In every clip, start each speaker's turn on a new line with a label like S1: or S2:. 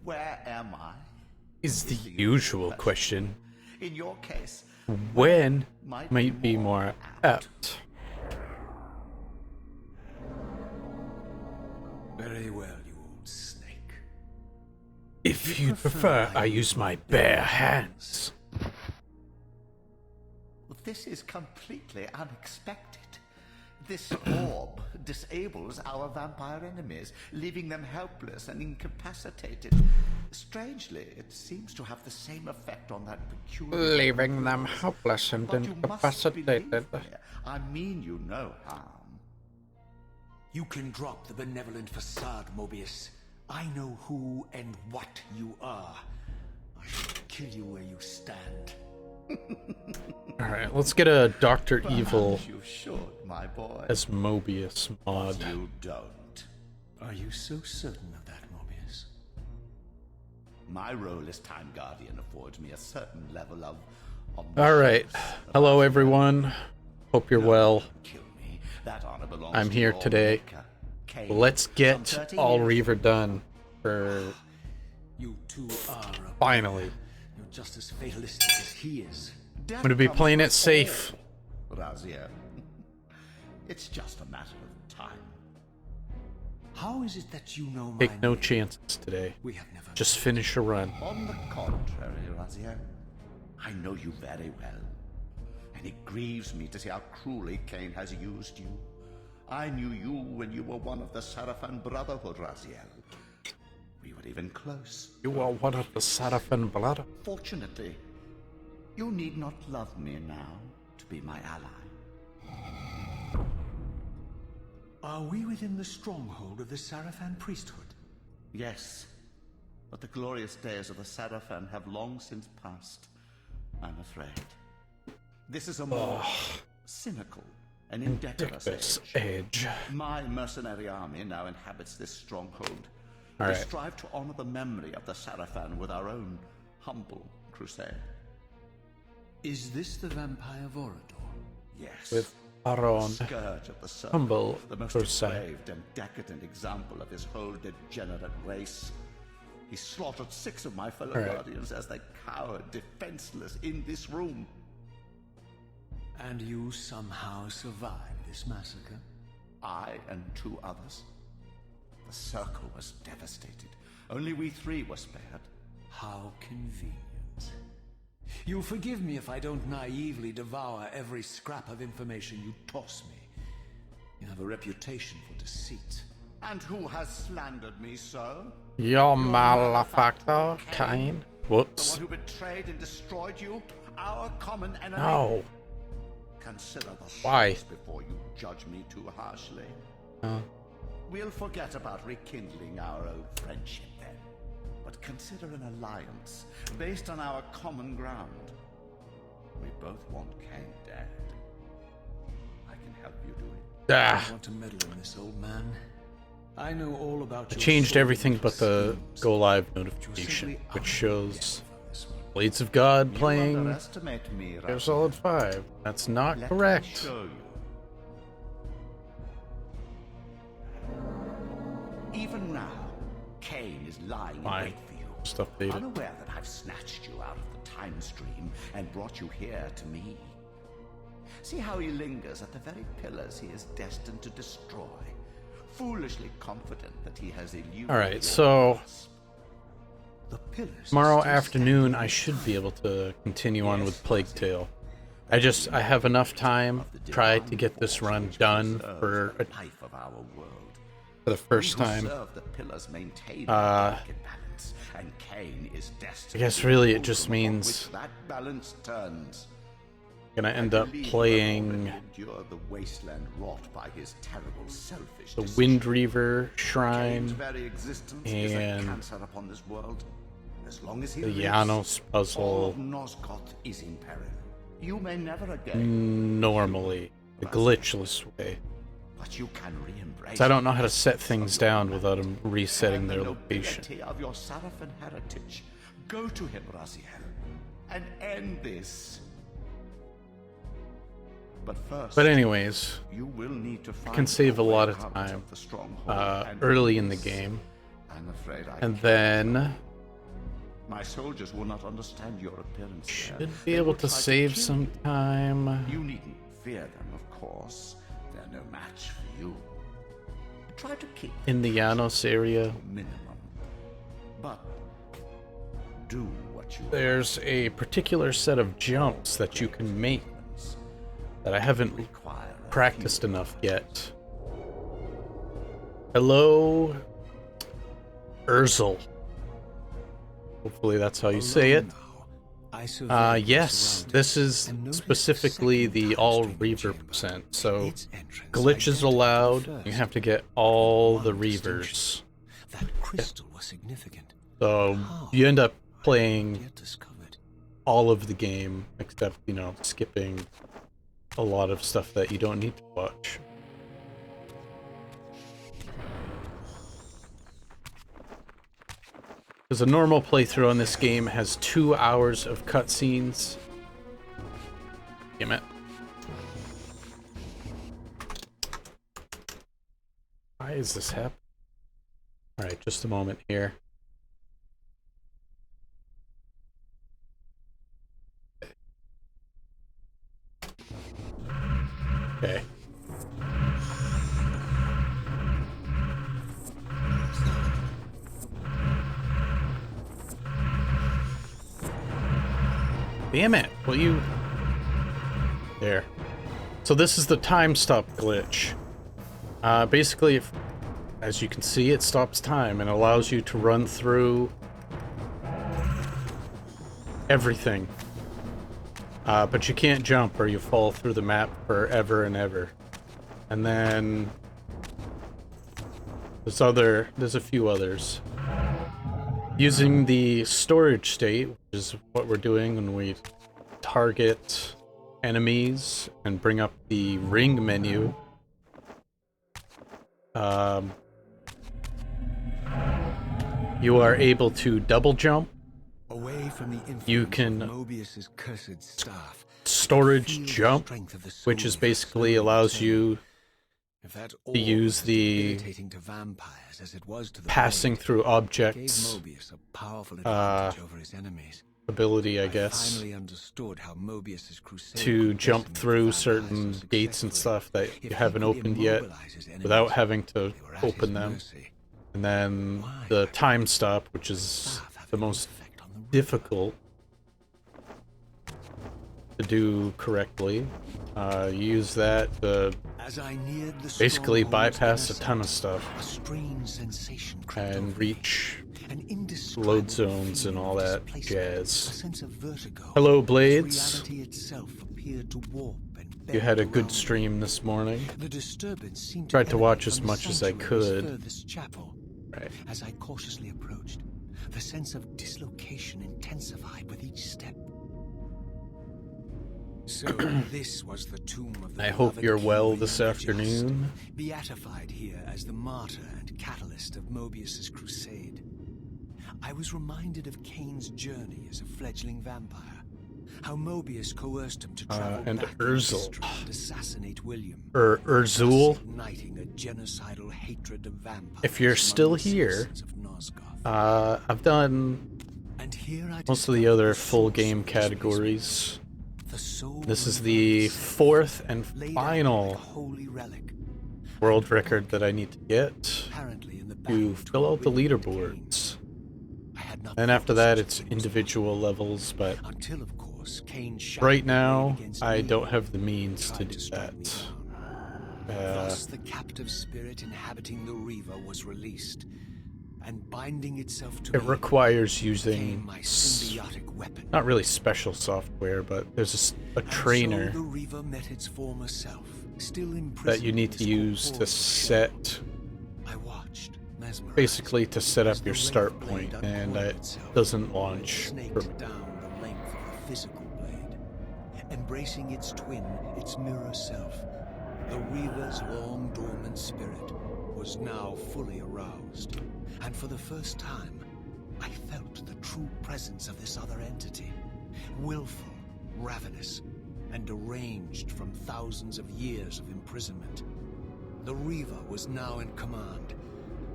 S1: Where am I?
S2: Is the usual question.
S1: In your case,
S2: When might be more apt.
S3: Very well, you old snake.
S2: If you prefer, I use my bare hands.
S1: This is completely unexpected. This orb disables our vampire enemies, leaving them helpless and incapacitated. Strangely, it seems to have the same effect on that peculiar...
S2: Leaving them helpless and
S1: But you must believe
S2: incapacitated.
S1: me. I mean you no harm.
S3: You can drop the benevolent facade, Mobius. I know who and what you are. I shall kill you where you stand.
S2: Alright, let's get a Dr. Evil
S1: You should, my boy.
S2: as Mobius mod.
S1: You don't.
S3: Are you so certain of that, Mobius?
S1: My role as Time Guardian affords me a certain level of...
S2: Alright, hello everyone. Hope you're well.
S1: Kill me. That honor belongs
S2: I'm
S1: to
S2: here
S1: your
S2: today.
S1: maker, Cain.
S2: Let's get
S1: Some 30
S2: all
S1: years
S2: Reaver done for
S3: You two are a
S2: finally.
S3: You're just as fatalistic as he is.
S1: Death
S2: I'm gonna be
S1: comes
S2: playing
S1: for
S2: it safe.
S1: all, Raziel. It's just a matter of time.
S3: How is it that you know my
S2: Take no
S3: name?
S2: chances today.
S3: We have never
S2: Just finish a run.
S1: On the contrary, Raziel, I know you very well, and it grieves me to see how cruelly Cain has used you. I knew you when you were one of the Sarafan Brotherhood, Raziel. We were even close.
S2: You are one of the Sarafan blood.
S1: Fortunately, you need not love me now to be my ally.
S3: Are we within the stronghold of the Sarafan priesthood?
S1: Yes, but the glorious days of the Sarafan have long since passed, I'm afraid. This is a more cynical and indecorous
S2: This
S1: age.
S2: age.
S1: My mercenary army now inhabits this stronghold.
S2: All
S1: We
S2: right.
S1: strive to honor the memory of the Sarafan with our own humble crusade.
S3: Is this the vampire Vorador?
S1: Yes.
S2: With Aron.
S1: Scourge of the circle,
S2: Humble
S1: the most
S2: crusade.
S1: depraved and decadent example of his whole degenerate race. He slaughtered 6 of my fellow
S2: Right.
S1: guardians as they cowered defenseless in this room.
S3: And you somehow survived this massacre?
S1: I and 2 others. The circle was devastated. Only we 3 were spared.
S3: How convenient. You'll forgive me if I don't naively devour every scrap of information you toss me. You have a reputation for deceit.
S1: And who has slandered me so?
S2: Your malefactor, Cain.
S1: The
S2: Whoops.
S1: one who betrayed and destroyed you? Our common enemy?
S2: No.
S1: Consider the
S2: Why?
S1: source before you judge me too harshly.
S2: Uh,
S1: We'll forget about rekindling our old friendship then. But consider an alliance based on our common ground. We both want Cain dead. I can help you do it.
S3: I
S2: ah,
S3: want to meddle in this, old man. I know all about
S2: I
S3: your
S2: changed
S3: sordid
S2: everything but the
S3: schemes.
S2: go live
S3: You're
S2: notification,
S3: simply
S2: which
S3: out
S2: shows
S3: from this one.
S2: Blades of God
S1: You
S2: playing
S1: underestimate me,
S2: Gear
S1: Raziel.
S2: Solid 5. That's not
S1: Let
S2: correct.
S1: me show you. Even now, Cain is lying in
S2: Fine.
S1: wait for you.
S2: Stuff dated.
S1: Unaware that I've snatched you out of the time stream and brought you here to me. See how he lingers at the very pillars he is destined to destroy, foolishly confident that he has eluded
S2: Alright,
S1: your
S2: so
S1: grasp.
S3: The pillars
S2: tomorrow
S3: still
S2: afternoon
S3: stand.
S2: I should be able to continue on with Plague Tale. I have enough time to try to get this run done for
S1: the life of our world.
S2: the first
S1: We who
S2: time.
S1: serve the pillars maintain
S2: Uh,
S1: a delicate balance, and Cain is destined
S2: I guess
S1: to
S2: really
S1: be
S2: it just
S1: the fulcrum
S2: means-
S1: which that balance turns.
S2: Gonna end
S1: I
S2: up
S1: believe
S2: playing
S1: you have already endured the wasteland wrought by his terrible selfish
S2: the
S1: decision.
S2: Wind Reaver
S1: Cain's
S2: Shrine,
S1: very existence is a
S2: and
S1: cancer upon this world. As long as he
S2: the
S1: lives,
S2: Janos
S1: all
S2: puzzle
S1: of Nosgoth is in peril. You may never again,
S2: normally, the glitchless way.
S1: but you can re-embrace.
S2: 'Cause I don't know how to set things down without them resetting
S1: and
S2: their
S1: the
S2: location.
S1: nobility of your Sarafan heritage. Go to him, Raziel, and end this. But first,
S2: But anyways,
S1: you will need to find
S2: can save a
S1: way
S2: lot of
S1: out
S2: time
S1: the stronghold and
S2: early in the
S1: release.
S2: game,
S1: I'm afraid I
S2: and
S1: can't.
S2: then
S1: My soldiers will not understand your appearance here.
S2: Should be
S1: They
S2: able
S1: will
S2: to
S1: try
S2: save
S1: kill
S2: some time.
S1: you. You needn't fear them, of course. They're no match for you. Try to keep
S2: In the Janos area,
S1: minimum. But do what you
S2: there's a particular set of jumps that you can make that I haven't
S1: require.
S2: practiced enough yet. Hello, Urzel. Hopefully that's how you say it. Yes, this is specifically the all Reaver percent, so glitches allowed. You have to get all the Reavers.
S3: That crystal was significant.
S2: So you end up playing all of the game, except, you know, skipping a lot of stuff that you don't need to watch. Because a normal playthrough on this game has 2 hours of cutscenes. Damn it. Why is this happening? Alright, just a moment here. Okay. Damn it, will you... There. So this is the time stop glitch. Basically, as you can see, it stops time and allows you to run through everything. But you can't jump or you fall through the map forever and ever. And then there's a few others. Using the storage state, which is what we're doing when we target enemies and bring up the ring menu. You are able to double jump.
S3: Away from the
S2: You can
S3: Mobius's cursed staff,
S2: storage jump, which is basically allows you to use the passing through objects ability, I guess, to jump through certain gates and stuff that you haven't opened yet without having to open them. And then the time stop, which is the most difficult to do correctly. Use that to basically bypass a ton of stuff and reach load zones and all that jazz. Hello, Blades. You had a good stream this morning. Tried to watch as much as I could. Right.
S3: As I cautiously approached, the sense of dislocation intensified with each step. So this was the tomb of the
S2: I hope you're well this afternoon.
S3: Beatified here as the martyr and catalyst of Mobius's crusade. I was reminded of Cain's journey as a fledgling vampire. How Mobius coerced him to travel
S2: and
S3: back
S2: Urzel.
S3: and assassinate William.
S2: Urzul.
S3: Igniting a genocidal hatred of vampires.
S2: If you're still here, I've done most of the other full game categories. This is the 4th and final world record that I need to get to fill out the leaderboards. And after that, it's individual levels, but right now, I don't have the means to do that.
S3: Thus, the captive spirit inhabiting the Reaver was released, and binding itself to
S2: it requires using
S3: my symbiotic weapon.
S2: Not really special software, but there's a trainer
S3: so the Reaver met its former self, still
S2: that you need to use to set,
S3: I watched,
S2: basically to set up your start point, and it doesn't launch.
S3: Down the length of the physical blade, embracing its twin, its mirror self. The Reaver's long dormant spirit was now fully aroused, and for the first time, I felt the true presence of this other entity, willful, ravenous, and deranged from thousands of years of imprisonment. The Reaver was now in command,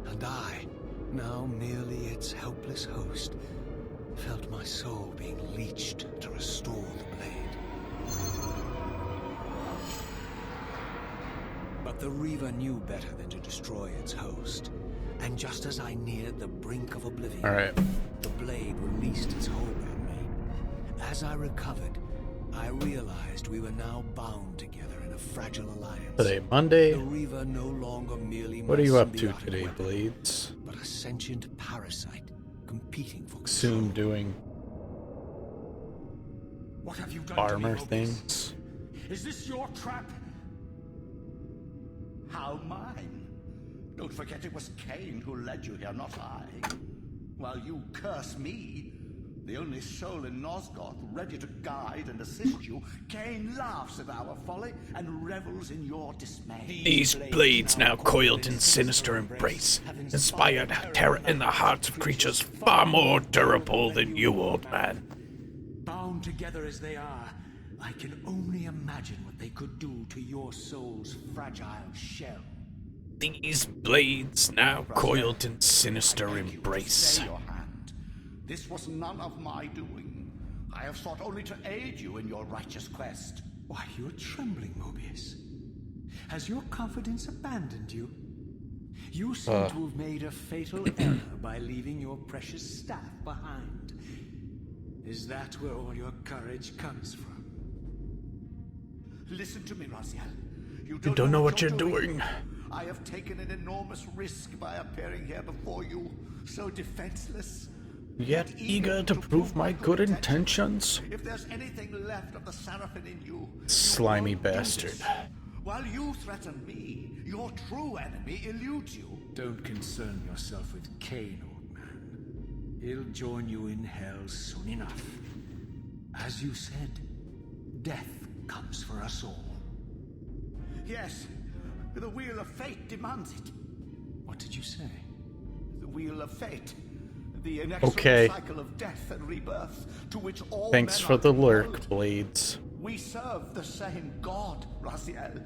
S3: and I, now merely its helpless host, Felt my soul being leached to restore the blade. But the Reaver knew better than to destroy its host. And just as I neared the brink of oblivion,
S2: Alright.
S3: the blade released its hold on me. As I recovered, I realized we were now bound together in a fragile alliance.
S2: Today, Monday.
S3: The Reaver no longer merely
S2: What are you
S3: my
S2: up to
S3: symbiotic
S2: today,
S3: weapon,
S2: Blades?
S3: but a sentient parasite competing for control.
S2: Soon doing
S4: What have you done
S2: armor
S4: to me, Mobius?
S2: things.
S4: Is this your trap?
S1: How mine? Don't forget it was Cain who led you here, not I. While you curse me, the only soul in Nosgoth ready to guide and assist you, Cain laughs at our folly and revels in your dismay.
S2: These blades now coiled in sinister embrace, inspired terror in the hearts of creatures far more durable than you, old man.
S4: Bound together as they are, I can only imagine what they could do to your soul's fragile shell.
S2: These blades now coiled in sinister embrace.
S1: Stay your hand. This was none of my doing. I have sought only to aid you in your righteous quest.
S4: Why, you're trembling, Mobius. Has your confidence abandoned you? You seem to have made a fatal error by leaving your precious staff behind. Is that where all your courage comes from?
S1: Listen to me, Raziel.
S2: You don't know what you're doing.
S1: I have taken an enormous risk by appearing here before you, so defenseless.
S2: Yet eager to prove my good intentions.
S1: If there's anything left of the Seraphim in you,
S2: Slimy
S1: you won't do
S2: bastard.
S1: this. While you threaten me, your true enemy eludes you.
S4: Don't concern yourself with Cain, old man. He'll join you in hell soon enough. As you said, death comes for us all.
S1: Yes, the wheel of fate demands it.
S4: What did you say?
S1: The wheel of fate. The inexorable
S2: Okay.
S1: cycle of death and rebirth to which all
S2: Thanks
S1: men
S2: for
S1: are
S2: the lurk,
S1: compelled.
S2: Blades.
S1: We serve the same God, Raziel.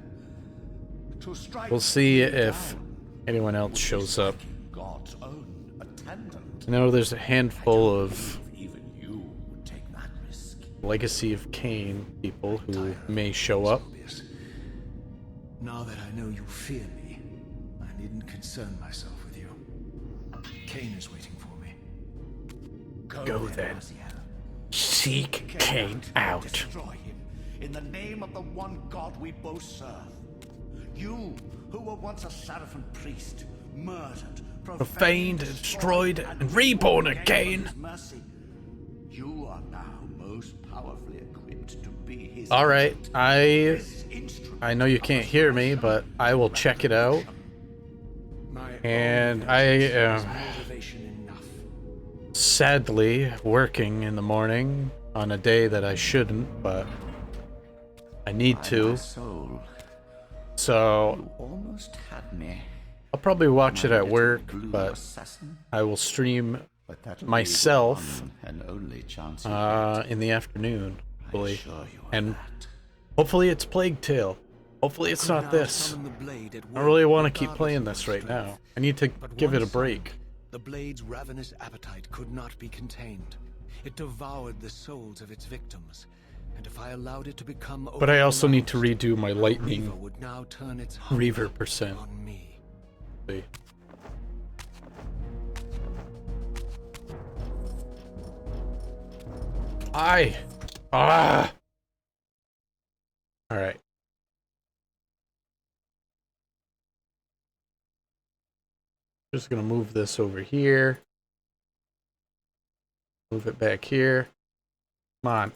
S1: To strike
S2: We'll see
S1: you
S2: if
S1: down
S2: anyone else
S1: would be
S2: shows up.
S1: striking God's own attendant.
S2: I know there's a handful of
S1: Even you would take that risk.
S2: Legacy of Cain people who may show up.
S3: Mobius. Now that I know you fear me, I needn't concern myself with you. Cain is waiting for me.
S2: Go then.
S1: Raziel.
S2: Seek
S1: Carry
S2: Cain
S1: and
S2: out.
S1: Destroy him in the name of the one God we both serve. You, who were once a Seraphim priest, murdered,
S2: Profaned, destroyed, and reborn again.
S1: His mercy. You are now most powerfully equipped to be his.
S2: All right,
S1: agent,
S2: I
S1: his instrument
S2: know you can't hear me, but I will check it out.
S3: My
S2: And
S3: own
S2: I
S3: vengeance
S2: am
S3: is motivation enough.
S2: sadly working in the morning on a day that I shouldn't, but I need
S1: My
S2: to.
S1: soul,
S2: So
S1: you almost had me.
S2: I'll probably watch it
S1: My
S2: at
S1: little
S2: work,
S1: blue
S2: but
S1: assassin.
S2: I will stream
S1: But that'll be the
S2: myself
S1: one and only chance you get.
S2: in the afternoon,
S1: I
S2: hopefully.
S1: assure you of
S2: And
S1: that.
S2: hopefully it's Plague Tale. Hopefully it's not this. I really want to keep playing this right now. I need to give it a break.
S3: The blade's ravenous appetite could not be contained. It devoured the souls of its victims, and if I allowed it to become
S2: But I also need to
S3: overaroused,
S2: redo my
S3: Reaver
S2: lightning
S3: would now turn its
S2: Reaver
S3: hunger
S2: percent.
S3: on me.
S2: See. Ah! Alright. Just gonna move this over here. Move it back here. Come on.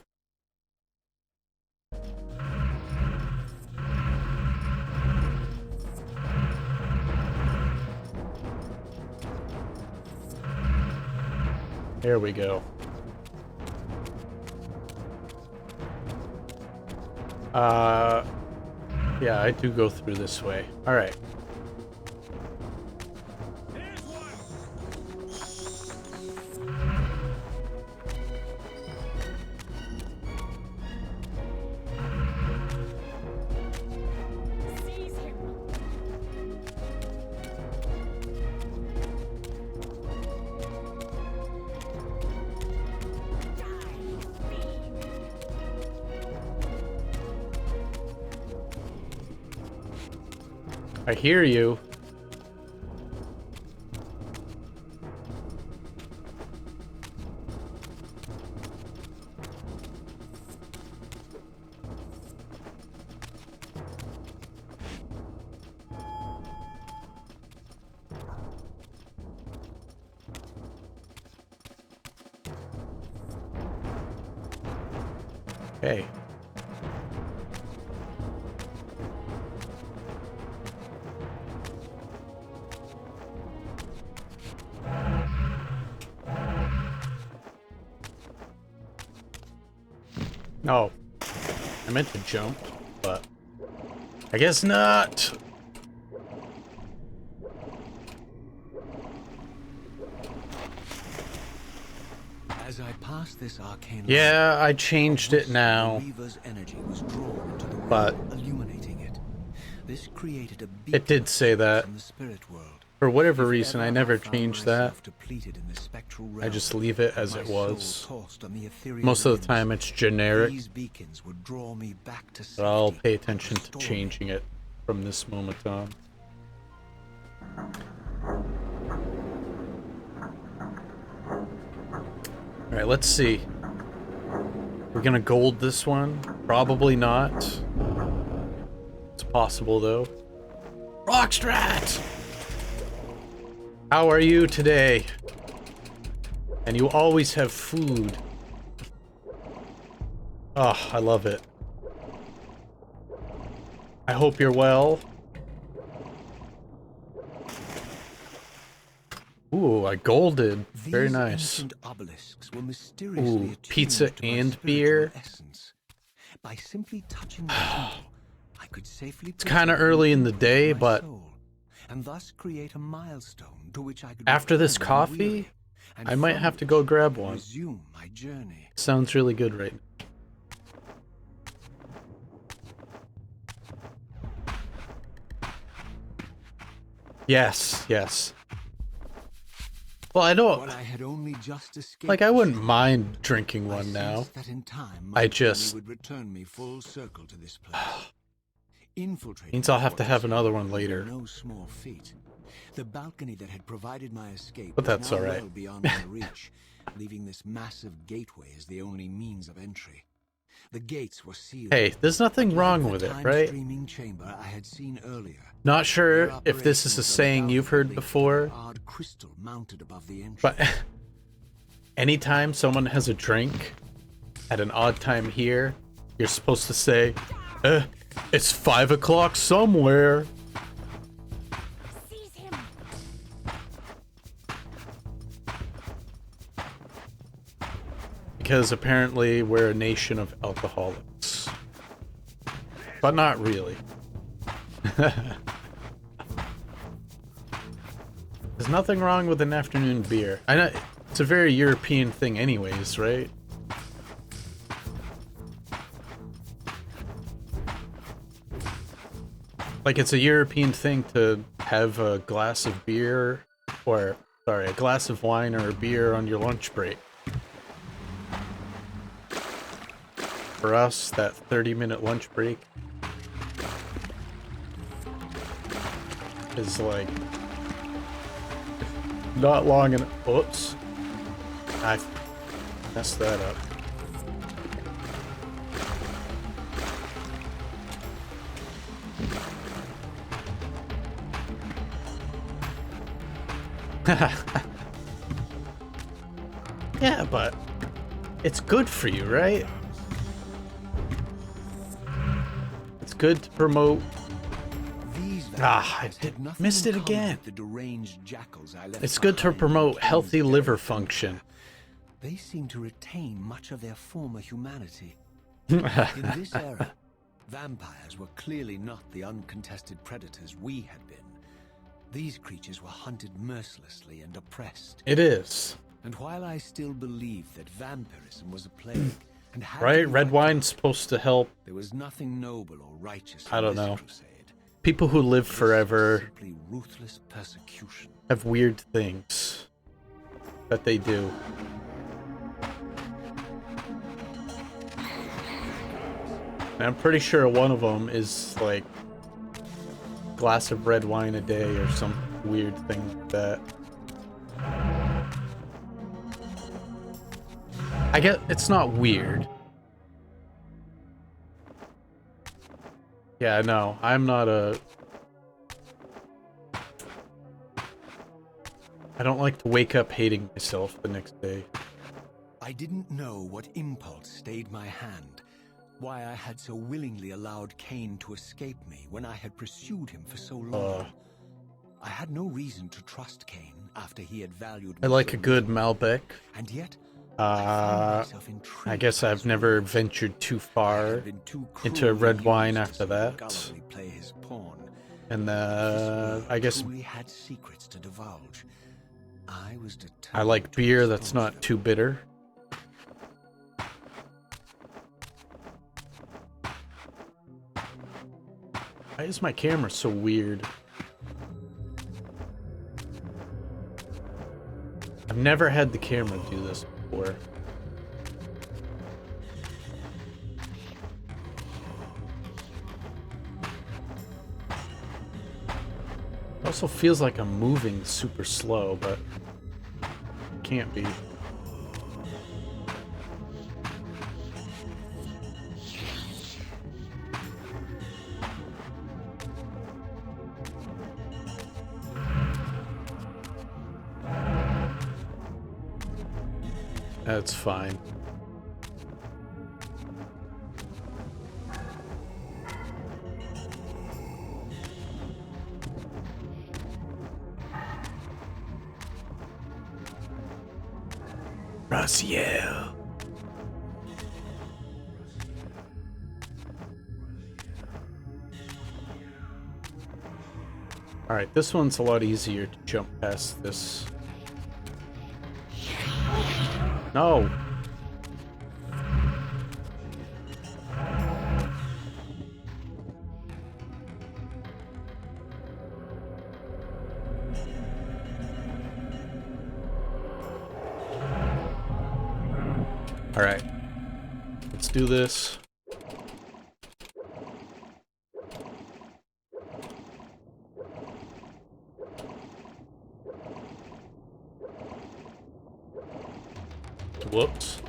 S2: There we go. Yeah, I do go through this way. All right.
S5: Seize him.
S2: I hear you. Okay. Oh, I meant to jump, but I guess not.
S3: As I passed this arcane
S2: Yeah, I changed it now,
S3: Reaver's energy was drawn to the
S2: but
S3: realm, illuminating it. This created a
S2: it did say that.
S3: from the spirit world.
S2: For whatever
S3: If
S2: reason, I
S3: ever
S2: never
S3: found
S2: changed that.
S3: myself depleted in the spectral
S2: I
S3: realm,
S2: just leave it
S3: and
S2: as
S3: my
S2: it
S3: soul
S2: was.
S3: tossed on the ethereal
S2: Most of the
S3: winds,
S2: time it's generic,
S3: these beacons would draw me back to
S2: but I'll
S3: safety
S2: pay
S3: and
S2: attention to
S3: restore me.
S2: changing it from this moment on. Alright, let's see. We're gonna gold this one? Probably not. It's possible though. Rockstrat! How are you today? And you always have food. Oh, I love it. I hope you're well. Ooh, I golded. Very
S3: These
S2: nice.
S3: ancient obelisks were mysteriously
S2: Ooh,
S3: attuned
S2: pizza
S3: to my
S2: and
S3: spiritual
S2: beer.
S3: essence. By simply touching the temple, I could safely
S2: It's kind of early in the day, but
S3: and thus create a milestone to which I could
S2: after this
S3: return
S2: coffee,
S3: unweary, and
S2: I might
S3: from
S2: have to
S3: which
S2: go
S3: I
S2: grab
S3: could
S2: one.
S3: resume my journey.
S2: Sounds really good right now. Yes, yes. Well, I don't...
S3: While I had only just escaped
S2: Like, I
S3: the
S2: wouldn't
S3: ship,
S2: mind drinking
S3: I
S2: one now.
S3: sensed that in time
S2: I
S3: my
S2: just-
S3: journey would return me full circle to this place. Infiltrating
S2: Means I'll
S3: the
S2: have to have
S3: fortress
S2: another one
S3: would be
S2: later.
S3: No small feat. The balcony that had provided my escape
S2: But
S3: was
S2: that's
S3: now
S2: all right.
S3: well beyond my reach, leaving this massive gateway as the only means of entry. The gates were sealed.
S2: Hey, there's nothing wrong with it, right?
S3: Time-streaming chamber I had seen earlier.
S2: Not sure
S3: Their
S2: if this is a
S3: operations
S2: saying you've heard
S3: undoubtedly
S2: before,
S3: an odd crystal mounted above the entrance.
S2: but anytime someone has a drink at an odd time here, you're supposed to say, it's 5 o'clock somewhere.
S5: Seize him.
S2: Because apparently we're a nation of alcoholics. But not really. There's nothing wrong with an afternoon beer. I know it's a very European thing anyways, right? Like, it's a European thing to have a glass of beer, or, sorry, a glass of wine or a beer on your lunch break. For us, that 30-minute lunch break is like not long enough. Oops. I messed that up. Yeah, but it's good for you, right? It's good to promote.
S3: These
S2: I
S3: vampires had nothing
S2: missed
S3: in
S2: it
S3: common
S2: again.
S3: with the deranged jackals I left
S2: It's good to
S3: behind in
S2: promote
S3: King's
S2: healthy
S3: Derry
S2: liver
S3: Thunder.
S2: function.
S3: They seem to retain much of their former humanity. In this era, vampires were clearly not the uncontested predators we had been. These creatures were hunted mercilessly and oppressed.
S2: It is.
S3: And while I still believed that vampirism was a plague, and had to
S2: Right?
S3: be
S2: Red
S3: wiped
S2: wine's
S3: out,
S2: supposed to help
S3: there was nothing noble or righteous
S2: I
S3: in
S2: don't
S3: this
S2: know.
S3: crusade.
S2: people who live
S3: This was
S2: forever
S3: simply ruthless persecution.
S2: have weird things that they do. And I'm pretty sure one of them is like glass of red wine a day or some weird thing like that. I get it's not weird. Yeah, no, I'm not a... I don't like to wake up hating myself the next day.
S3: I didn't know what impulse stayed my hand, why I had so willingly allowed Cain to escape me when I had pursued him for so long. I had no reason to trust Cain after he had valued me.
S2: I like
S3: so
S2: a good
S3: little.
S2: Malbec.
S3: And yet,
S2: I guess I've never ventured too far into red wine after that. And I guess
S3: had secrets to divulge.
S2: I like beer that's not too bitter. Why is my camera so weird? I've never had the camera do this before. It also feels like I'm moving super slow, but it can't be. That's fine. Raziel. Alright, this one's a lot easier to jump past this. No! Alright. Let's do this. Whoops.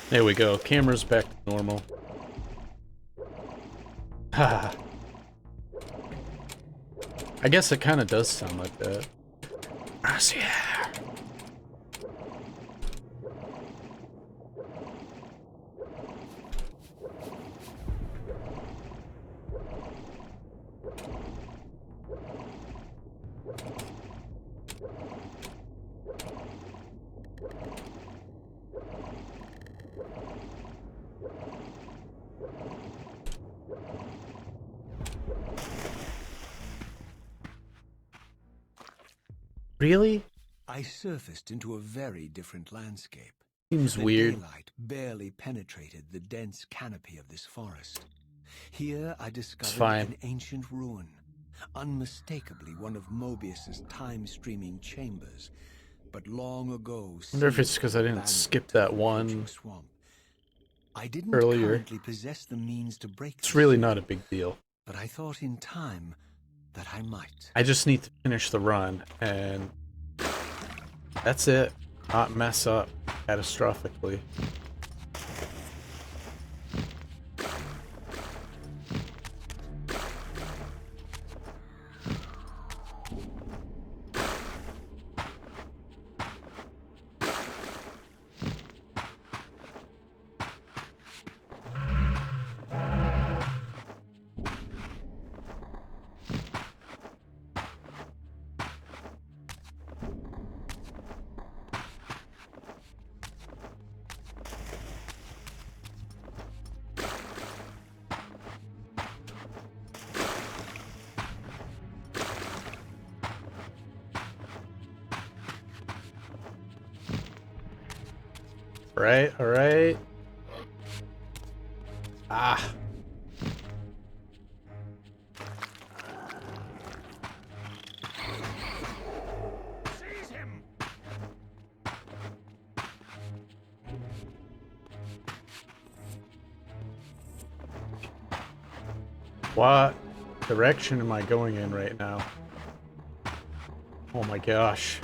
S2: There we go. Camera's back to normal. Ha. I guess it kind of does sound like that. Yeah. Really?
S3: I surfaced into a very different landscape.
S2: Seems
S3: The
S2: weird.
S3: daylight barely penetrated the dense canopy of this forest. Here I discovered
S2: fine.
S3: an ancient ruin, unmistakably one of Mobius's time-streaming chambers, but long ago.
S2: I wonder if it's because I didn't
S3: abandoned
S2: skip that
S3: in a
S2: one
S3: raging swamp. I didn't
S2: earlier.
S3: currently possess the means to break.
S2: It's
S3: the
S2: really
S3: seal,
S2: not a big deal.
S3: but I thought in time that I might.
S2: I just need to finish the run, and that's it. Not mess up catastrophically. Right, alright. Ah. What direction am I going in right now? Oh my gosh.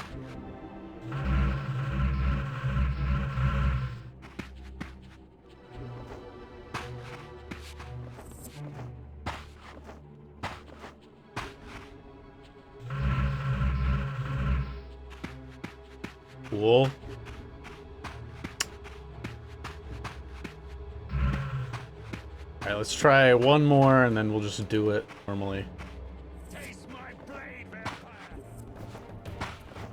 S2: Cool. Alright, let's try one more and then we'll just do it normally.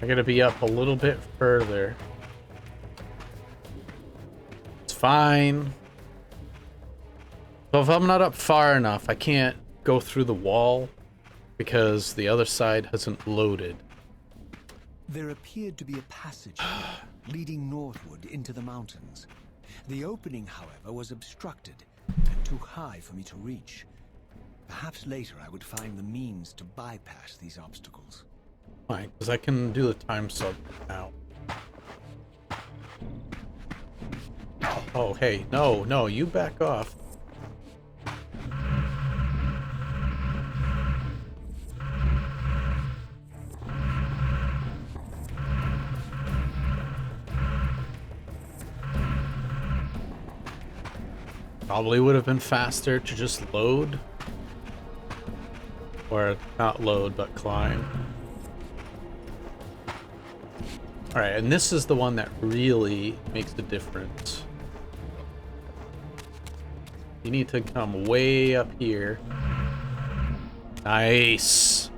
S2: I gotta be up a little bit further. It's fine. So if I'm not up far enough, I can't go through the wall because the other side hasn't loaded.
S3: There appeared to be a passage leading northward into the mountains. The opening, however, was obstructed and too high for me to reach. Perhaps later I would find the means to bypass these obstacles.
S2: Fine, because I can do the time sub now. Oh, hey, no, you back off. Probably would have been faster to just load. Or not load, but climb. Alright, and this is the one that really makes the difference. You need to come way up here. Nice.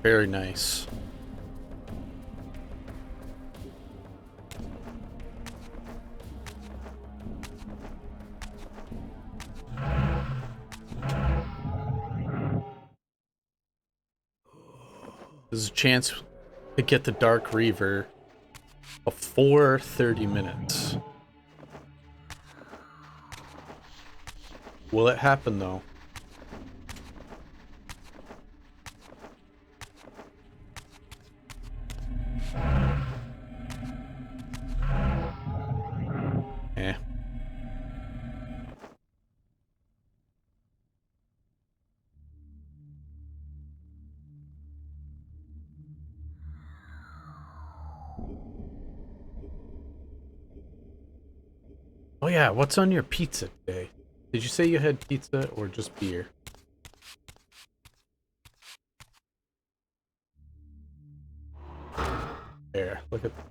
S2: Very nice. There's a chance to get the Dark Reaver before 30 minutes. Will it happen though? Eh. Oh yeah, what's on your pizza today? Did you say you had pizza or just beer? There, look at that.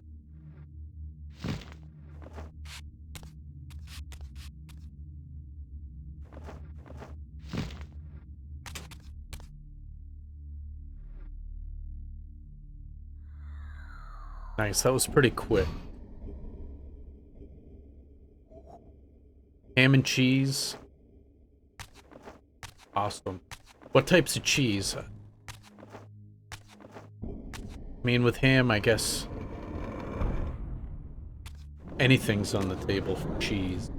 S2: Nice, that was pretty quick. Ham and cheese. Awesome. What types of cheese? I mean, with ham, I guess anything's on the table for cheese.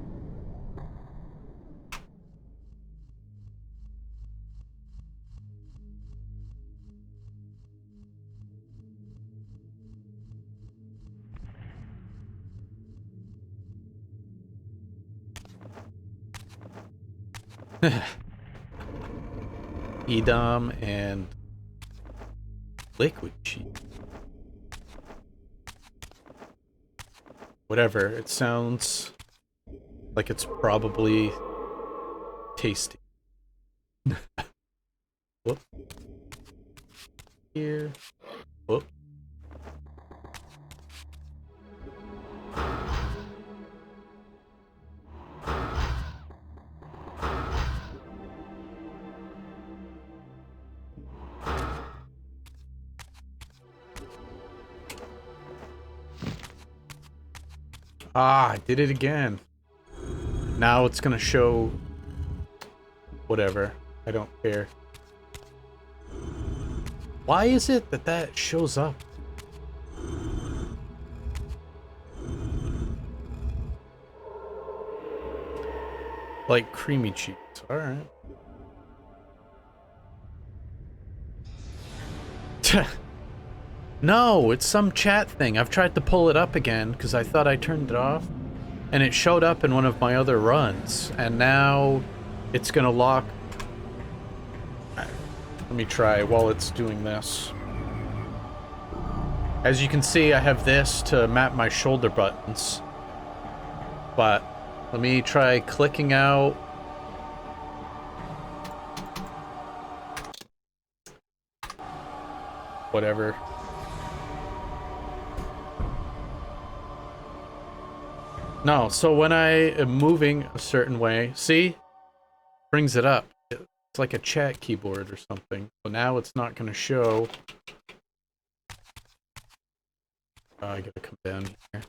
S2: Edam and liquid cheese. Whatever, it sounds like it's probably tasty. Whoop. Here. Whoop. Ah, I did it again. Now it's gonna show whatever. I don't care. Why is it that that shows up? Like creamy cheese. Alright. No, it's some chat thing. I've tried to pull it up again because I thought I turned it off. And it showed up in one of my other runs. And now it's gonna lock. Let me try while it's doing this. As you can see, I have this to map my shoulder buttons. But let me try clicking out. Whatever. No, so when I am moving a certain way, see? Brings it up. It's like a chat keyboard or something. So now it's not going to show. Oh, I gotta come down here.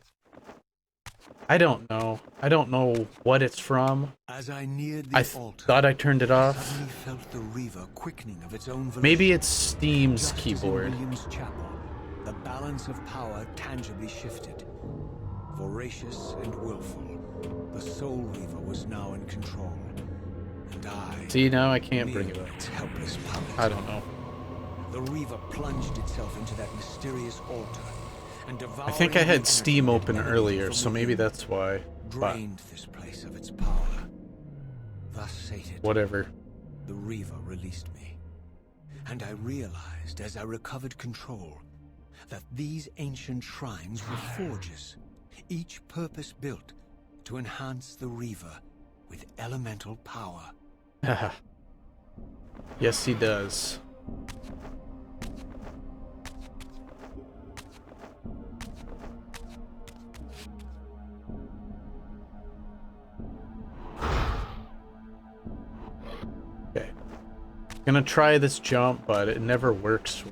S2: I don't know. I don't know what it's from.
S3: As I neared the altar,
S2: thought I turned it off.
S3: suddenly felt the Reaver quickening of its own volition.
S2: Maybe it's Steam's
S3: Just
S2: keyboard.
S3: As in William's chapel, the balance of power tangibly shifted. Voracious and willful, the Soul Reaver was now in control. And I...
S2: See, now I can't bring it up.
S3: its helpless puppet.
S2: I don't know.
S3: The Reaver plunged itself into that mysterious altar, and
S2: I think I had Steam open earlier, so maybe that's why. But
S3: drained this place of its power. Thus sated,
S2: whatever.
S3: the Reaver released me. And I realized as I recovered control that these ancient shrines were forges, each purpose-built to enhance the Reaver with elemental power.
S2: Yes, he does. Okay. Gonna try this jump, but it never works.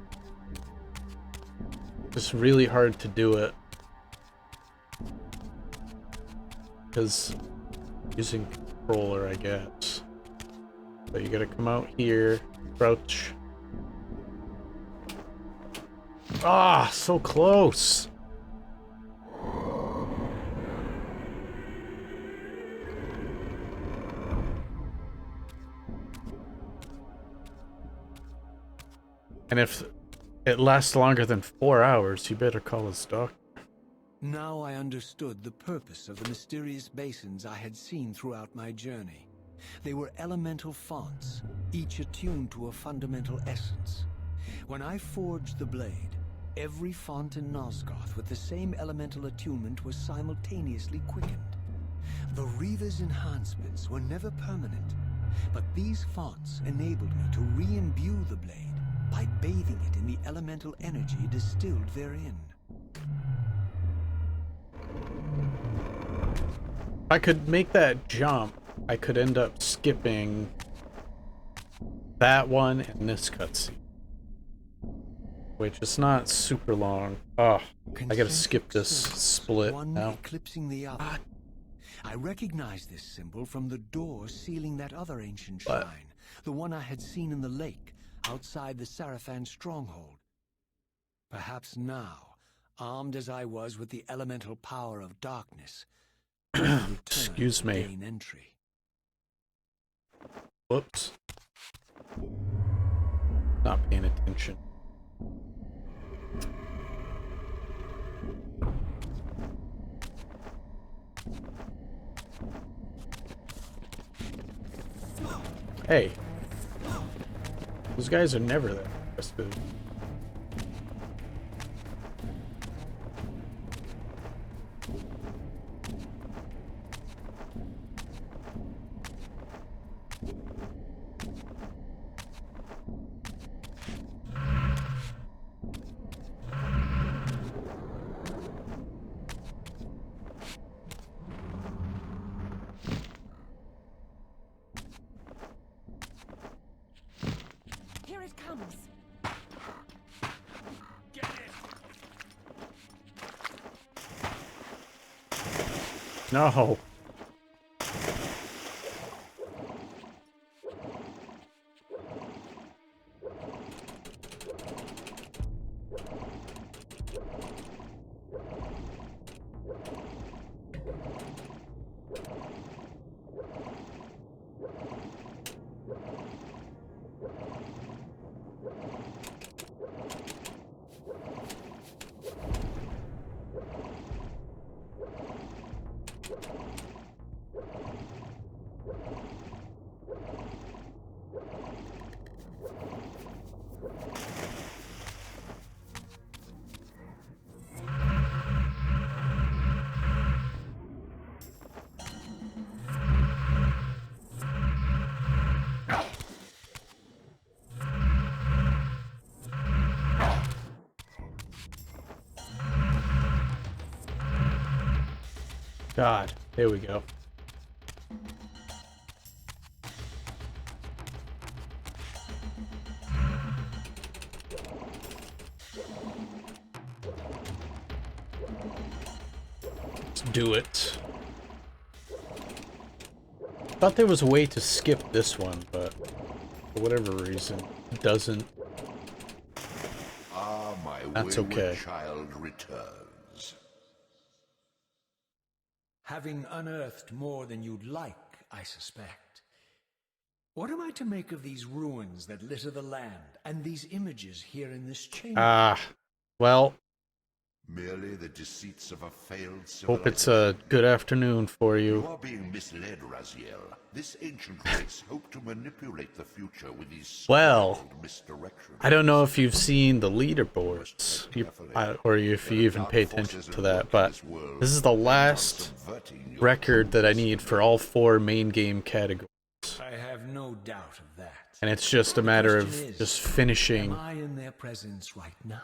S2: It's really hard to do it. Because using controller, I guess. So you gotta come out here, crouch. Ah, so close. And if it lasts longer than 4 hours, you better call his doctor.
S3: Now I understood the purpose of the mysterious basins I had seen throughout my journey. They were elemental fonts, each attuned to a fundamental essence. When I forged the blade, every font in Nosgoth with the same elemental attunement was simultaneously quickened. The Reaver's enhancements were never permanent, but these fonts enabled me to re-imbue the blade by bathing it in the elemental energy distilled therein.
S2: If I could make that jump, I could end up skipping that one and this cutscene, which is not super long. Oh, I gotta skip this split
S3: one
S2: now.
S3: eclipsing the other. I recognize this symbol from the door sealing that other ancient shrine, the one I had seen in the lake outside the Sarafan stronghold. Perhaps now, armed as I was with the elemental power of darkness, I could return
S2: Excuse me.
S3: to gain entry.
S2: Whoops. Not paying attention. Hey. Those guys are never that interested.
S5: Here it comes.
S2: No. God, there we go. Let's do it. Thought there was a way to skip this one, but for whatever reason, it doesn't.
S1: Ah, my
S2: That's
S1: wayward
S2: okay.
S1: child returns.
S4: Having unearthed more than you'd like, I suspect. What am I to make of these ruins that litter the land, and these images here in this chamber?
S2: Ah, well,
S1: Merely the deceits of a failed civilization.
S2: hope it's a good afternoon for
S1: You
S2: you.
S1: are being misled, Raziel. This ancient race hoped to manipulate the future with these
S2: Well,
S1: so-called misdirections.
S2: I don't know if you've seen the leaderboards, or if you even pay attention to that, but this is the last record that I need for all 4 main game categories.
S4: I have no doubt of that.
S2: And it's just a matter of
S4: Question is,
S2: just finishing
S4: Am I in their presence right now?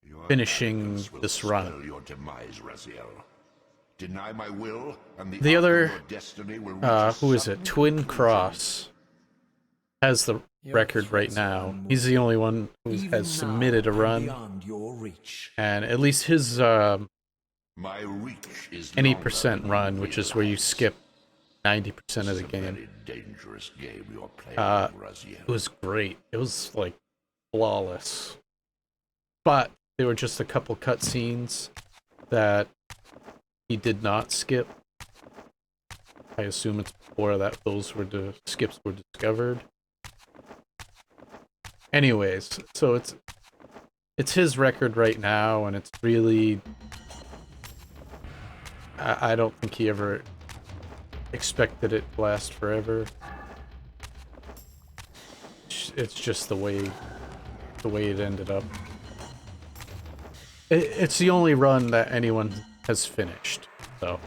S1: Your
S2: finishing
S1: arrogance will
S2: this run.
S1: spell your demise, Raziel. Deny my will, and
S2: The
S1: arc
S2: other,
S1: of your destiny will reach a
S2: who is
S1: sudden
S2: it? Twin
S1: conclusion.
S2: Cross has the record right now. He's the only one who
S4: Even
S2: has submitted a
S4: now,
S2: run,
S4: beyond your reach.
S2: and at least his
S1: My reach is
S2: any
S1: longer
S2: percent
S1: than
S2: run,
S1: you
S2: which is where you
S1: realize.
S2: skip 90% of
S1: This
S2: the
S1: is a
S2: game,
S1: very dangerous game you're playing, Raziel.
S2: it was great. It was like flawless. But there were just a couple cutscenes that he did not skip. I assume it's before that those were the skips were discovered. Anyways, so it's his record right now, and it's really I don't think he ever expected it to last forever. It's just the way it ended up. It's the only run that anyone has finished, so.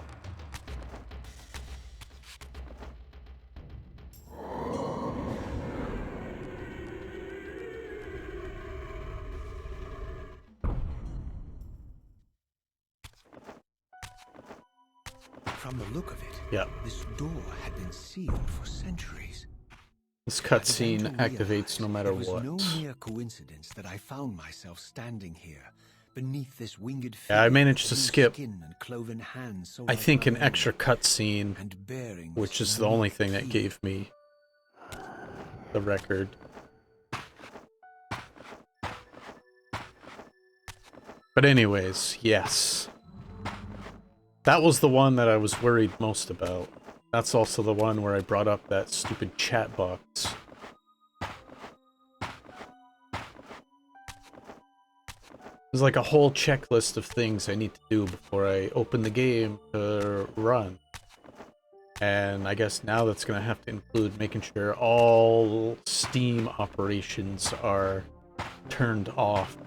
S4: From the look of it,
S2: Yeah.
S4: this door had been sealed for centuries.
S2: This
S4: I began
S2: cutscene
S4: to
S2: activates
S4: realize
S2: no matter
S4: it was
S2: what.
S4: no mere coincidence that I found myself standing here beneath this winged
S2: Yeah, I
S4: figure
S2: managed
S4: with
S2: to
S4: blue
S2: skip,
S4: skin and cloven hands so
S2: I
S4: like
S2: think,
S4: my
S2: an
S4: own,
S2: extra cutscene,
S4: and bearing
S2: which
S4: this
S2: is the only
S4: unique
S2: thing that
S4: key.
S2: gave me the record. But anyways, yes. That was the one that I was worried most about. That's also the one where I brought up that stupid chat box. There's like a whole checklist of things I need to do before I open the game to run. And I guess now that's going to have to include making sure all Steam operations are turned off.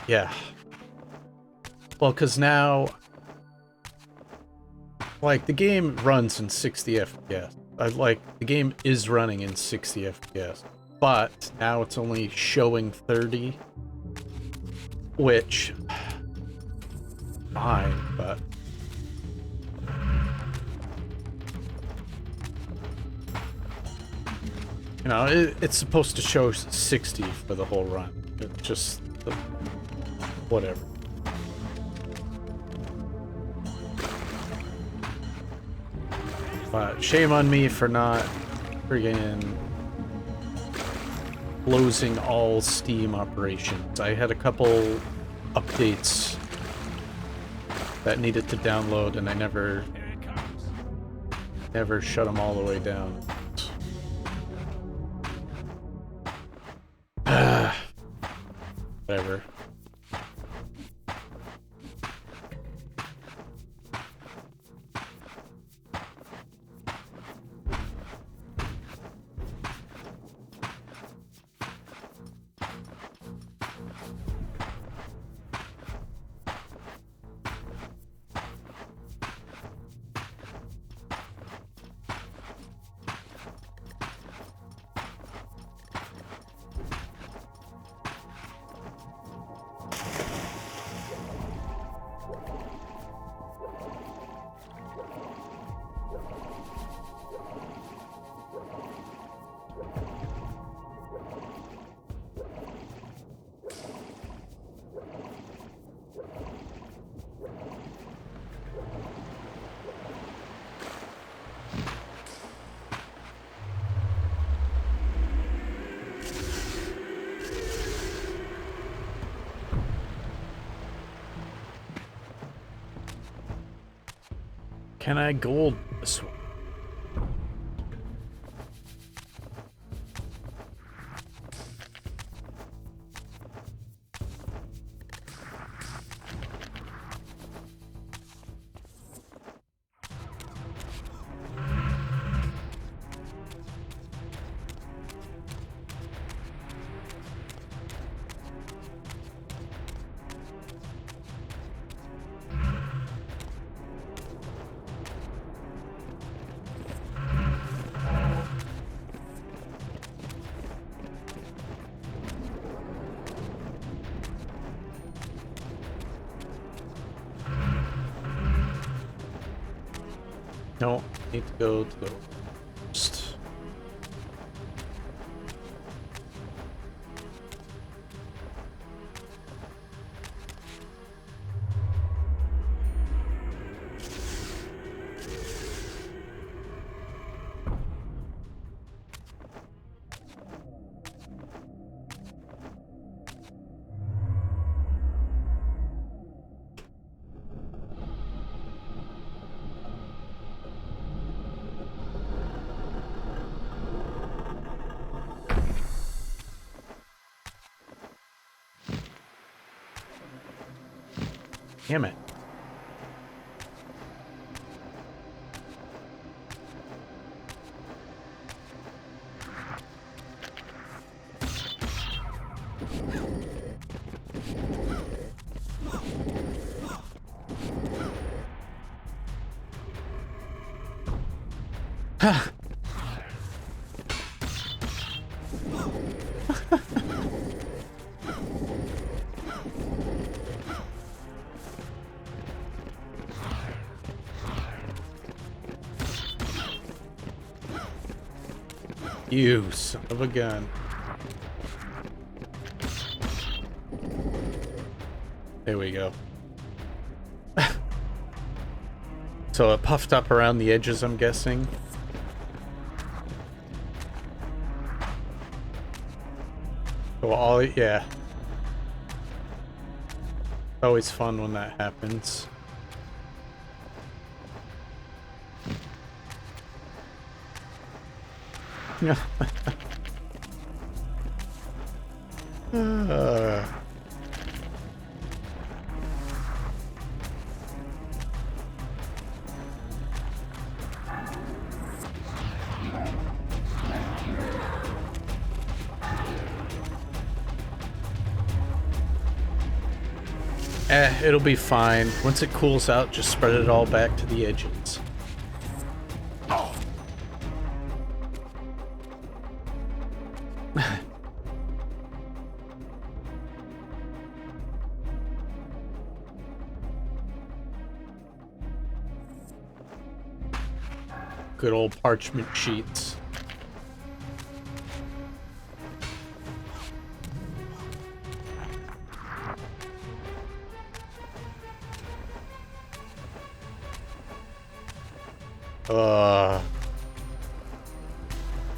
S2: Yeah. Well, because now, like, the game runs in 60 FPS. The game is running in 60 FPS. But now it's only showing 30. Which, fine, but... You know, it's supposed to show 60 for the whole run. It's just... whatever. But shame on me for not friggin' closing all Steam operations. I had a couple updates that needed to download, and I never shut them all the way down. Whatever. Can I gold this one? No, need to go to the west. Damn it. Ha! You son of a gun. There we go. So it puffed up around the edges, I'm guessing. So all, yeah. Always fun when that happens. Yeah. It'll be fine. Once it cools out, just spread it all back to the edges. Good old parchment sheets.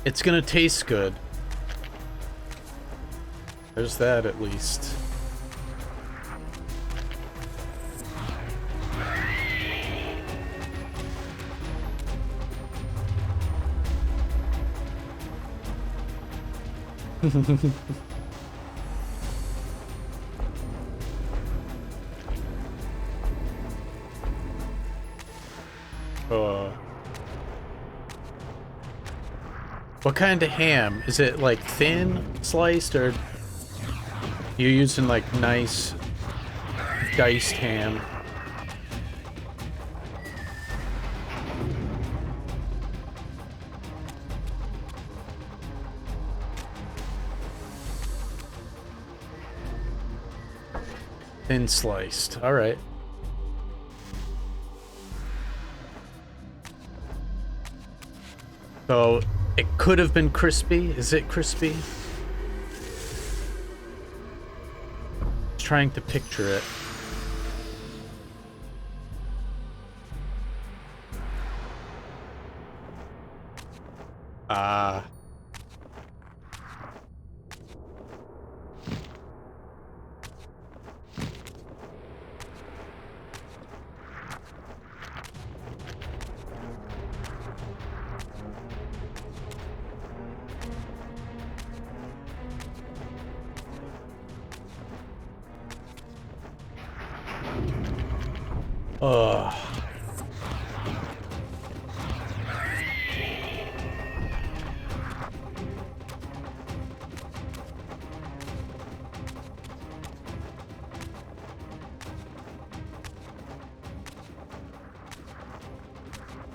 S2: It's gonna taste good. There's that at least. What kind of ham? Is it like thin sliced, or you're using like nice diced ham? Thin sliced. All right. So it could have been crispy. Is it crispy? Just trying to picture it. Ah. Ugh.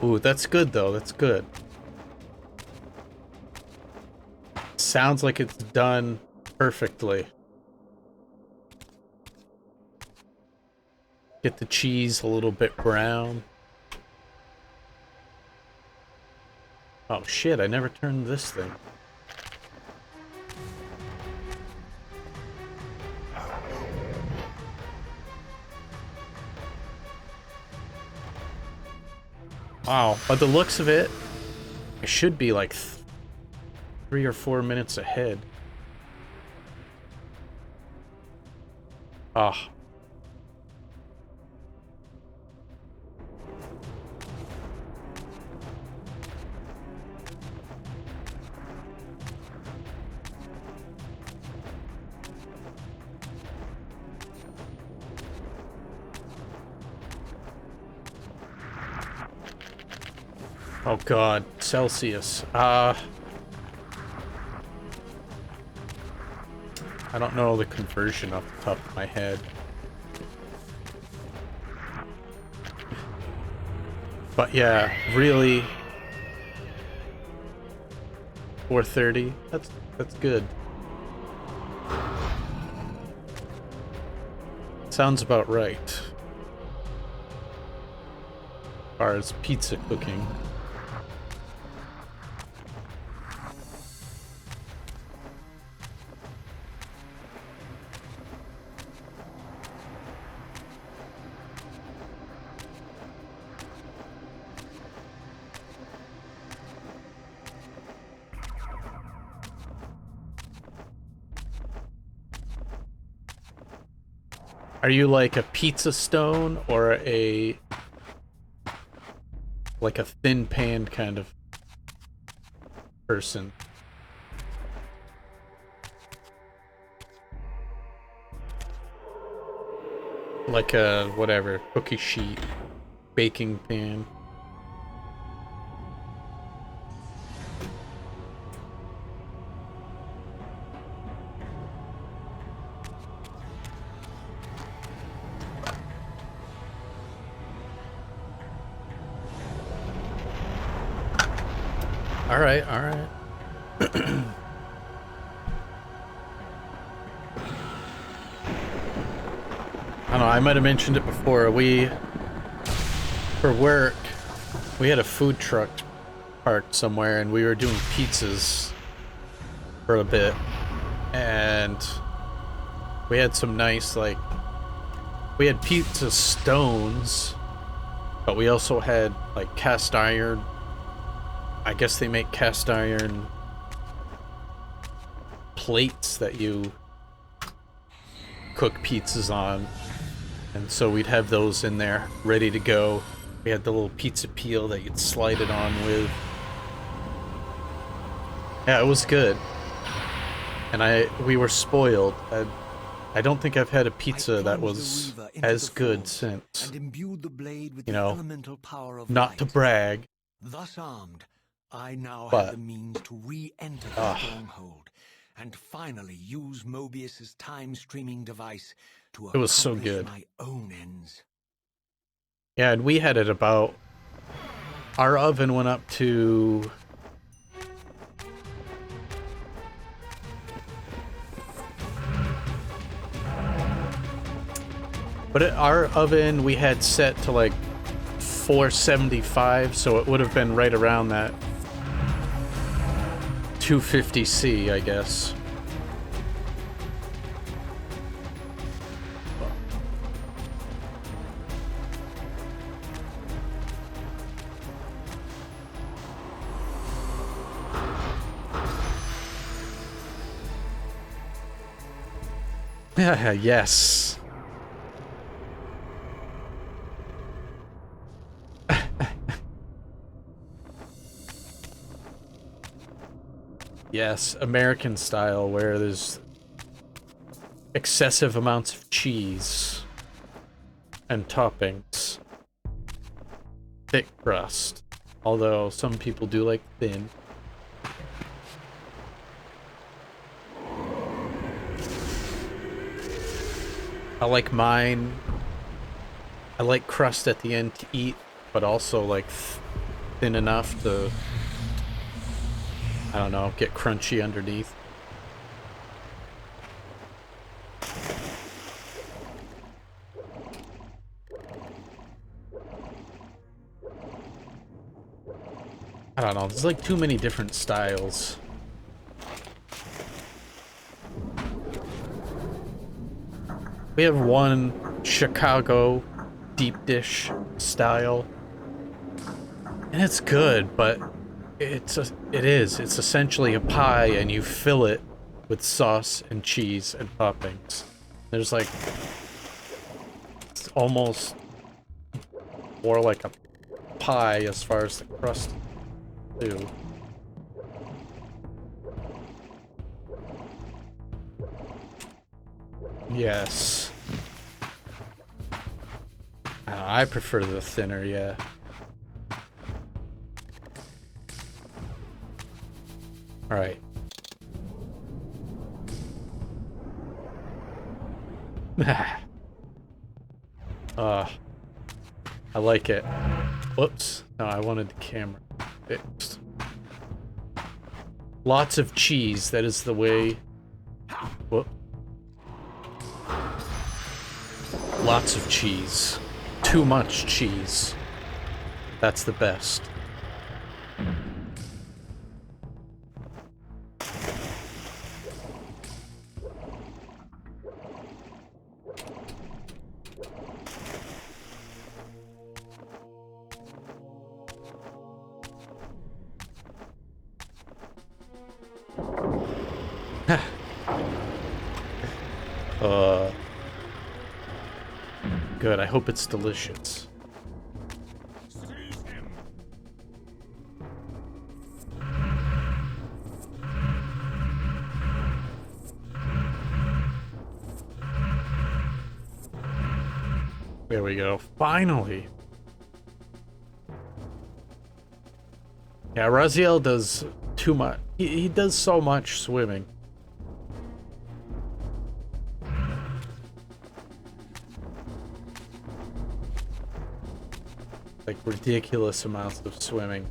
S2: Ooh, that's good though, that's good. Sounds like it's done perfectly. Get the cheese a little bit brown. Oh shit, I never turned this thing. Wow, by the looks of it, I should be like 3 or 4 minutes ahead. Ah. Oh god, Celsius. I don't know the conversion off the top of my head. But yeah, really 430. That's good. Sounds about right. As far as pizza cooking. Are you like a pizza stone or like a thin pan kind of person? Like a whatever, cookie sheet, baking pan. All right, all right. I don't know, I might have mentioned it before. For work, we had a food truck parked somewhere and we were doing pizzas for a bit. And we had some nice, like, we had pizza stones, but we also had, like, cast iron. I guess they make cast iron plates that you cook pizzas on. And so we'd have those in there, ready to go. We had the little pizza peel that you'd slide it on with. Yeah, it was good. And we were spoiled. I don't think I've had a pizza that was as good since. You know, not to brag.
S3: Thus armed, I now
S2: But,
S3: have the means to re-enter the stronghold and finally use Mobius's time-streaming device to
S2: It was so
S3: accomplish
S2: good.
S3: my own ends.
S2: Yeah, and we had it about... Our oven went up to... But our oven we had set to like 475, so it would have been right around that 250C, I guess. Yeah, yes. Yes, American style, where there's excessive amounts of cheese and toppings. thick crust. Although some people do like thin. I like mine. I like crust at the end to eat, but also like thin enough to, I don't know, get crunchy underneath. I don't know, there's like too many different styles. We have one Chicago deep dish style, and it's good, but it's essentially a pie, and you fill it with sauce and cheese and toppings. There's like, it's almost more like a pie as far as the crust too. Yes. I prefer the thinner, yeah. Alright. I like it. Whoops. No, I wanted the camera fixed. Lots of cheese, that is the way. Whoop. Lots of cheese. Too much cheese. That's the best. Good, I hope it's delicious. There we go, finally! Yeah, Raziel does too much. He does so much swimming. Like ridiculous amounts of swimming.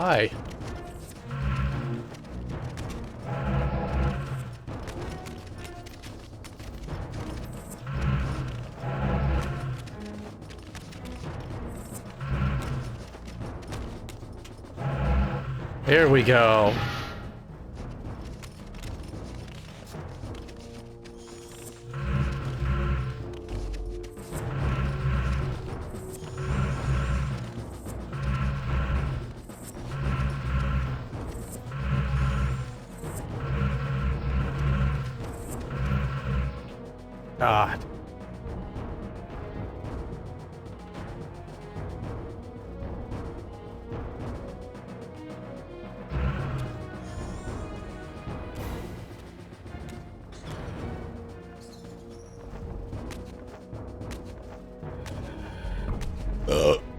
S2: Why? There we go. God.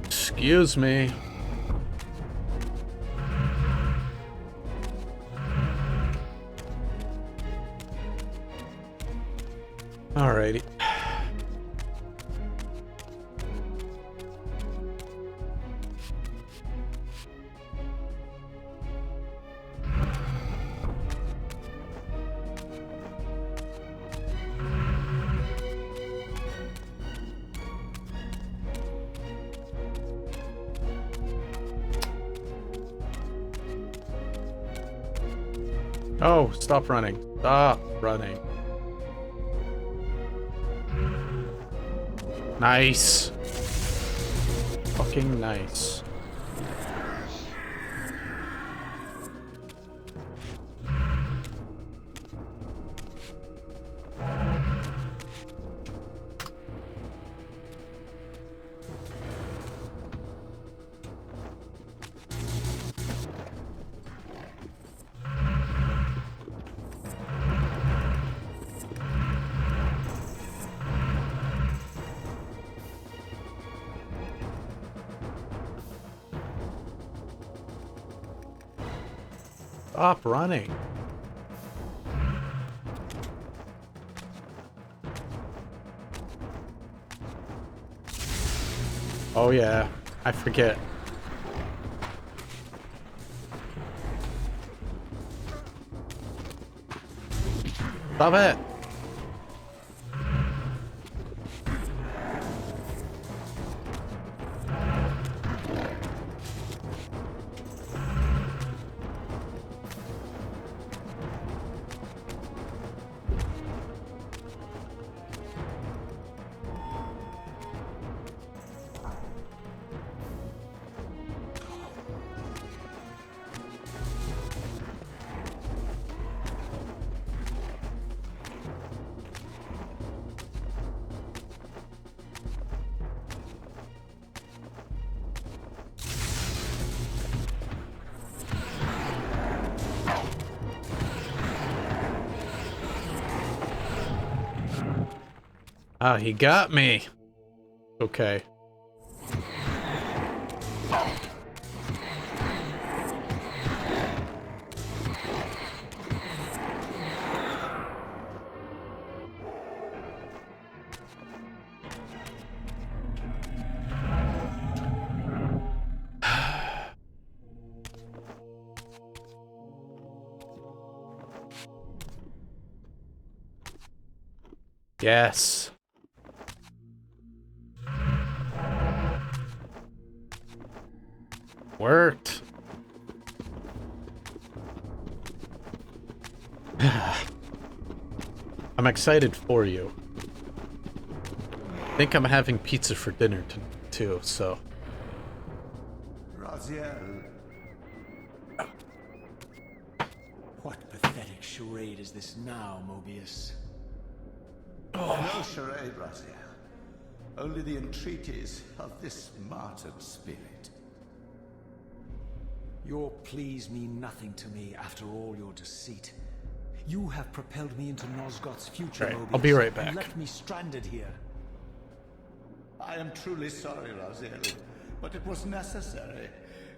S2: Excuse me. Alrighty. Oh, stop running. Stop running. Nice. Fucking nice. Stop running. Oh yeah, I forget. Stop it. Ah, he got me. Okay. Yes. Worked. I'm excited for you. I think I'm having pizza for dinner too, so.
S1: Raziel,
S4: What pathetic charade is this now, Mobius?
S1: no charade, Raziel. Only the entreaties of this martyred spirit.
S4: Your pleas mean nothing to me after all your deceit. You have propelled me into Nosgoth's future,
S2: Right,
S4: Mobius,
S2: I'll be right back.
S4: and left me stranded here.
S1: I am truly sorry, Raziel, but it was necessary.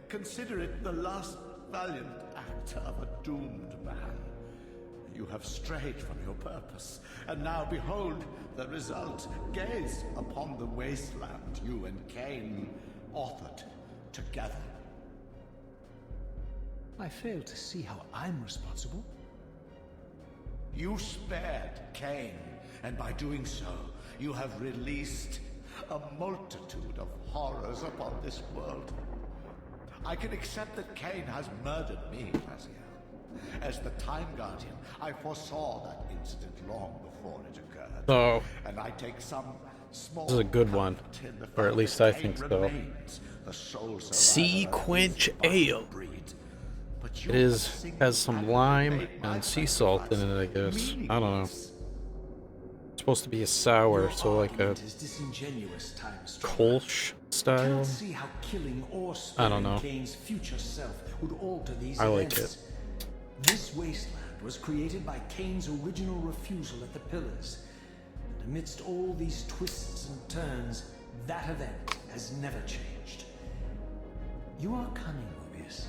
S1: Consider it the last valiant act of a doomed man. You have strayed from your purpose, and now behold the result. Gaze upon the wasteland you and Cain authored together.
S4: I fail to see how I'm responsible.
S1: You spared Cain, and by doing so, you have released a multitude of horrors upon this world. I can accept that Cain has murdered me, Raziel. As the Time Guardian, I foresaw that incident long before it occurred.
S2: So,
S1: and I take some small
S2: this is a good one,
S1: comfort in the
S2: or at
S1: fact
S2: least
S1: that
S2: I
S1: Cain
S2: think so.
S1: remains the sole survivor
S2: Sea
S1: of
S2: Quench
S1: his
S2: Ale.
S1: breed. But you
S2: It is
S1: have
S2: has some lime
S1: made my
S2: and sea salt in it, I guess. I don't know.
S1: meaningless.
S2: It's supposed to be a sour,
S4: Your
S2: so like a
S4: argument is disingenuous, Time Strider.
S2: Kolsch
S4: I
S2: style.
S4: can't see how killing or
S2: I don't
S4: sparing
S2: know.
S4: Cain's future self would alter these
S2: I like
S4: events. This wasteland was created by Cain's original refusal at the Pillars. And amidst all these twists and turns, that event has never changed. You are cunning, Mobius.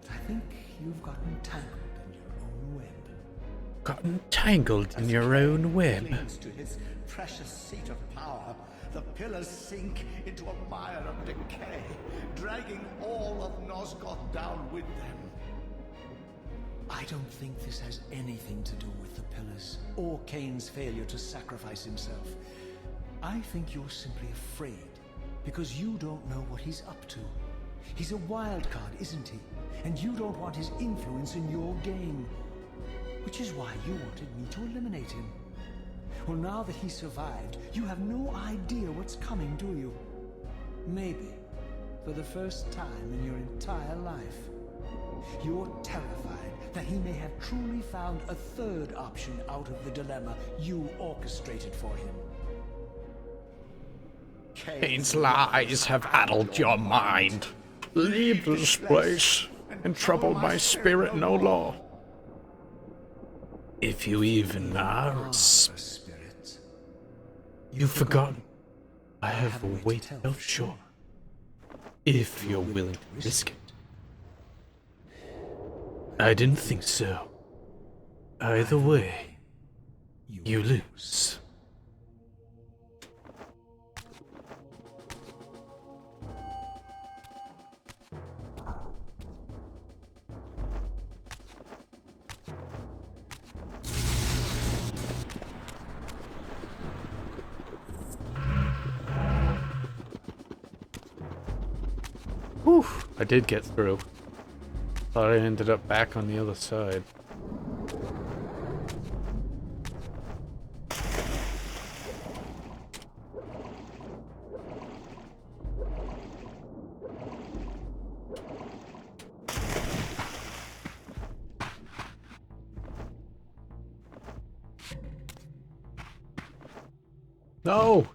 S4: But I think you've gotten tangled in your own web.
S2: Gotten tangled in your own web.
S1: Clings to his precious seat of power, the pillars sink into a mire of decay, dragging all of Nosgoth down with them.
S4: I don't think this has anything to do with the Pillars, or Cain's failure to sacrifice himself. I think you're simply afraid, because you don't know what he's up to. He's a wild card, isn't he? And you don't want his influence in your game. Which is why you wanted me to eliminate him. Well, now that he survived, you have no idea what's coming, do you? Maybe, for the first time in your entire life, you're terrified that he may have truly found a third option out of the dilemma you orchestrated for him.
S2: Kane's lies have addled your mind. Leave this place and trouble my spirit no more. If you even are a spirit, you've forgotten I have a way to tell sure. If you're willing to risk it. I didn't think so. Either way, you lose. Whew, I did get through. Thought I ended up back on the other side. No!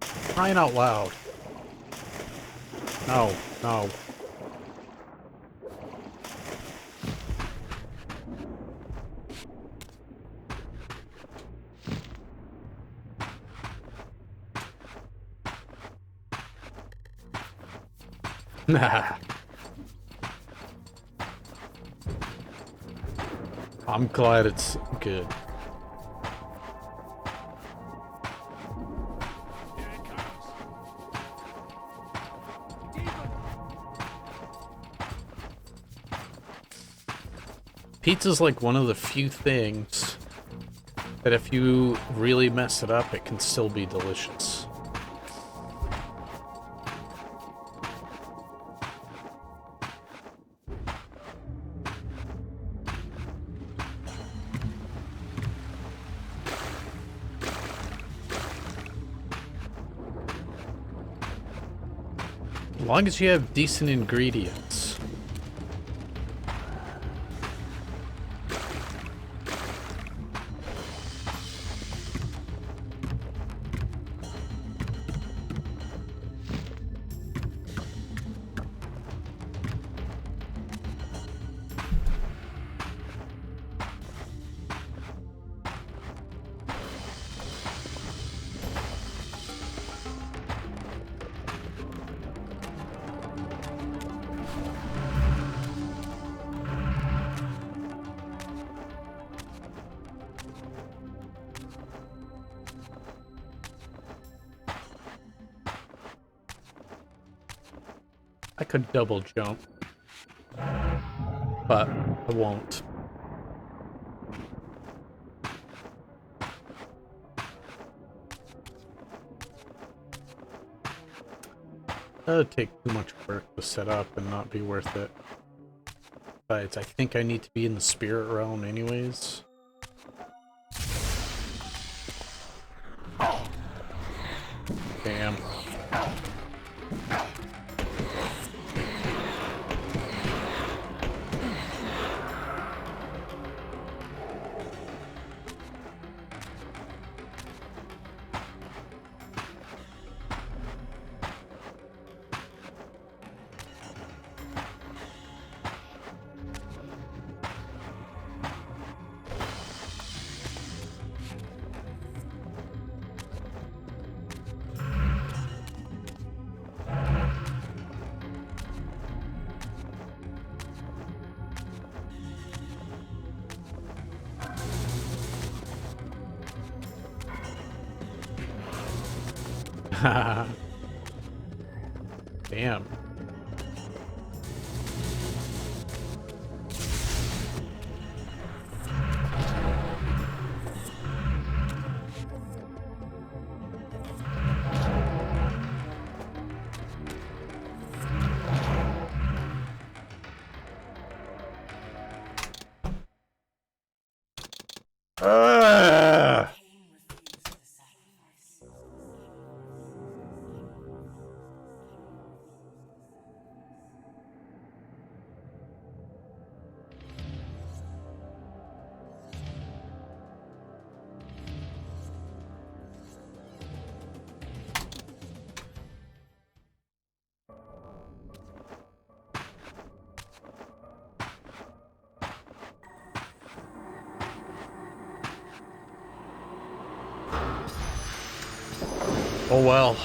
S2: Crying out loud. No, no. Nah. I'm glad it's good. Pizza's like one of the few things that if you really mess it up, it can still be delicious. As long as you have decent ingredients. I could double jump, but I won't. That'd take too much work to set up and not be worth it. Besides, I think I need to be in the spirit realm anyways. Damn. Damn. Oh well.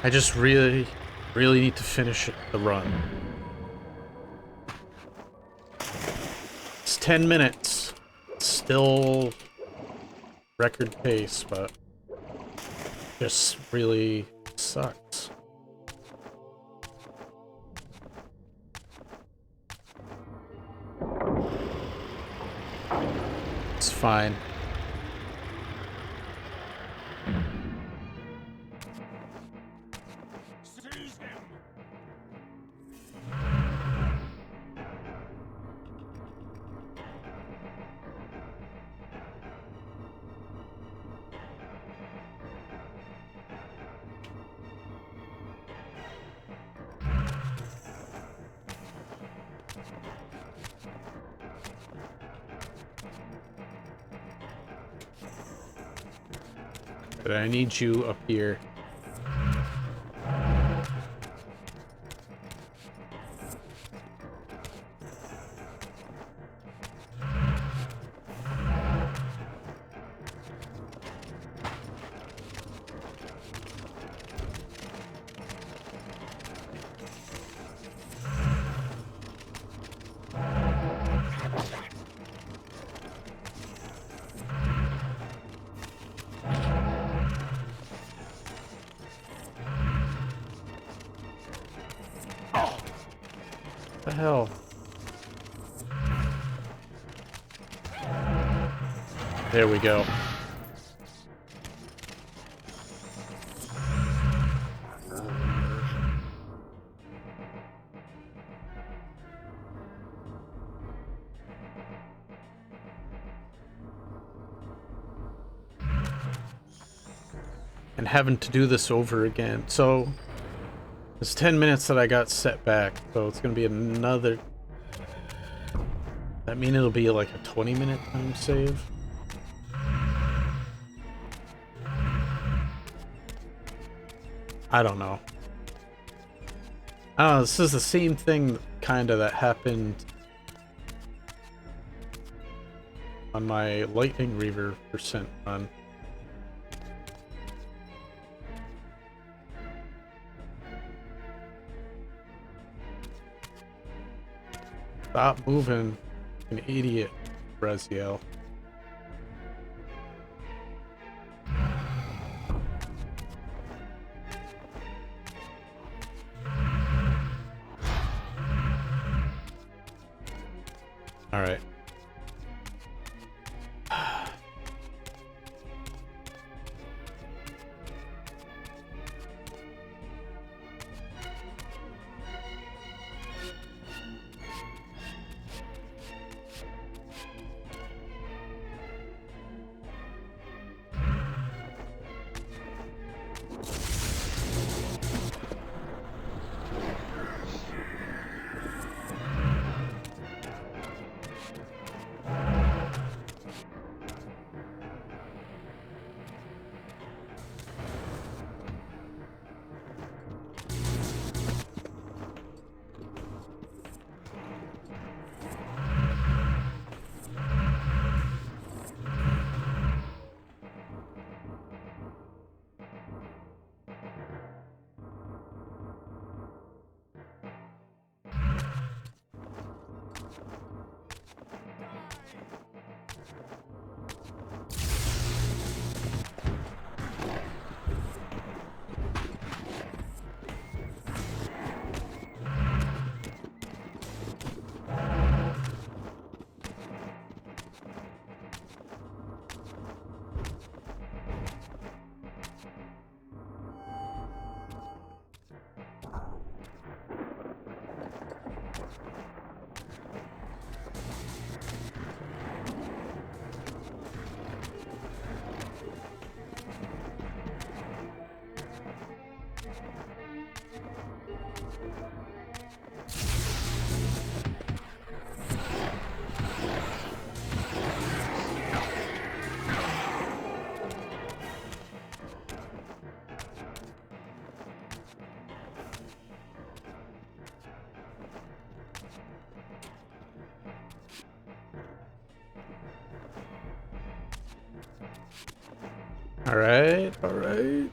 S2: I just really need to finish the run. It's 10 minutes. Still record pace, but just really sucks. It's fine. But I need you up here. What the hell? There we go. And having to do this over again. So it's 10 minutes that I got set back, so it's gonna be another. That mean it'll be like a 20-minute time save? I don't know. I don't know, this is the same thing kinda that happened on my Lightning Reaver percent run. Stop moving, an idiot, Braziel. All right. Alright, alright.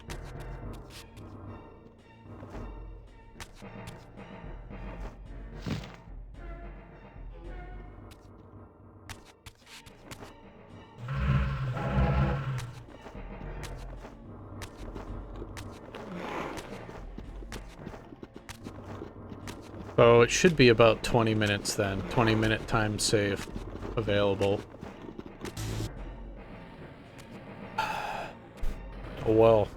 S2: So it should be about 20 minutes then. 20-minute time save available. Oh well.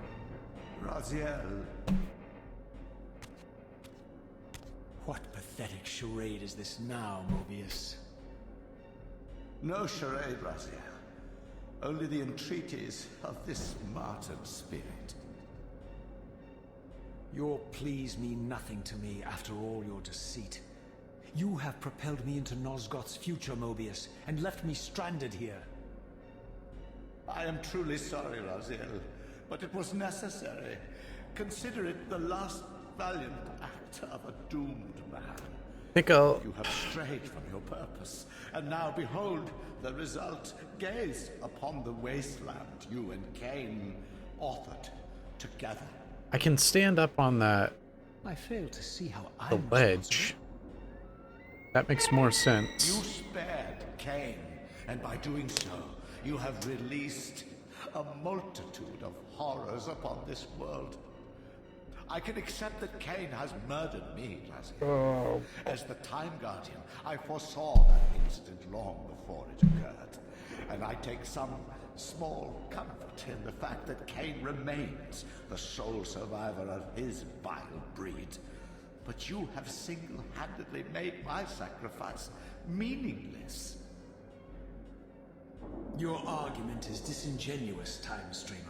S1: Raziel,
S4: What pathetic charade is this now, Mobius?
S1: no charade, Raziel. Only the entreaties of this martyred spirit.
S4: Your pleas mean nothing to me after all your deceit. You have propelled me into Nosgoth's future, Mobius, and left me stranded here.
S1: I am truly sorry, Raziel, but it was necessary. Consider it the last valiant act of a doomed man.
S2: I think I'll...
S1: You have strayed from your purpose, and now behold the result. Gaze upon the wasteland you and Cain authored together.
S2: I can stand up on that
S4: I fail to see how
S2: the
S4: I'm
S2: ledge. That makes more
S1: You
S2: sense.
S1: spared Cain, and by doing so, you have released a multitude of horrors upon this world. I can accept that Cain has murdered me, Razzie. As the Time Guardian, I foresaw that incident long before it occurred, and I take some small comfort in the fact that Cain remains the sole survivor of his vile breed. But you have single-handedly made my sacrifice meaningless.
S4: Your argument is disingenuous, Time Streamer.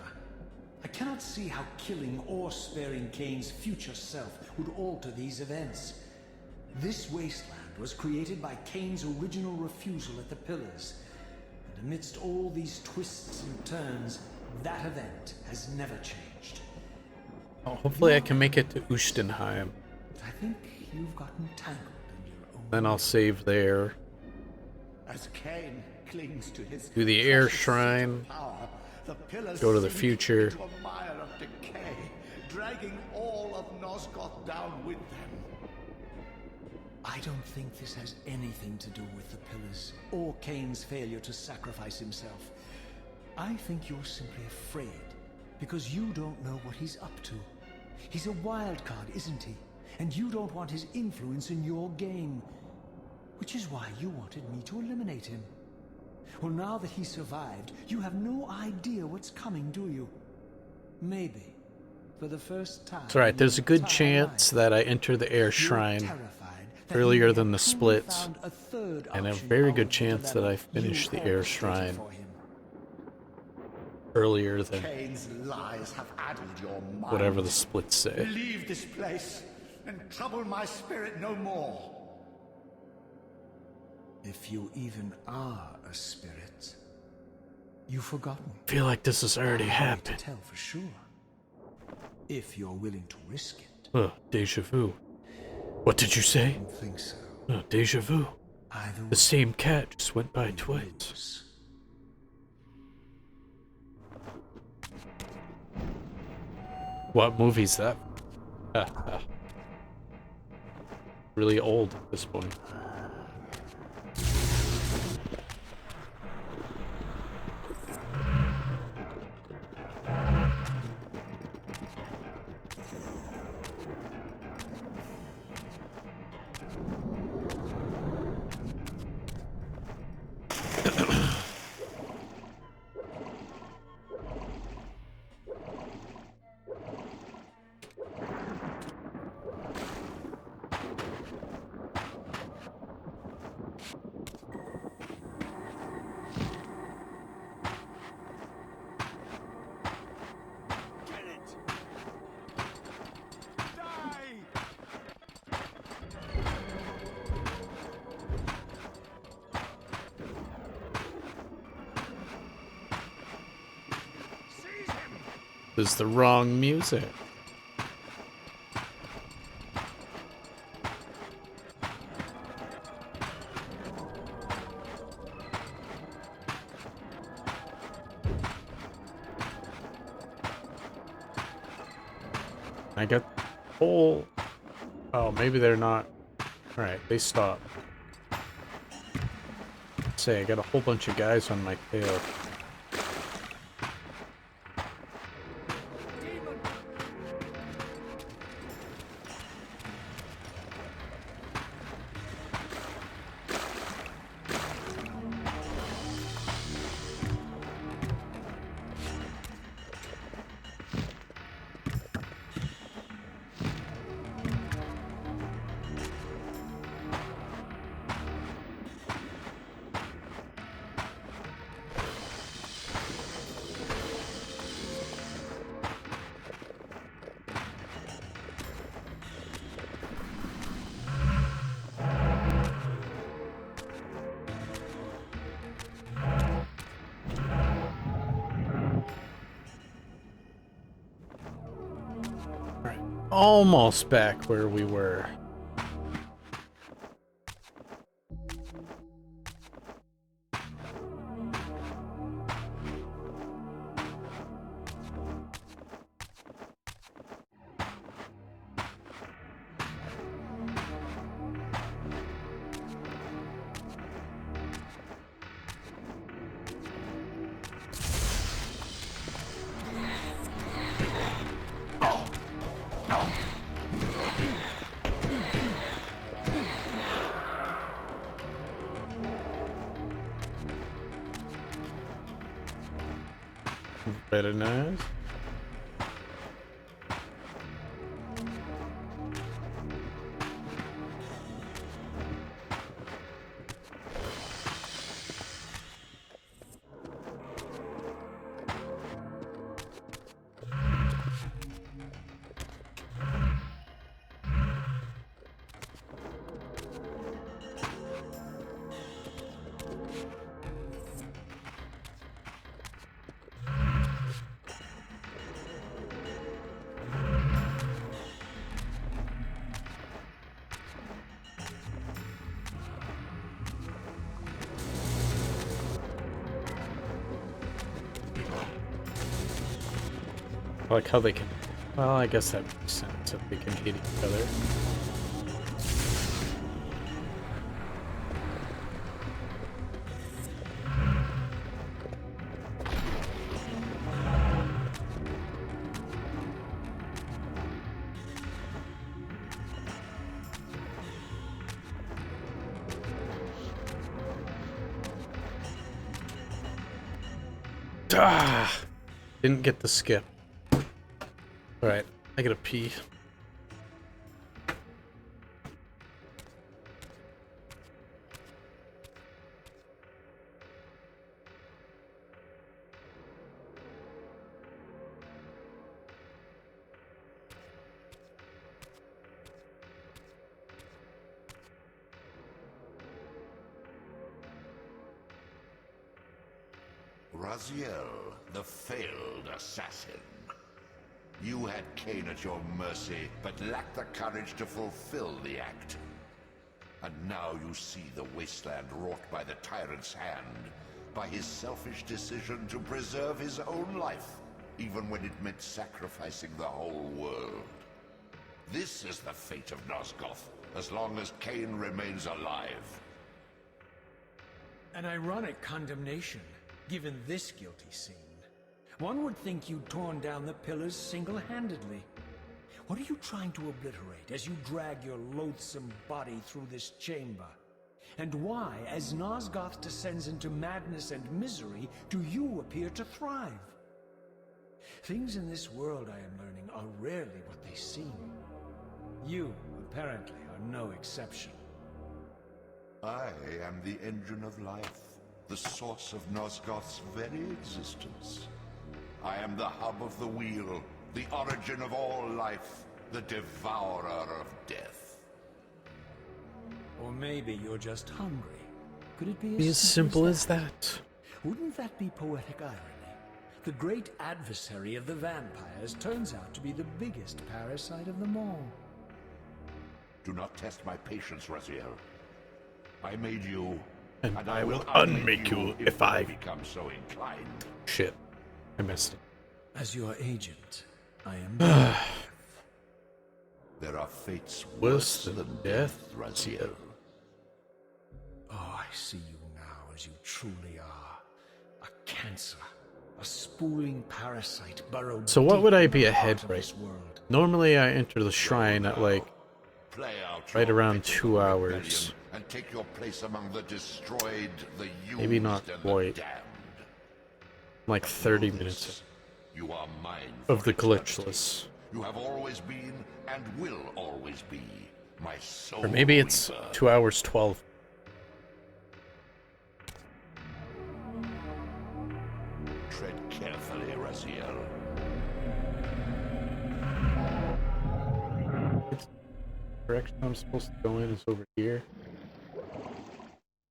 S4: I cannot see how killing or sparing Cain's future self would alter these events. This wasteland was created by Cain's original refusal at the Pillars. And amidst all these twists and turns, that event has never changed.
S2: Oh, hopefully I can make it to Ustenheim.
S4: But I think you've gotten tangled in your own...
S2: Then I'll save there.
S1: As Cain clings to his
S2: Do the air
S1: precious
S2: shrine.
S1: seat of power, the pillars
S2: Go to the
S1: sink
S2: future.
S1: into a mire of decay, dragging all of Nosgoth down with them.
S4: I don't think this has anything to do with the Pillars, or Cain's failure to sacrifice himself. I think you're simply afraid, because you don't know what he's up to. He's a wild card, isn't he? And you don't want his influence in your game. Which is why you wanted me to eliminate him. Well, now that he survived, you have no idea what's coming, do you? Maybe, for the first time...
S2: That's right, there's a
S4: in
S2: good
S4: your entire
S2: chance
S4: life,
S2: that I enter the air
S4: you're
S2: shrine
S4: terrified that
S2: earlier
S4: he
S2: than
S4: may
S2: the
S4: have
S2: splits,
S4: found a third
S2: and a
S4: option
S2: very
S4: out
S2: good
S4: of the
S2: chance that I
S4: dilemma
S2: finish
S4: you
S2: the air
S4: orchestrated
S2: shrine
S4: for him.
S2: earlier than
S1: Cain's lies have addled your mind.
S2: whatever the splits say.
S1: Leave this place and trouble my spirit no more.
S4: If you even are a spirit, you've forgotten.
S2: I feel like this has already
S4: To
S2: happened.
S4: tell for sure. If you're willing to risk it.
S2: Oh, deja vu. What did you say?
S4: I don't think so.
S2: Oh, deja vu.
S4: Either way,
S2: The same cat just went by
S4: you
S2: twice.
S4: lose.
S2: What movie's that? Really old at this point. This is the wrong music. I got whole... Oh, maybe they're not... Alright, they stopped. Say, I got a whole bunch of guys on my tail. Almost back where we were. Very nice. I like how they can... Well, I guess that makes sense if they can hit each other. Ah! Didn't get the skip. Alright, I gotta pee.
S1: Raziel, the failed assassin. You had Cain at your mercy, but lacked the courage to fulfill the act. And now you see the wasteland wrought by the tyrant's hand, by his selfish decision to preserve his own life, even when it meant sacrificing the whole world. This is the fate of Nosgoth, as long as Cain remains alive.
S4: An ironic condemnation, given this guilty scene. One would think you'd torn down the pillars single-handedly. What are you trying to obliterate as you drag your loathsome body through this chamber? And why, as Nosgoth descends into madness and misery, do you appear to thrive? Things in this world, I am learning, are rarely what they seem. You, apparently, are no exception.
S1: I am the engine of life, the source of Nosgoth's very existence. I am the hub of the wheel, the origin of all life, the devourer of death.
S4: Or maybe you're just hungry. Could it be
S2: Be as simple as that.
S4: Wouldn't that be poetic irony? The great adversary of the vampires turns out to be the biggest parasite of them all.
S1: Do not test my patience, Raziel. I made you,
S2: And I will unmake you if I
S1: become so inclined.
S2: Shit. I missed it.
S4: As your agent, I am
S1: There are fates
S2: Worse than death,
S1: Raziel.
S3: Oh, I see you now as you truly are. A cancer. A spewing parasite burrowed
S2: So what
S3: deep
S2: would I
S3: in
S2: be
S3: the
S2: ahead
S3: heart of
S2: right?
S3: this world.
S2: Normally I enter the shrine at like
S1: Play out
S2: right
S1: your
S2: around
S1: pitiful
S2: 2
S1: rebellion
S2: hours.
S1: and take your place among the destroyed, the used,
S2: Maybe not
S1: and
S2: quite.
S1: the damned.
S2: Like 30
S1: Know
S2: minutes
S1: this, you are mine
S2: of
S1: for
S2: the
S1: eternity.
S2: glitchless.
S1: You have always been and will always be my soul.
S2: Or maybe it's
S1: Reaver.
S2: 2 hours 12.
S1: Tread carefully, Raziel.
S2: Direction I'm supposed to go in is over here.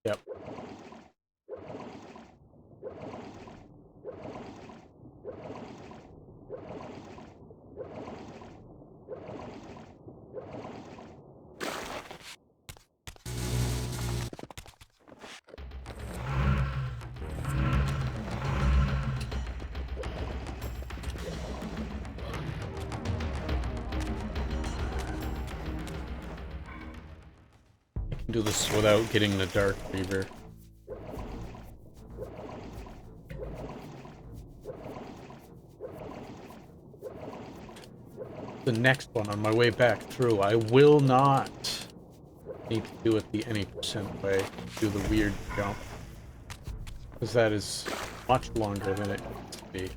S2: Yep. I can do this without getting the Dark Reaver. The next one on my way back through, I will not need to do it the any percent way, do the weird jump. Because that is much longer than it needs to be.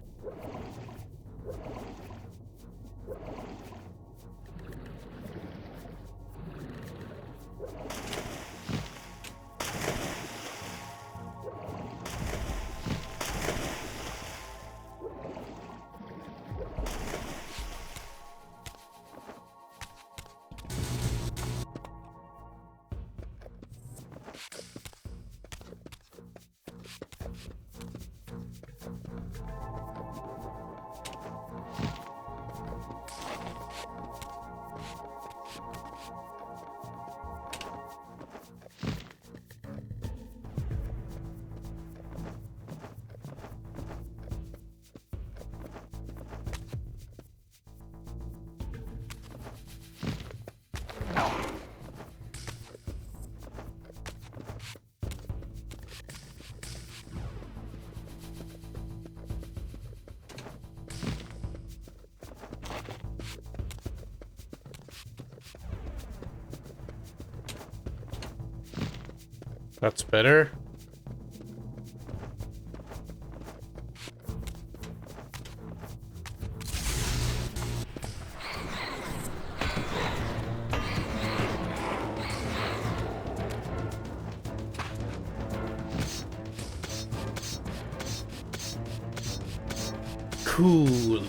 S2: That's better. Cool.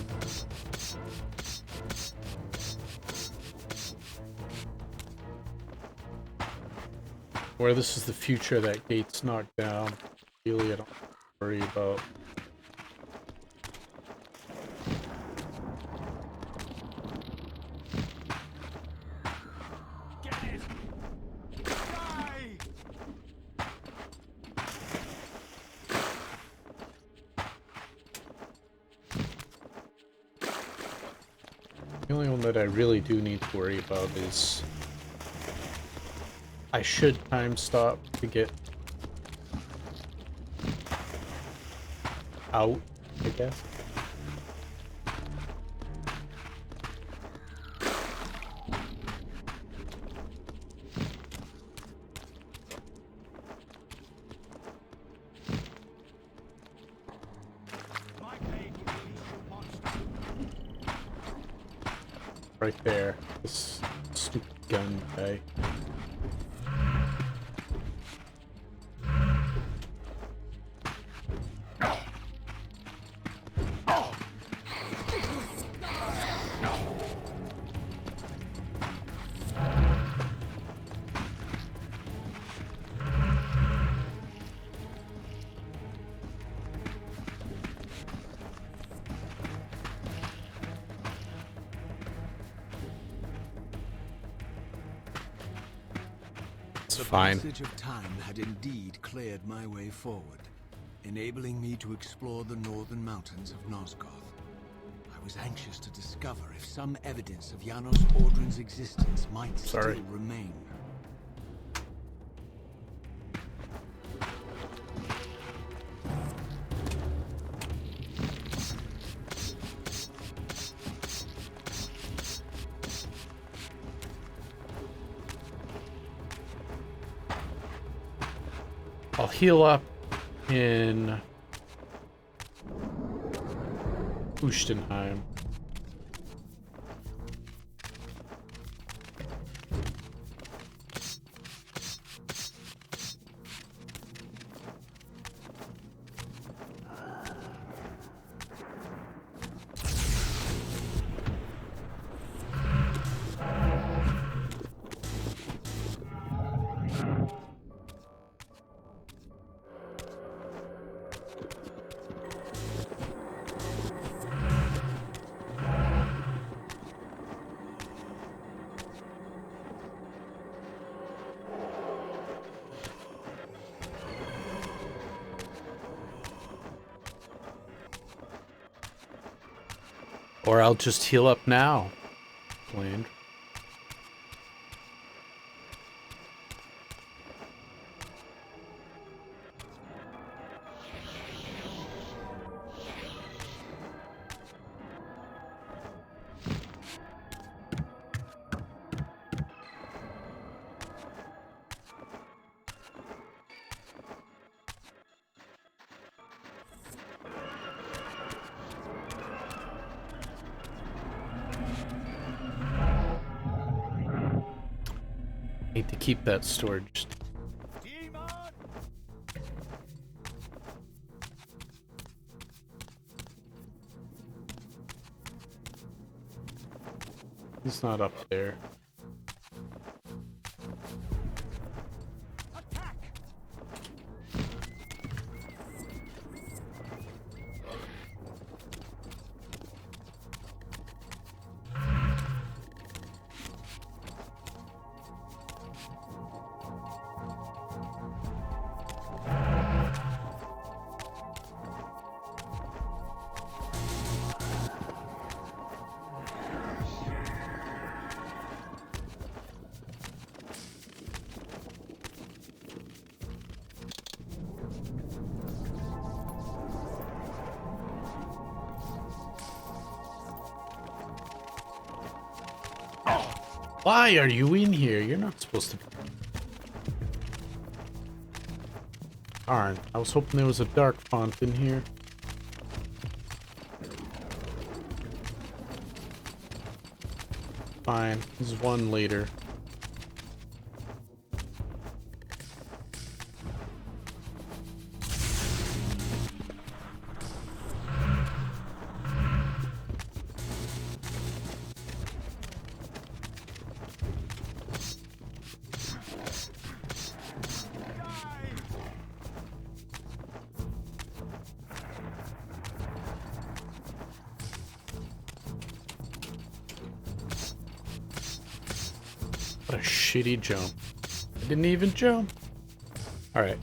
S2: Where this is the future that gate's knocked down. Really, I don't worry about.
S4: Get it! Die!
S2: The only one that I really do need to worry about is I should time stop to get out, I guess.
S4: My blade will release you monster.
S2: Right there. This stupid gun guy.
S3: The
S2: Fine.
S3: passage of time had indeed cleared my way forward, enabling me to explore the northern mountains of Nosgoth. I was anxious to discover if some evidence of Janos Audrin's existence might still remain.
S2: I'll heal up in Ustenheim. Or I'll just heal up now. Bland. Need to keep that storage. He's not up there. Why are you in here? You're not supposed to be. Darn, I was hoping there was a dark font in here. Fine, there's one later. What a shitty jump. I didn't even jump. Alright.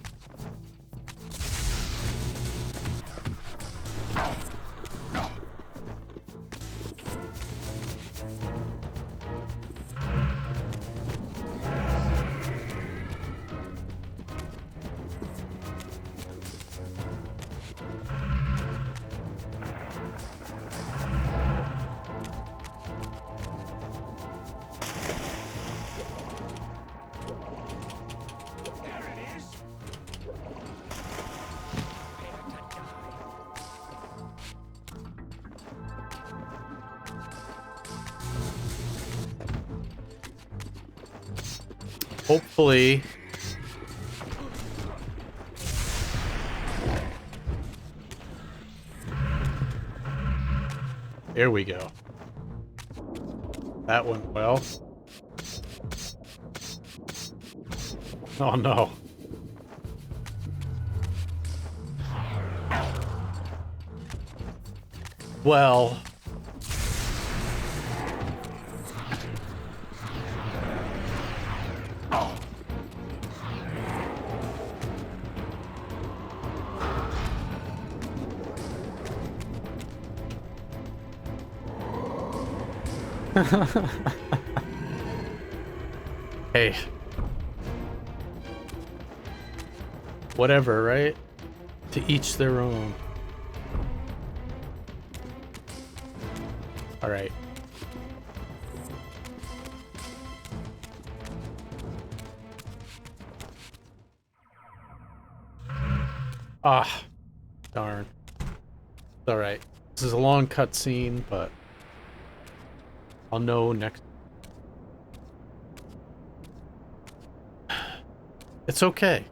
S2: Hopefully. There we go. That went well. Oh no. Well. Hey. Whatever, right? To each their own. Alright. Ah, darn. It's alright. This is a long cutscene, but I'll know next. It's okay.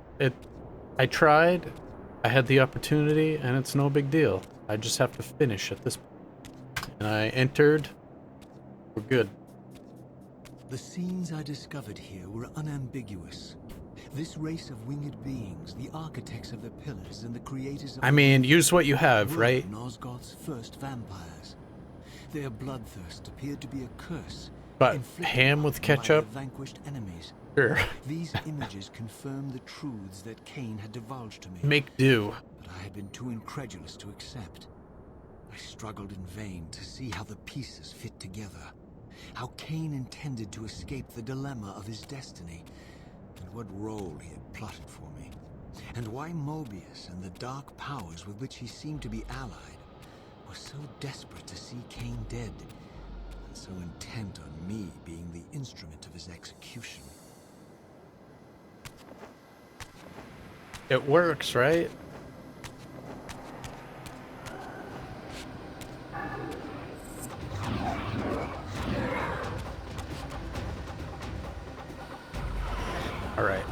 S2: I tried, I had the opportunity, and it's no big deal. I just have to finish at this point. And I entered. We're good.
S3: The scenes I discovered here were unambiguous. This race of winged beings, the architects of the pillars and the creators of...
S2: I mean, use what you have, right?
S3: Nosgoth's first vampires. Their bloodthirst appeared to be a curse.
S2: But
S3: inflicted
S2: ham with
S3: upon by
S2: ketchup?
S3: their vanquished enemies.
S2: Sure.
S3: These images confirm the truths that Cain had divulged to me.
S2: Make do.
S3: But I had been too incredulous to accept. I struggled in vain to see how the pieces fit together. How Cain intended to escape the dilemma of his destiny. And what role he had plotted for me. And why Mobius and the dark powers with which he seemed to be allied were so desperate to see Cain dead. And so intent on me being the instrument of his execution.
S2: It works, right?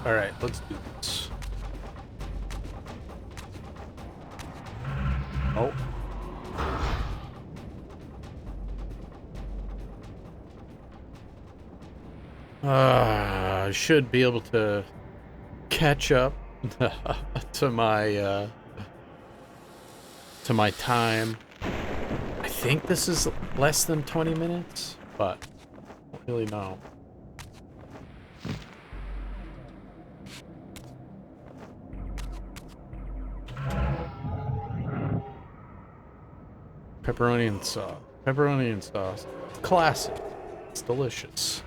S2: Alright, let's do this. Oh. I should be able to catch up to my time. I think this is less than 20 minutes, but I don't really know. Pepperoni and sauce. Pepperoni and sauce. Classic. It's delicious.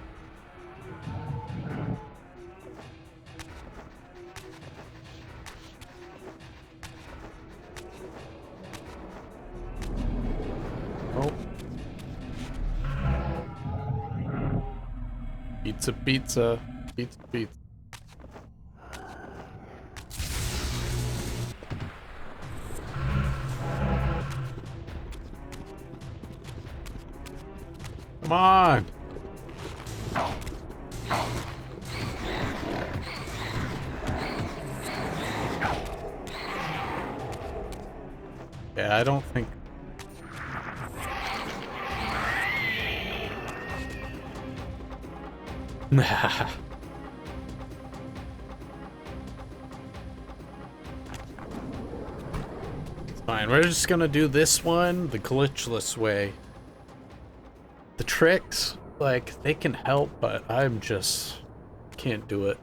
S2: Oh. Pizza, pizza. Pizza, pizza. Come on! Yeah, I don't think... Nah. It's fine, we're just gonna do this one the glitchless way. The tricks, like, they can help, but I'm just can't do it.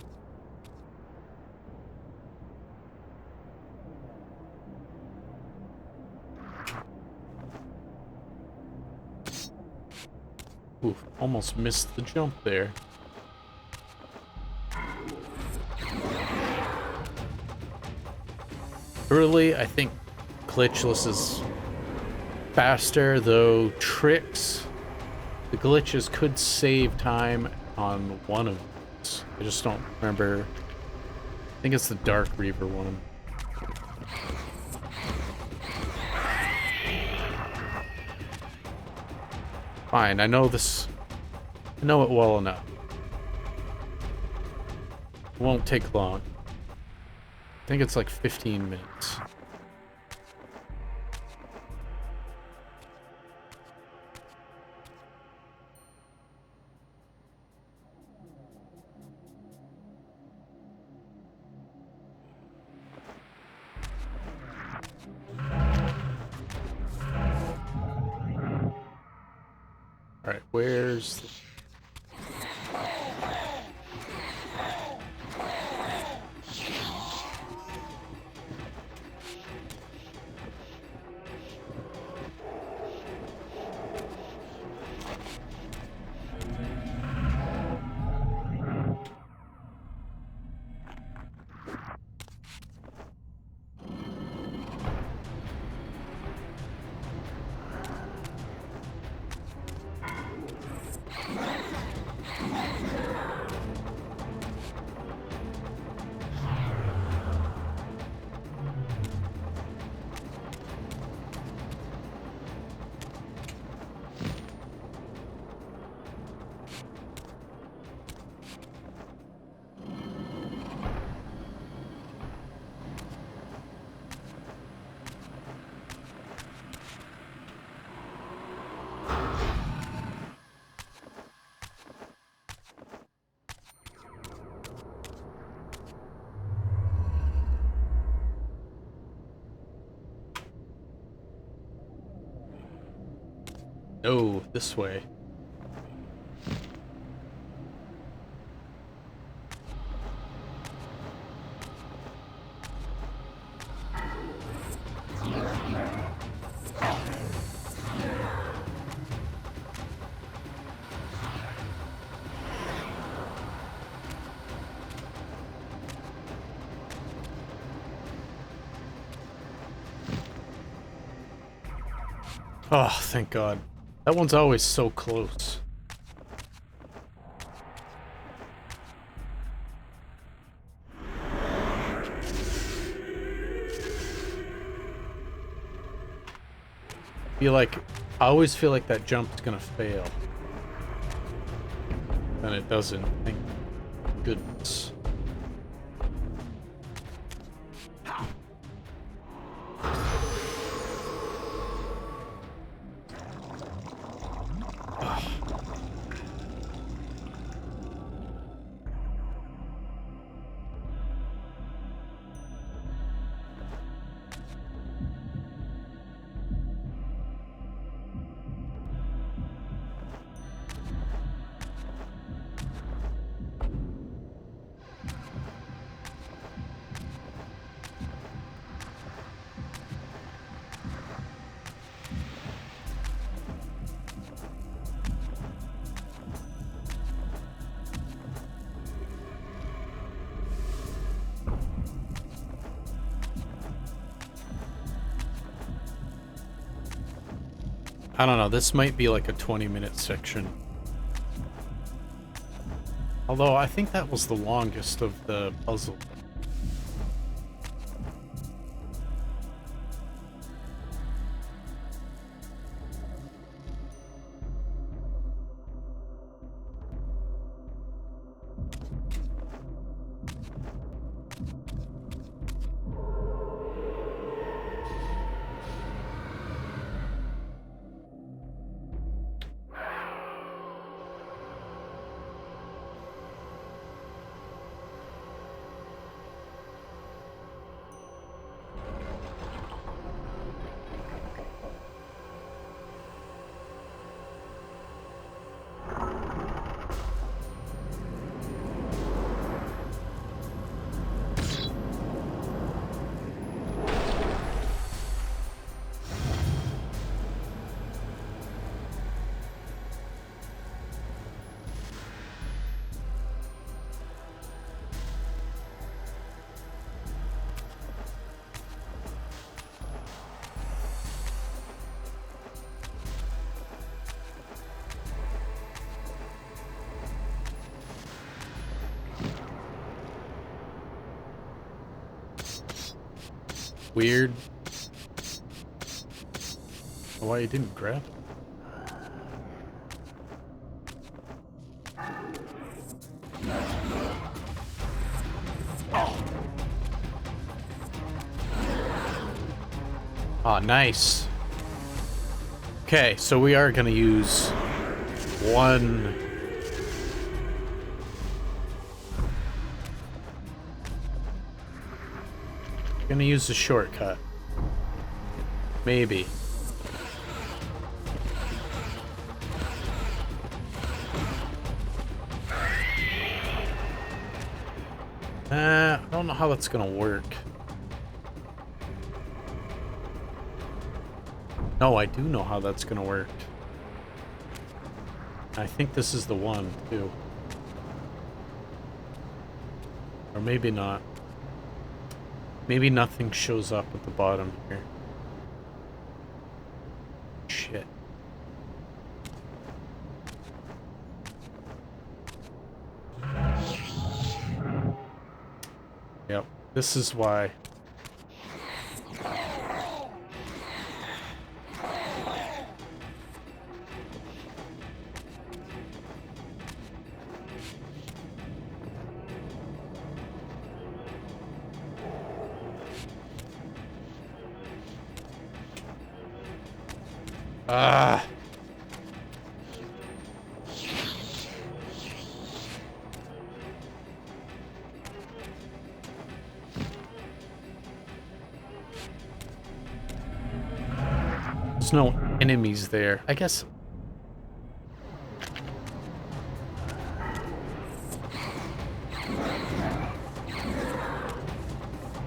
S2: Oof, almost missed the jump there. Early, I think glitchless is faster, though tricks, the glitches could save time on one of those. I just don't remember. I think it's the Dark Reaver one. Fine, I know this. I know it well enough. It won't take long. I think it's like 15 minutes. Alright, where's the... No, this way. Oh, thank God. That one's always so close. I always feel like that jump's gonna fail. And it doesn't. Thank goodness. I don't know, this might be like a 20-minute section. Although, I think that was the longest of the puzzle. Weird. Why you didn't grab it? Ah, nice. Okay, so we are gonna use one. Gonna use the shortcut. Maybe. I don't know how that's gonna work. No, I do know how that's gonna work. I think this is the one, too. Or maybe not. Maybe nothing shows up at the bottom here. Shit. Yep, this is why. Ah. There's no enemies there. I guess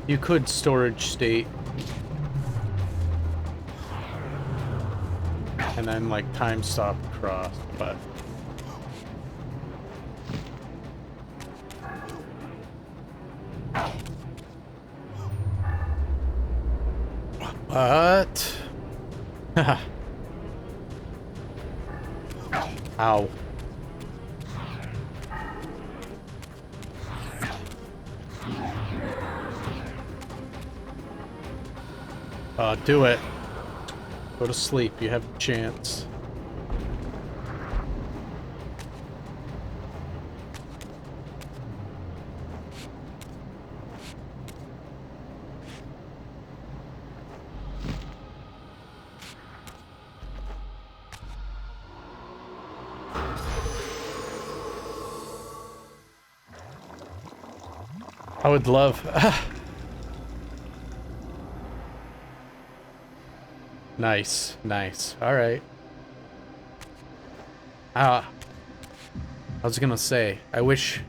S2: You could storage state. And then, like, time stop across, but... What? Ow. Do it. Go to sleep. You have a chance. I would love... Nice, nice. Alright. I was gonna say, I wish...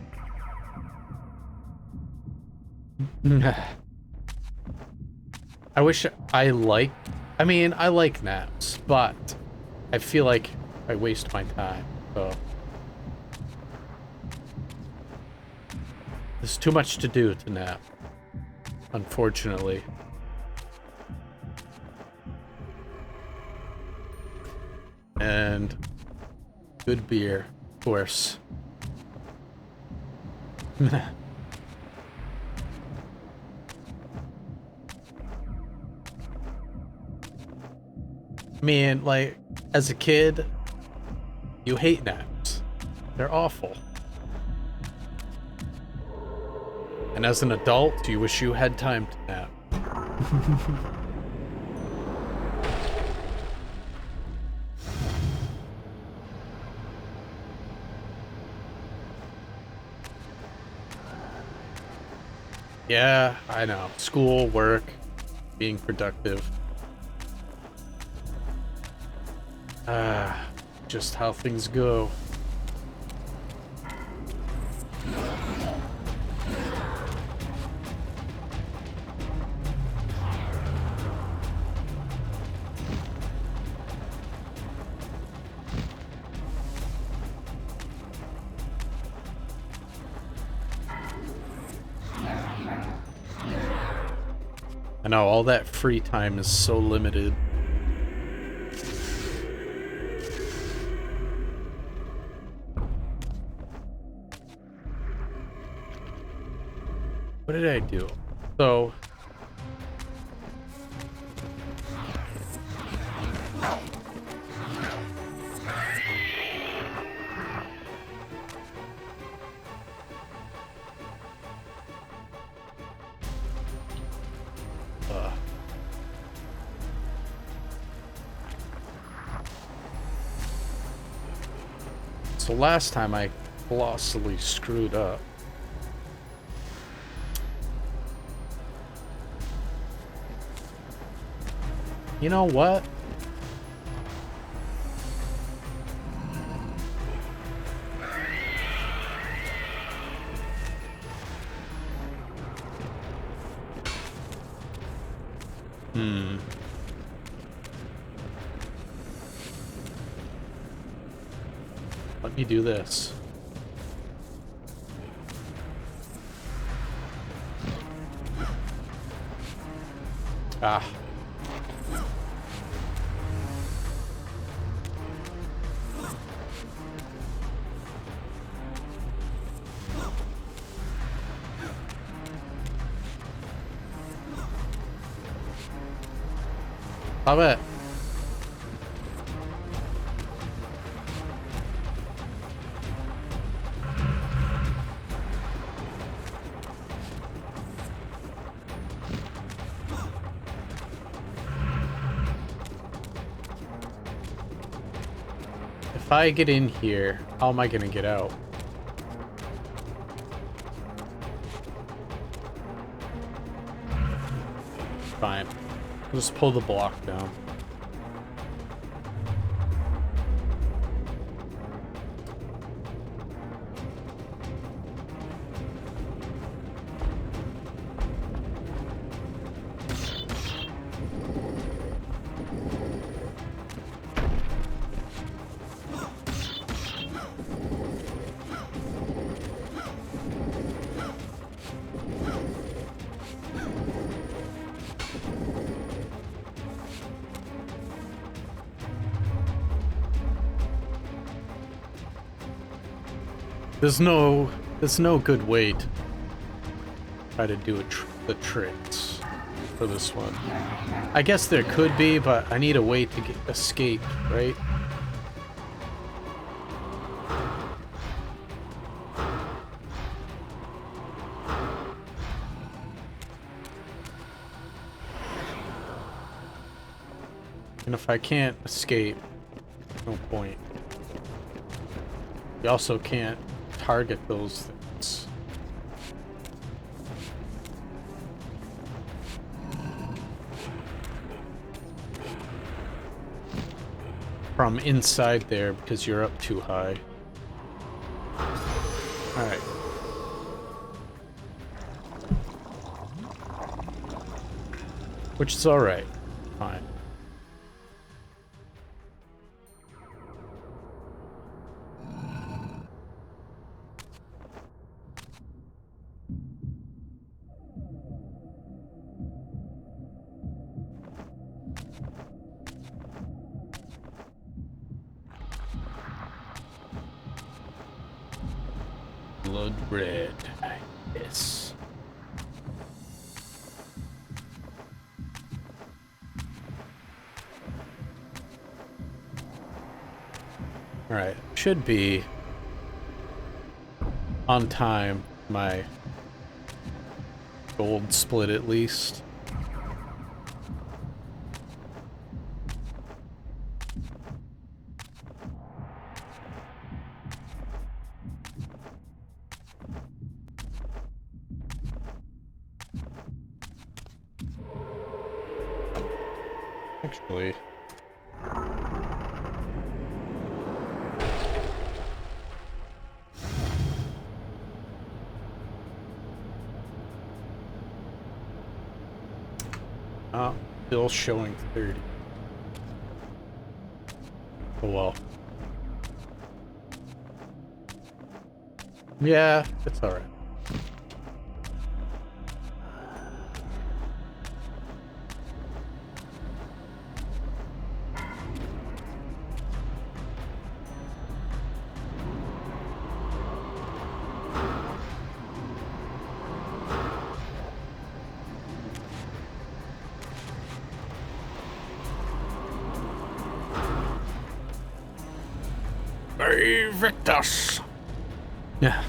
S2: I wish I liked... I mean, I like naps, but I feel like I waste my time, so... There's too much to do to nap, unfortunately. And good beer, of course. I mean, like, as a kid, you hate naps. They're awful. And as an adult, you wish you had time to nap. Yeah, I know. School, work, being productive. Just how things go. I know, all that free time is so limited. What did I do? So... So last time I colossally screwed up. You know what? Let me do this. Ah. Stop it. If I get in here, how am I gonna get out? Fine. I'll just pull the block down. There's no good way to try to do the tricks for this one. I guess there could be, but I need a way to escape, right? And if I can't escape, no point. You also can't target those things. From inside there because you're up too high. Alright. Which is alright. Fine. Blood red. Yes. Alright, should be on time, my gold split at least. Actually, still showing 30. Oh well. Yeah, it's alright. Victus. Yeah.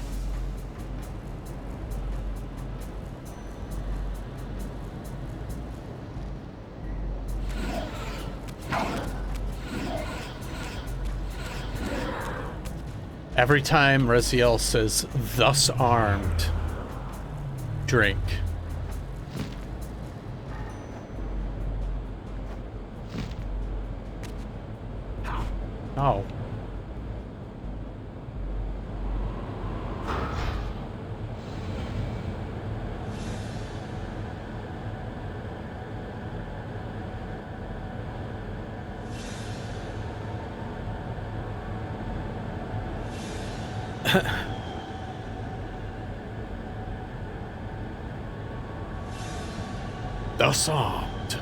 S2: Every time Raziel says, "thus armed," drink. Oh. Thus armed.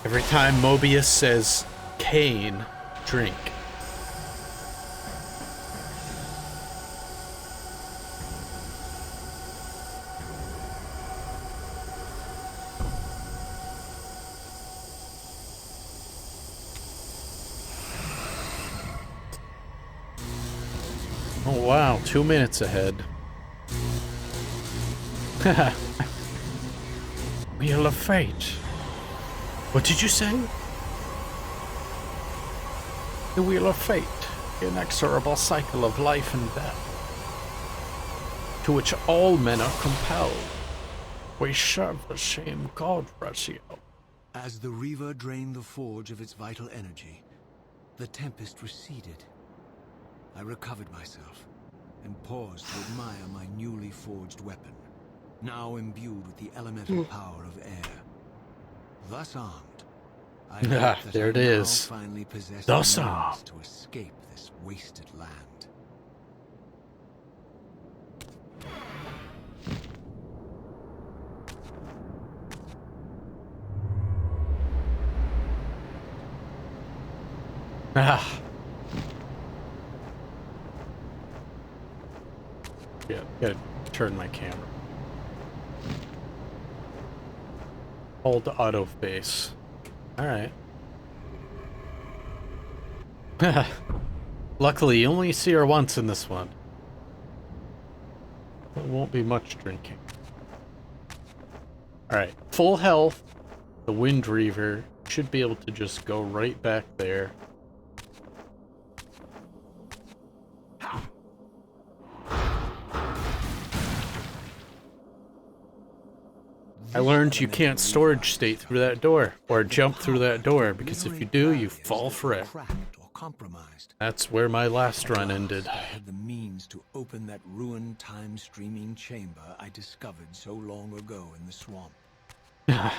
S2: Every time Mobius says Kane, drink. Oh wow, 2 minutes ahead. Wheel of Fate. What did you say? The Wheel of Fate, the inexorable cycle of life and death, to which all men are compelled. We serve the same god, Raziel.
S3: As the Reaver drained the forge of its vital energy, the tempest receded. I recovered myself and paused to admire my newly forged weapon, now imbued with the elemental power of air. Thus armed, I hope that
S2: There it
S3: I now
S2: is.
S3: finally possess
S2: The
S3: the
S2: song.
S3: means to escape this wasted land.
S2: Ah. Yeah, gotta turn my camera. Hold to auto face. Alright. Luckily, you only see her once in this one. There won't be much drinking. Alright, full health. The Wind Reaver should be able to just go right back there. I learned you can't storage state through that door, or jump through that door, because if you do, you fall for it.
S3: Cracked or compromised.
S2: That's where my last run ended.
S3: I had the means to open that ruined time-streaming chamber I discovered so long ago in the swamp.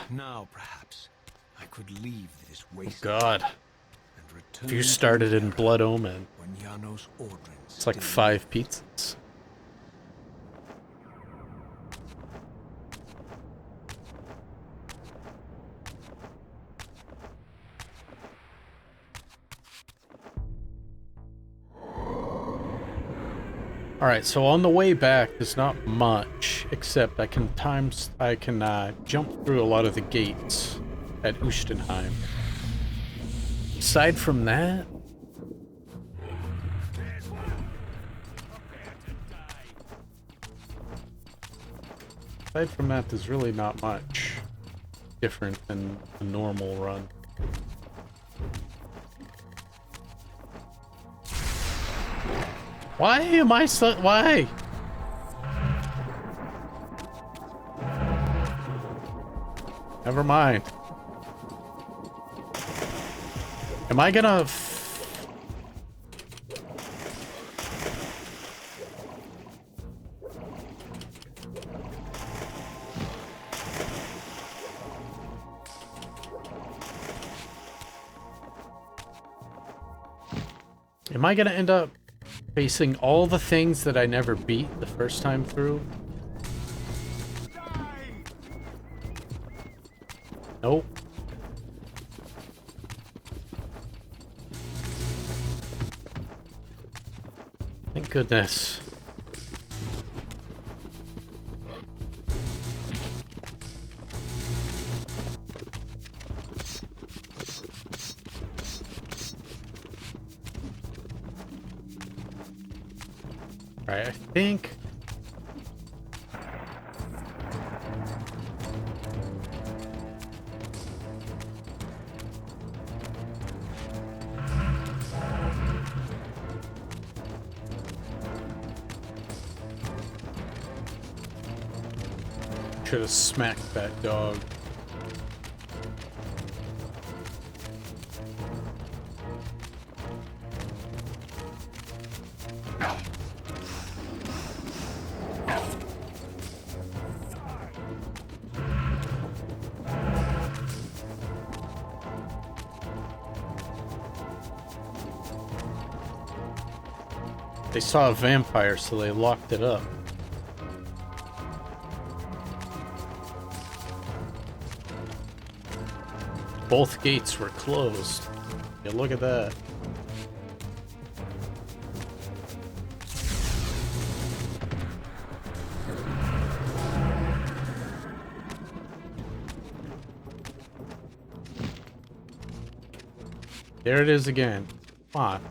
S3: Now, perhaps, I could leave this waste
S2: God.
S3: and return
S2: If you
S3: to
S2: started in
S3: the era
S2: Blood Omen,
S3: when Janos Ordrins
S2: it's like
S3: still
S2: 5 pizzas. Alright, so on the way back, there's not much, except I can jump through a lot of the gates at Ustenheim. Aside from that, there's really not much different than a normal run. Why am I so... Why? Never mind. Am I gonna... Am I gonna end up facing all the things that I never beat the first time through? Nope. Thank goodness. Alright, I think... Should have smacked that dog. They saw a vampire, so they locked it up. Both gates were closed. Yeah, look at that. There it is again. Come on.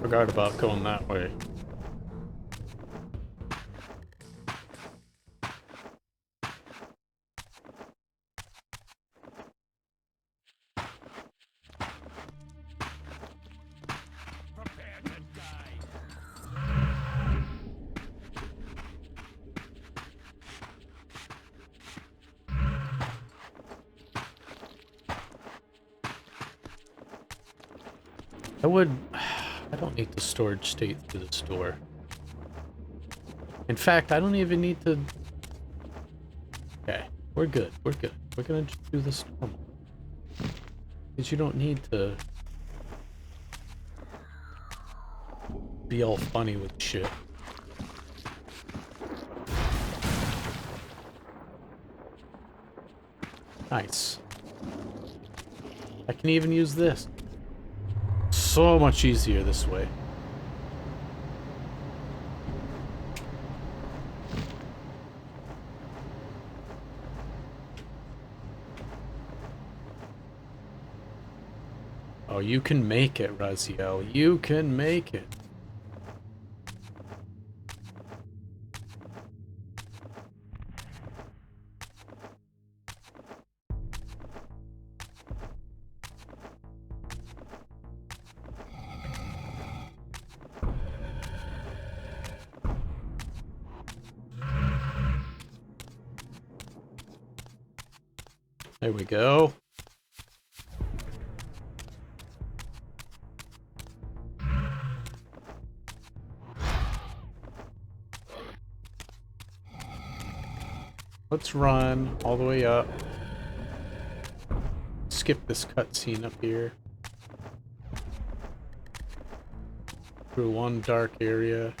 S2: Forgot about going that way. I don't need the storage state through the store. In fact, I don't even need to We're good. We're good. We're gonna just do this normal. Because you don't need to be all funny with shit. Nice. I can even use this. So much easier this way. Oh, you can make it, Raziel. You can make it. There we go. Let's run all the way up. Skip this cutscene up here. Through one dark area.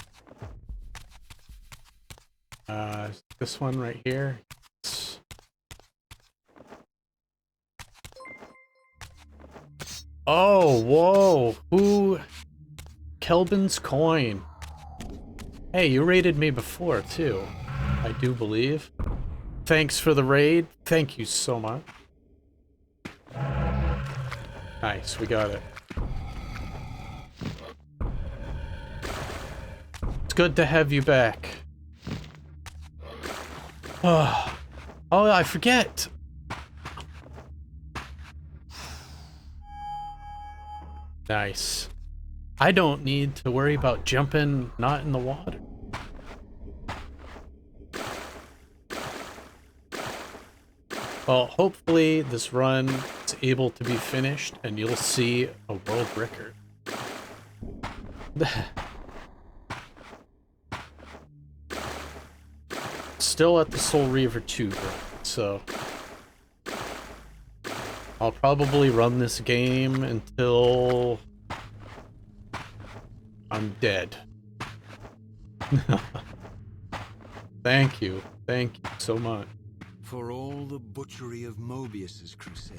S2: This one right here. Oh, whoa. Who? Kelvin's coin. Hey, you raided me before, too. I do believe. Thanks for the raid. Thank you so much. Nice, we got it. It's good to have you back. Oh, I forget. Nice. I don't need to worry about jumping not in the water. Well, hopefully this run is able to be finished and you'll see a world record. Still at the Soul Reaver 2 run, so I'll probably run this game until I'm dead. Thank you so much.
S3: For all the butchery of Mobius's crusade.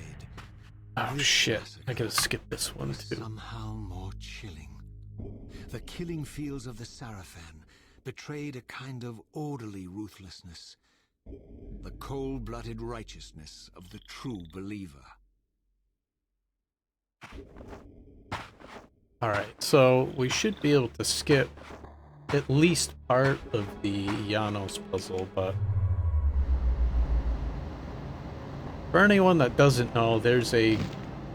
S2: Oh shit, I gotta skip this one too.
S3: Somehow more chilling. The killing fields of the Sarafan betrayed a kind of orderly ruthlessness. The cold-blooded righteousness of the true believer.
S2: Alright, so we should be able to skip at least part of the Janos puzzle, but for anyone that doesn't know, there's a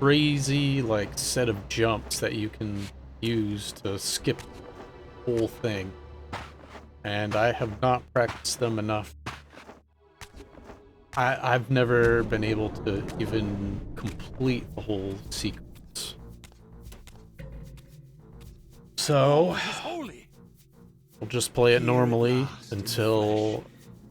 S2: crazy, like, set of jumps that you can use to skip the whole thing. And I have not practiced them enough. I've never been able to even complete the whole sequence. So we'll just play it normally until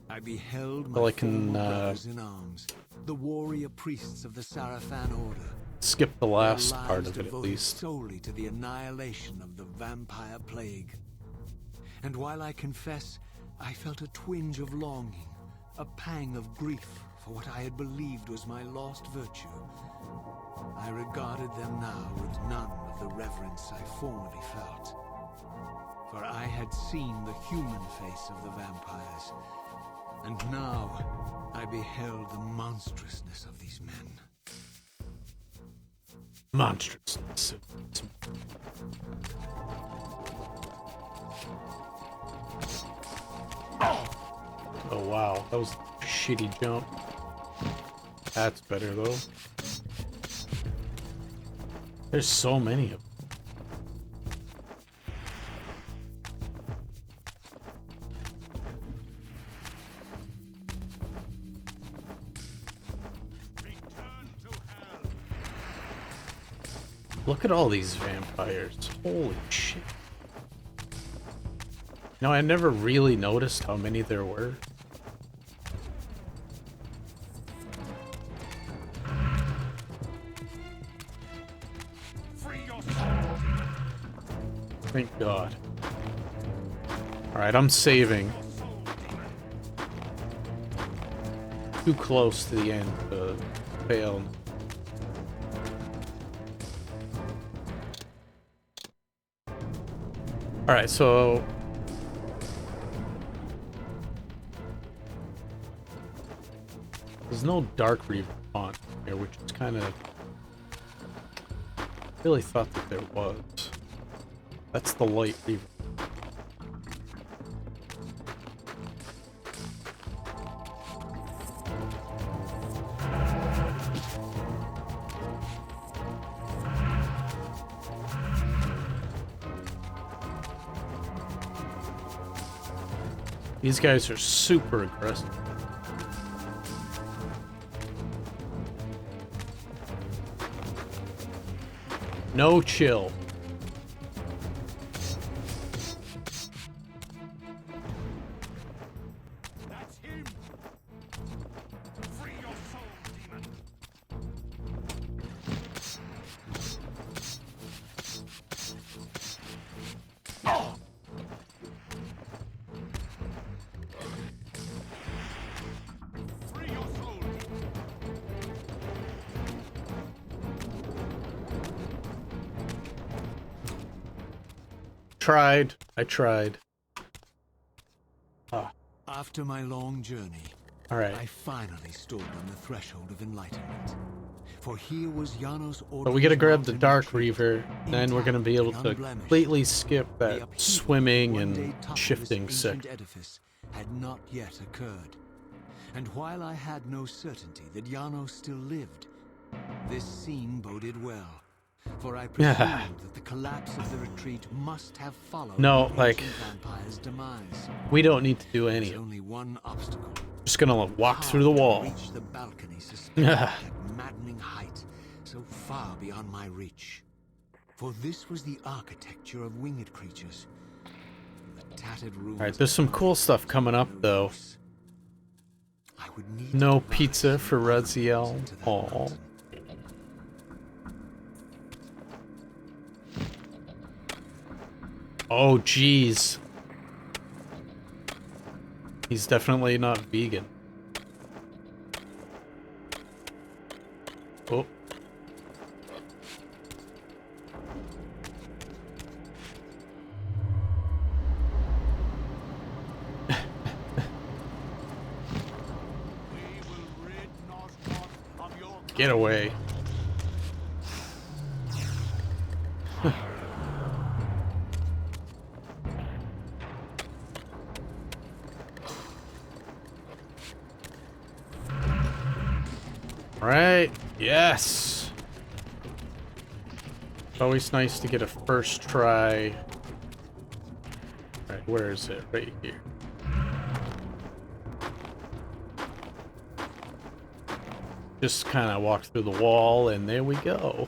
S3: I beheld my
S2: I can
S3: brothers in arms, the warrior priests of the Sarafan order.
S2: skip the last
S3: Their
S2: part
S3: lives
S2: of it at
S3: devoted
S2: least.
S3: solely to the annihilation of the vampire plague. And while I confess, I felt a twinge of longing, a pang of grief for what I had believed was my lost virtue. I regarded them now with none of the reverence I formerly felt. For I had seen the human face of the vampires, and now I beheld the monstrousness of these men.
S2: Monstrousness. Oh wow, that was a shitty jump. That's better though. There's so many of them. Look at all these vampires. Holy shit. No, I never really noticed how many there were. Thank God. Alright, I'm saving. Too close to the end to fail. Alright, so... there's no Dark Reaver font here, which is kind of... I really thought that there was. That's the Light Reaver. These guys are super aggressive. No chill.
S6: That's him. Free your soul, demon. Free your soul.
S2: Tried. I tried.
S3: After my long journey,
S2: Alright.
S3: I finally stood on the threshold of enlightenment. For here was Janos' order.
S2: But we gotta grab the Dark Reaver, then we're gonna be able to completely skip that swimming and shifting section.
S3: Edifice had not yet occurred. And while I had no certainty that Janos still lived, this scene boded well. For I presumed that the collapse of the retreat must have followed
S2: No,
S3: the
S2: like,
S3: ancient vampire's demise.
S2: we don't need to do any
S3: There's
S2: of it.
S3: only one obstacle.
S2: Just gonna walk through the
S3: How to
S2: wall.
S3: reach the balcony suspended at that maddening height, so far beyond my reach. For this was the architecture of winged creatures. The tattered ruins.
S2: Alright, there's some cool stuff coming up, though.
S3: I would need
S2: No
S3: to
S2: pizza
S3: rise
S2: for Raziel.
S3: into that
S2: Aw.
S3: mountain.
S2: Oh, jeez. He's definitely not vegan. Oh. Get away. Right, yes. It's always nice to get a first try. Right, where is it? Right here. Just kind of walk through the wall, and there we go.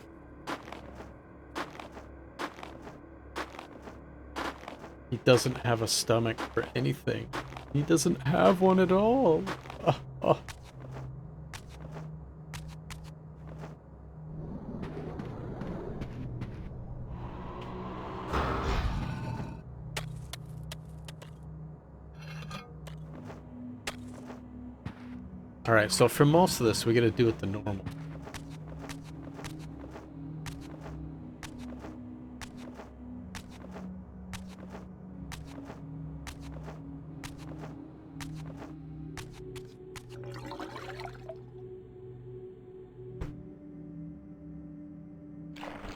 S2: He doesn't have a stomach for anything. He doesn't have one at all. Alright, so for most of this, we gotta do it the normal.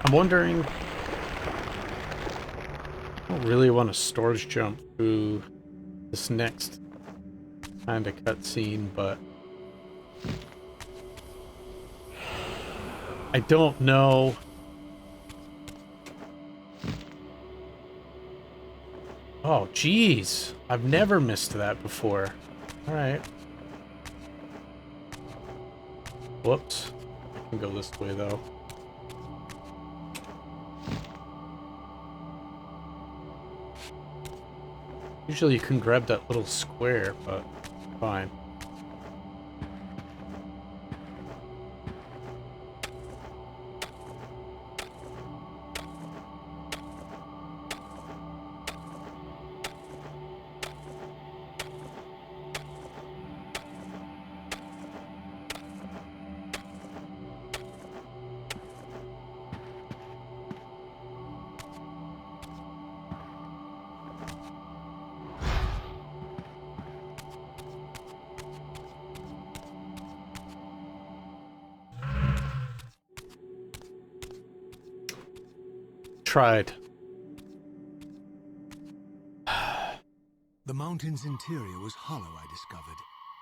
S2: I'm wondering... I don't really want to storage jump through this next kind of cutscene, but... I don't know. Oh, jeez. I've never missed that before. Alright. Whoops. I can go this way, though. Usually you can grab that little square, but fine. tried.
S3: The mountain's interior was hollow, I discovered,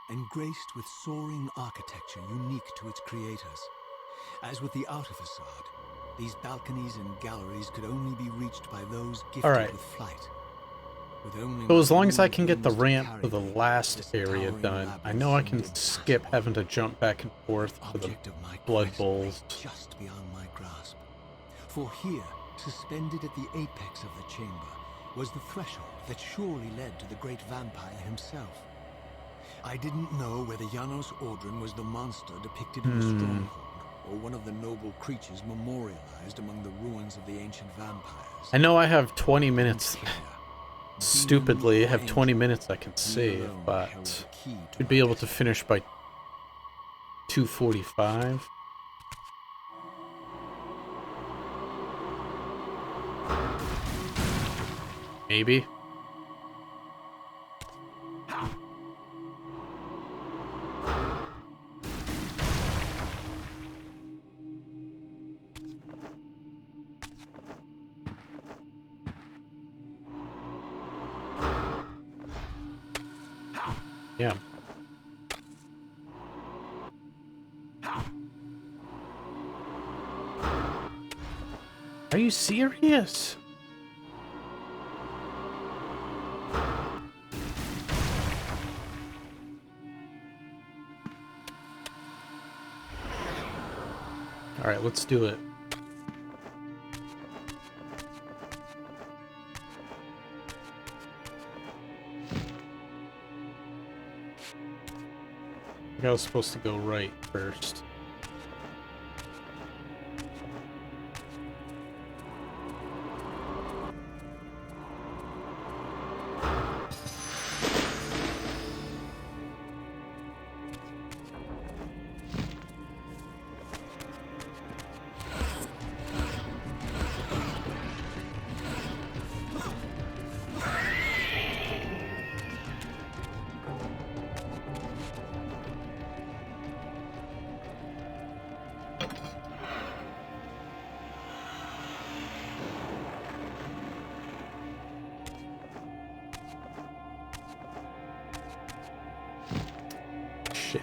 S3: and graced with soaring architecture unique to its creators. As with the outer facade, these balconies and galleries could only be reached by those gifted with flight. With only
S2: So as long as I can get the
S3: wings to
S2: ramp
S3: carry
S2: to the
S3: them,
S2: last
S3: this
S2: area
S3: towering
S2: done, I
S3: labyrinth
S2: know I
S3: seemed
S2: can skip
S3: impassable.
S2: having to jump back and forth to the
S3: Object of my
S2: blood
S3: quest lay
S2: bowls.
S3: just beyond my grasp. For here, suspended at the apex of the chamber, was the threshold that surely led to the great vampire himself. I didn't know whether Janos Ordran was the monster depicted in the stronghold, or one of the noble creatures memorialized among the ruins of the ancient vampires.
S2: I know I have 20 minutes.
S3: Here,
S2: Stupidly, I
S3: demon or
S2: have 20
S3: angel,
S2: minutes I can
S3: he
S2: save,
S3: alone held
S2: but
S3: the key to
S2: should
S3: my
S2: be able to
S3: destiny.
S2: finish by 2:45. Maybe. Yeah. Are you serious? All right, let's do it. I think I was supposed to go right first. Shit.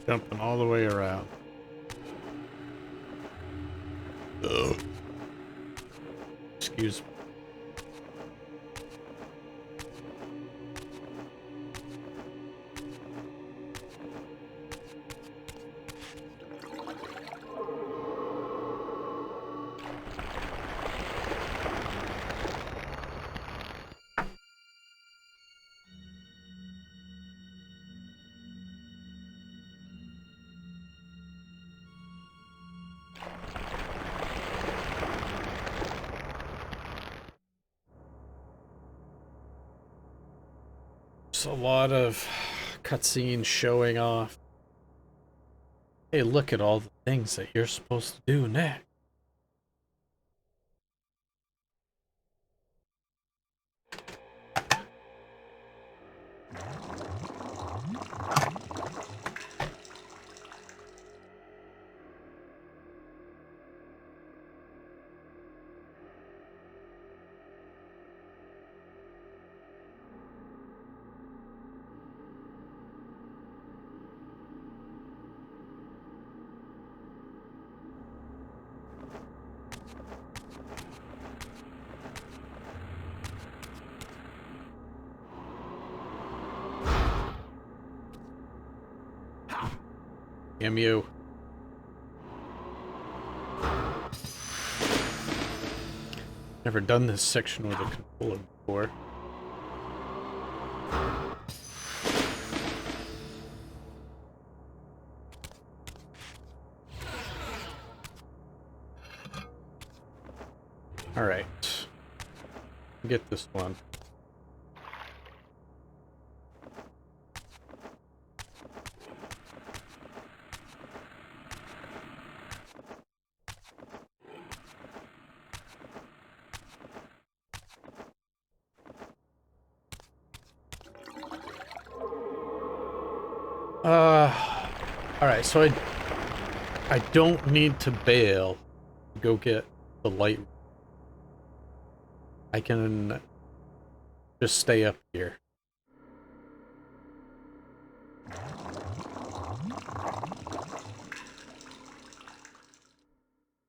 S2: Jumping all the way around. Ugh. Excuse me. There's a lot of cutscenes showing off. Hey, look at all the things that you're supposed to do next. Damn you. Never done this section with a controller before. Alright. Get this one. Alright, so I don't need to bail to go get the light. I can just stay up here.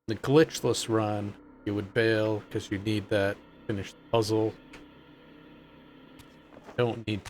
S2: The glitchless run, you would bail because you need that to finish the puzzle. Don't need.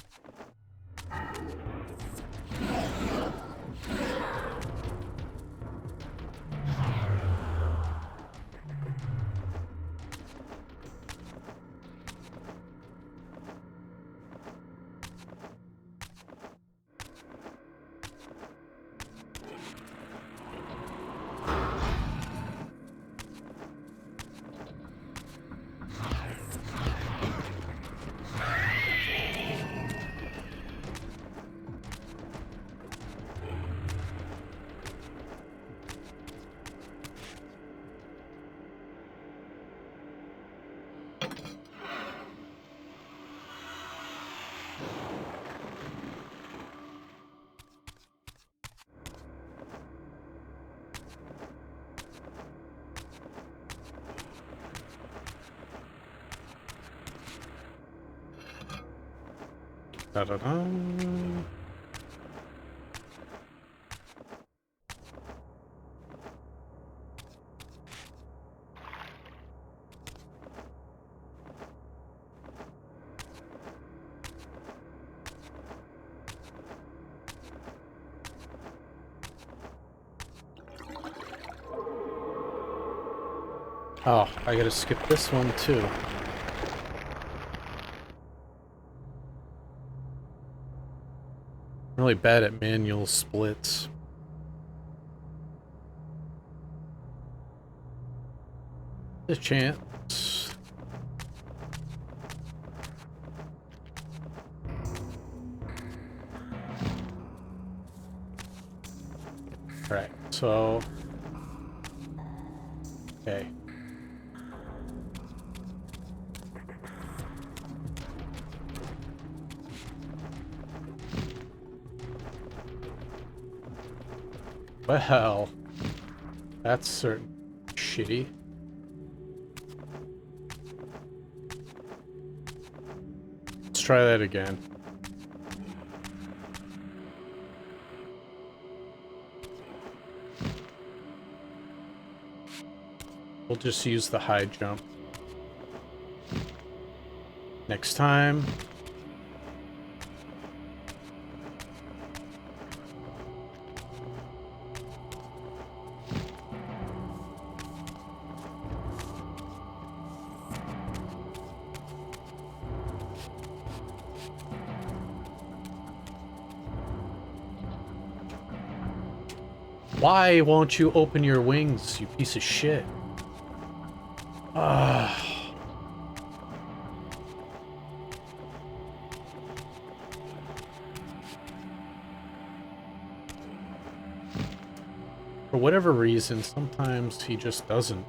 S2: Da-da-da. Oh, I gotta skip this one too. I'm really bad at manual splits. A chance. Alright, so... Okay. Well, that's certain shitty. Let's try that again. We'll just use the high jump. Next time. Why won't you open your wings, you piece of shit? For whatever reason, sometimes he just doesn't.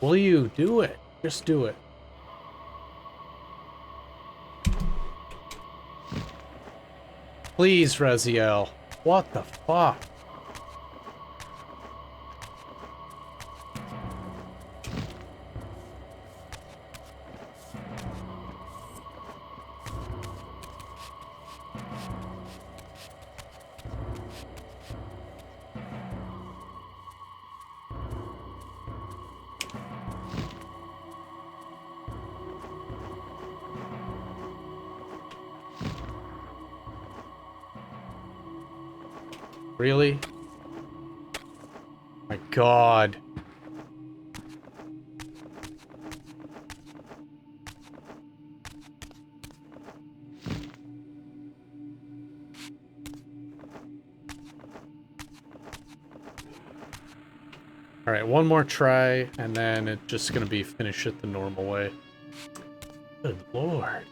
S2: Will you do it? Just do it. Please, Raziel. What the fuck? Really? My God. Alright, one more try, and then it's just gonna be finish it the normal way. Good lord.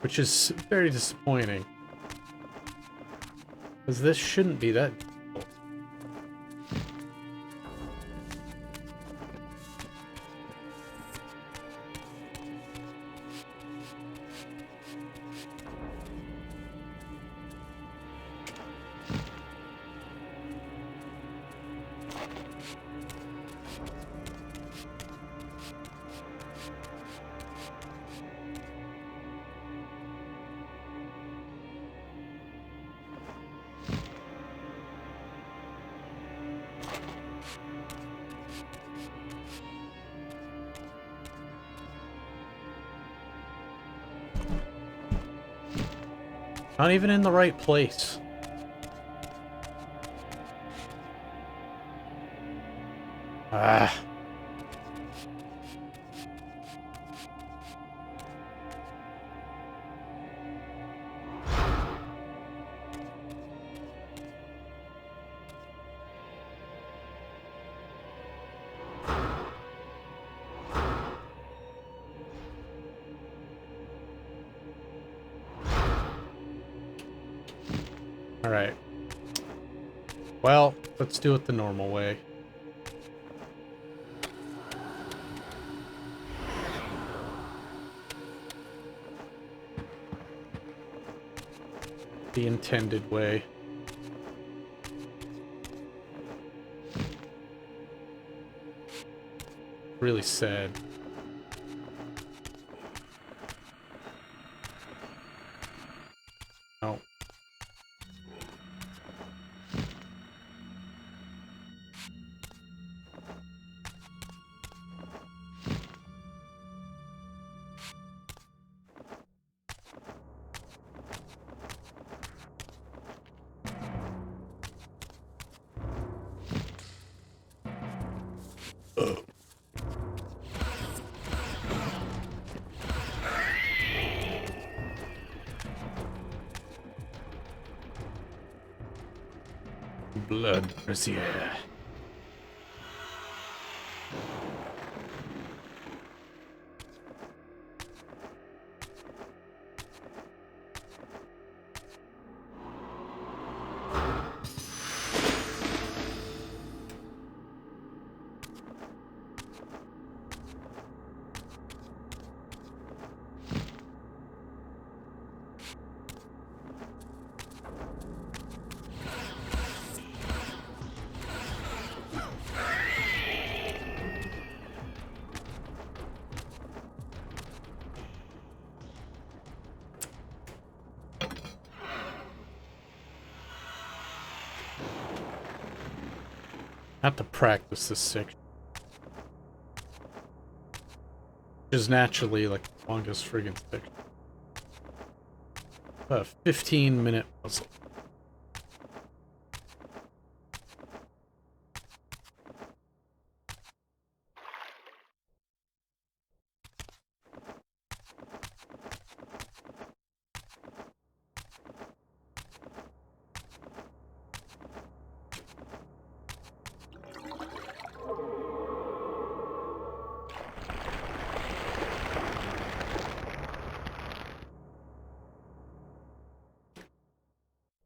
S2: Which is very disappointing. Because this shouldn't be that difficult. Not even in the right place. Ah. Alright. Well, let's do it the normal way. The intended way. Really sad. No. Blood brazier. Have to practice this section. Which is naturally like the longest friggin' section. A 15-minute puzzle.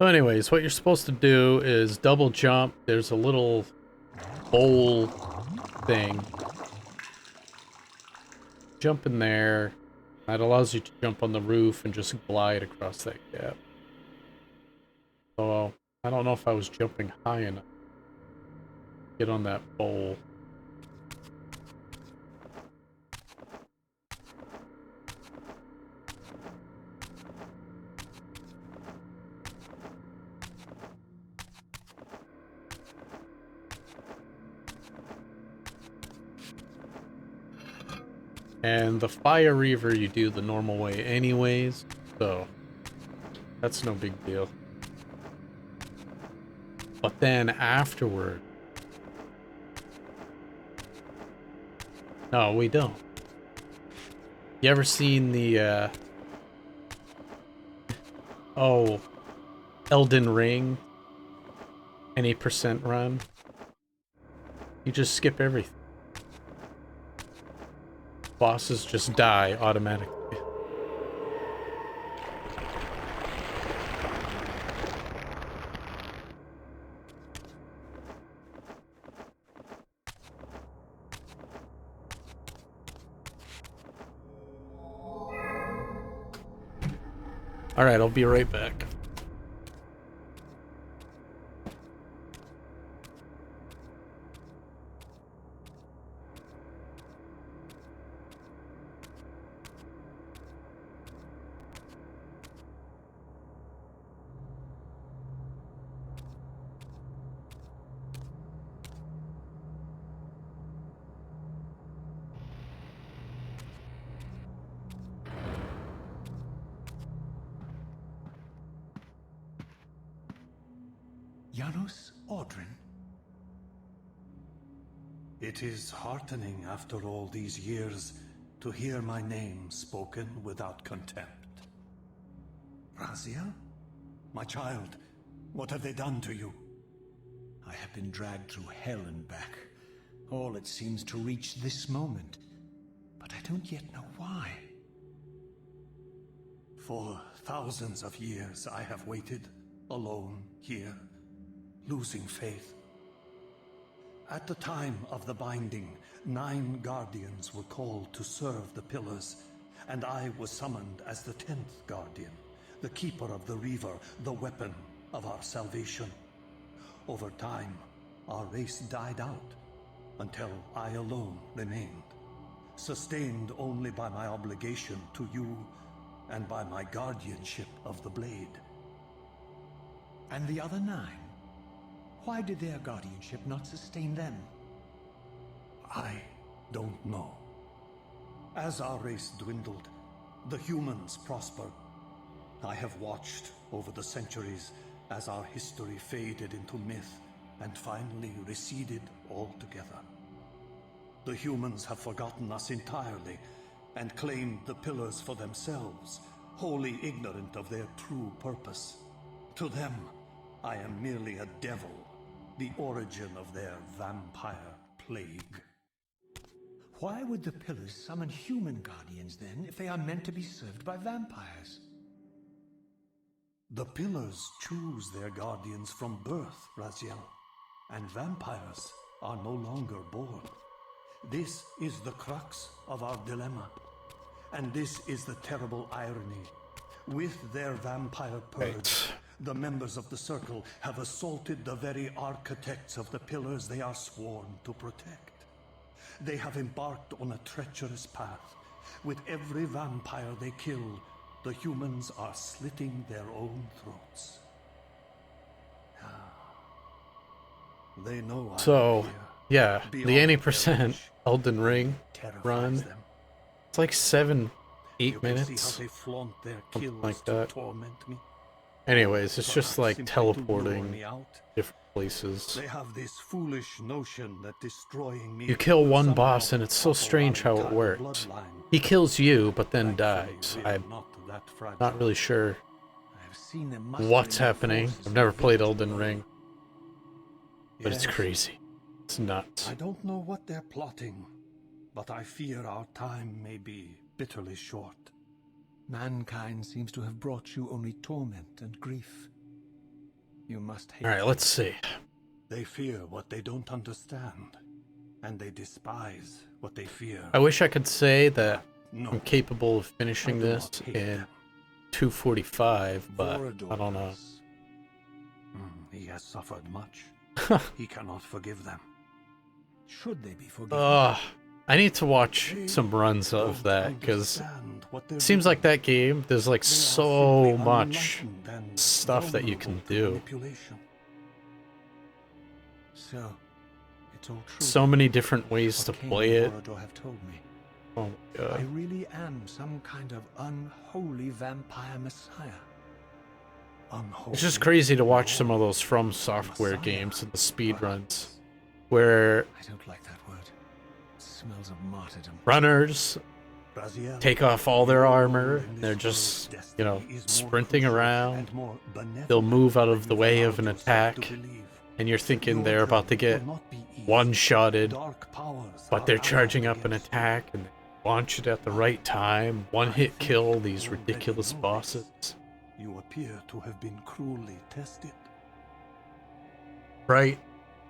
S2: So anyways, what you're supposed to do is double jump. There's a little bowl thing. Jump in there. That allows you to jump on the roof and just glide across that gap. So, I don't know if I was jumping high enough. Get on that bowl. And the fire reaver you do the normal way anyways, so That's no big deal. But then afterward... No, we don't. You ever seen the, oh, Elden Ring? Any percent run? You just skip everything. Bosses just die automatically. Alright, I'll be right back.
S4: Janos Audrin? It is heartening after all these years to hear my name spoken without contempt. Raziel? My child, what have they done to you? I have been dragged through hell and back. All it seems to reach this moment. But I don't yet know why. For thousands of years I have waited, alone, here, losing faith. At the time of the binding, 9 guardians were called to serve the pillars, and I was summoned as the 10th guardian, the keeper of the Reaver, the weapon of our salvation. Over time, our race died out, until I alone remained, sustained only by my obligation to you and by my guardianship of the blade. And the other 9? Why did their guardianship not sustain them? I don't know. As our race dwindled, the humans prospered. I have watched over the centuries as our history faded into myth and finally receded altogether. The humans have forgotten us entirely and claimed the pillars for themselves, wholly ignorant of their true purpose. To them, I am merely a devil, the origin of their vampire plague. Why would the pillars summon human guardians then, if they are meant to be served by vampires? The pillars choose their guardians from birth, Raziel, and vampires are no longer born. This is the crux of our dilemma, and this is the terrible irony. With their vampire purge, the members of the Circle have assaulted the very architects of the pillars they are sworn to protect. They have embarked on a treacherous path. With every vampire they kill, the humans are slitting their own throats. They know
S2: So, yeah, the 80% Elden Ring run,
S4: them.
S2: it's like 7-8
S4: You can
S2: minutes,
S4: see how they flaunt their
S2: something
S4: kills
S2: like
S4: to
S2: that.
S4: torment me.
S2: Anyways, it's just like
S4: Perhaps simply to lure
S2: teleporting
S4: me out.
S2: different places.
S4: They have this foolish notion that destroying me
S2: You kill
S4: will
S2: one
S4: somehow
S2: boss and it's so
S4: topple
S2: strange
S4: our
S2: how it
S4: entire
S2: works.
S4: bloodline.
S2: He kills you, but then
S4: Thankfully,
S2: dies.
S4: we are
S2: I'm
S4: not that fragile.
S2: not really sure
S4: I've seen them mustering
S2: what's
S4: their
S2: happening.
S4: forces
S2: I've never
S4: in
S2: played
S4: village
S2: Elden Ring, but it's
S4: Yes,
S2: crazy. It's nuts.
S4: I don't know what they're plotting, but I fear our time may be bitterly short. Mankind seems to have brought you only torment and grief. You must hate
S2: Alright,
S4: them.
S2: let's see.
S4: They fear what they don't understand, and they despise what they fear.
S2: I wish I could say that
S4: No,
S2: I'm capable of finishing
S4: I do
S2: this
S4: not hate
S2: in
S4: them.
S2: 2:45, but
S4: Vorador
S2: I don't know.
S4: does. He has suffered much. He cannot forgive them. Should they be forgiven?
S2: I need to watch
S4: They
S2: some runs of
S4: don't
S2: that, because
S4: understand what they're
S2: it seems like
S4: doing.
S2: that game, there's like
S4: They are
S2: so
S4: simply
S2: much
S4: unenlightened and
S2: stuff that you can
S4: vulnerable to
S2: do.
S4: manipulation. So, it's all true.
S2: So many different ways
S4: What
S2: to
S4: Cain
S2: play
S4: and
S2: it.
S4: Vorador have told me.
S2: Oh my
S4: I
S2: god.
S4: really am some kind of unholy vampire messiah.
S3: unholy.
S2: It's just crazy to watch some of those From Software games and the speedruns where
S3: I don't like that word. It smells of martyrdom.
S2: runners
S3: Raziel,
S2: take off all their
S3: your role
S2: armor
S3: in
S2: and
S3: this
S2: they're
S3: world's
S2: just,
S3: destiny
S2: you know,
S3: is more
S2: sprinting
S3: crucial
S2: around.
S3: and more benevolent
S2: They'll move out
S3: than
S2: of the
S3: you've
S2: way
S3: allowed
S2: of an
S3: yourself
S2: attack,
S3: to believe.
S2: and you're thinking
S3: Your
S2: they're about to
S3: journey
S2: get
S3: will not be easy.
S2: one-shotted,
S3: Dark powers
S2: but
S3: are
S2: they're
S3: allied
S2: charging up an
S3: against you.
S2: attack and they launch it at the right time. One-hit kill these ridiculous bosses.
S3: You appear to have been cruelly tested.
S2: Right?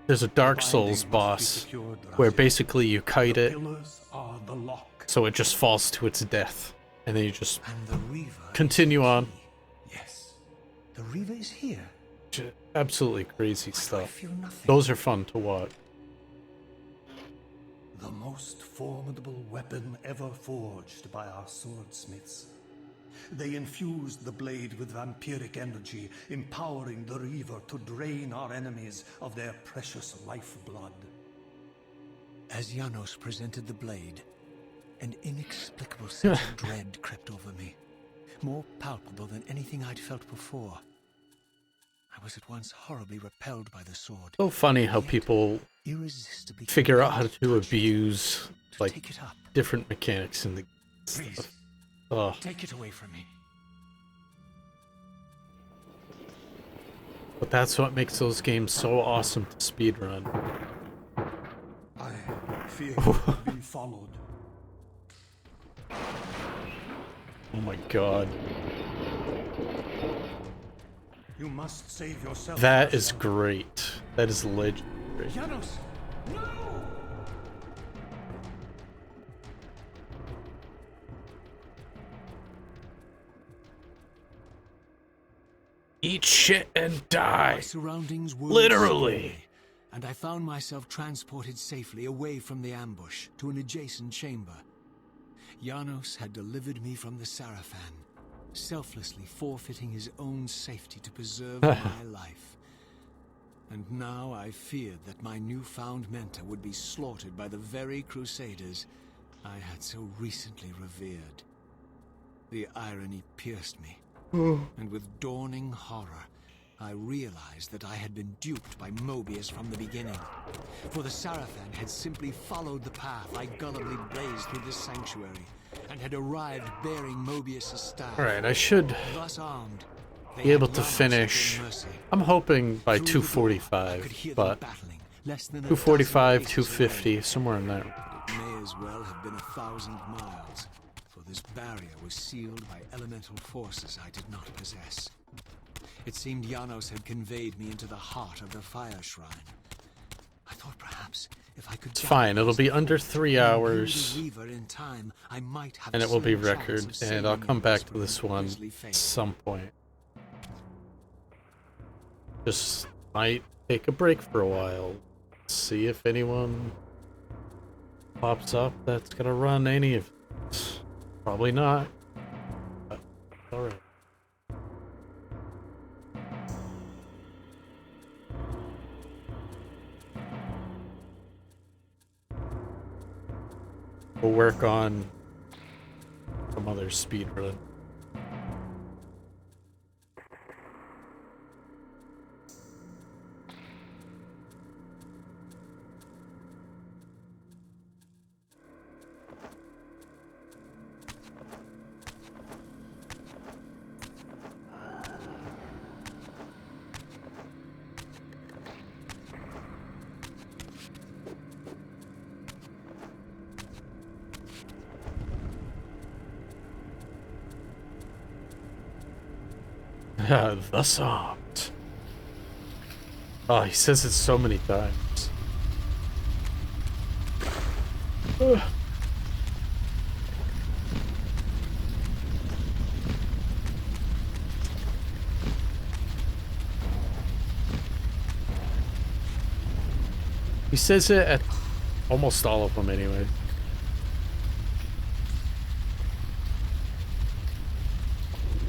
S2: There's a Dark Souls
S3: Binding must be
S2: boss
S3: secured,
S2: where
S3: Raziel.
S2: basically you kite
S3: The
S2: it
S3: pillars are the lock.
S2: so it just falls to its death, and then you just
S3: And the Reaver
S2: continue
S3: is
S2: on.
S3: key. Yes. The Reaver is here.
S2: Absolutely crazy
S3: But I
S2: stuff.
S3: feel nothing.
S2: Those are fun to watch.
S3: The most formidable weapon ever forged by our swordsmiths. They infused the blade with vampiric energy, empowering the Reaver to drain our enemies of their precious lifeblood. As Janos presented the blade, an inexplicable sense of dread crept over me, more palpable than anything I'd felt before. I was at once horribly repelled by the sword.
S2: So funny how
S3: yet
S2: people
S3: irresistibly
S2: figure out how
S3: compelled
S2: to
S3: touch it,
S2: abuse
S3: to
S2: like
S3: take it up.
S2: different mechanics in the
S3: Please,
S2: stuff. Oh,
S3: take it away from me.
S2: but that's what makes those games so awesome to speedrun.
S3: I fear you have been followed.
S2: Oh my god.
S3: You must save yourself.
S2: That is
S3: Raziel.
S2: great. That is legendary.
S3: Janos! No!
S2: Eat shit and die.
S3: My surroundings were
S2: Literally.
S3: scary, and I found myself transported safely away from the ambush to an adjacent chamber. Janos had delivered me from the Sarafan, selflessly forfeiting his own safety to preserve my life. And now I feared that my newfound mentor would be slaughtered by the very crusaders I had so recently revered. The irony pierced me, and with dawning horror, I realized that I had been duped by Mobius from the beginning. For the Sarafan had simply followed the path I gullibly blazed through this sanctuary, and had arrived bearing Mobius's staff.
S2: Alright, I should
S3: Thus armed, they
S2: be able
S3: had
S2: to
S3: run us
S2: finish.
S3: within mercy.
S2: I'm hoping by
S3: Through the door, I could
S2: 245,
S3: hear them
S2: but
S3: battling, less than a
S2: 245,
S3: dozen paces
S2: 250,
S3: away.
S2: somewhere in there.
S3: It may as well have been 1,000 miles, for this barrier was sealed by elemental forces I did not possess. It seemed Janos had conveyed me into the heart of the fire shrine. I thought perhaps if I could
S2: It's fine, it'll be under 3 hours,
S3: Reaver in time, I might have
S2: and it will be
S3: some chance
S2: record,
S3: of
S2: and I'll
S3: saving
S2: come
S3: you
S2: back
S3: from
S2: to this
S3: your
S2: one
S3: grisly
S2: at
S3: fate.
S2: some point. Just might take a break for a while. See if anyone pops up that's gonna run any of it. Probably not. But alright. We'll work on some other speedrun. Thus armed. Oh, he says it so many times. Ugh. He says it at almost all of them anyway.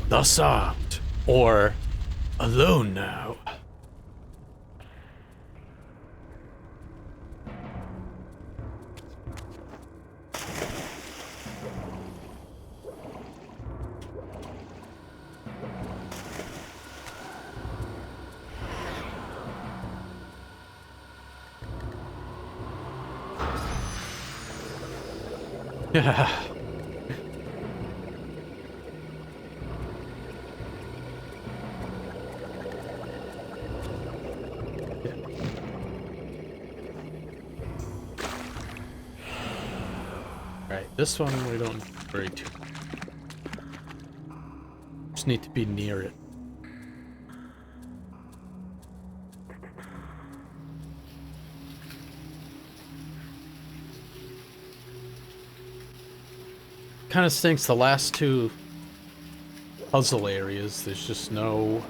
S2: Thus armed, or alone now. Yeah. Alright, this one we don't worry too much. Just need to be near it. Kind of stinks the last two puzzle areas. There's just not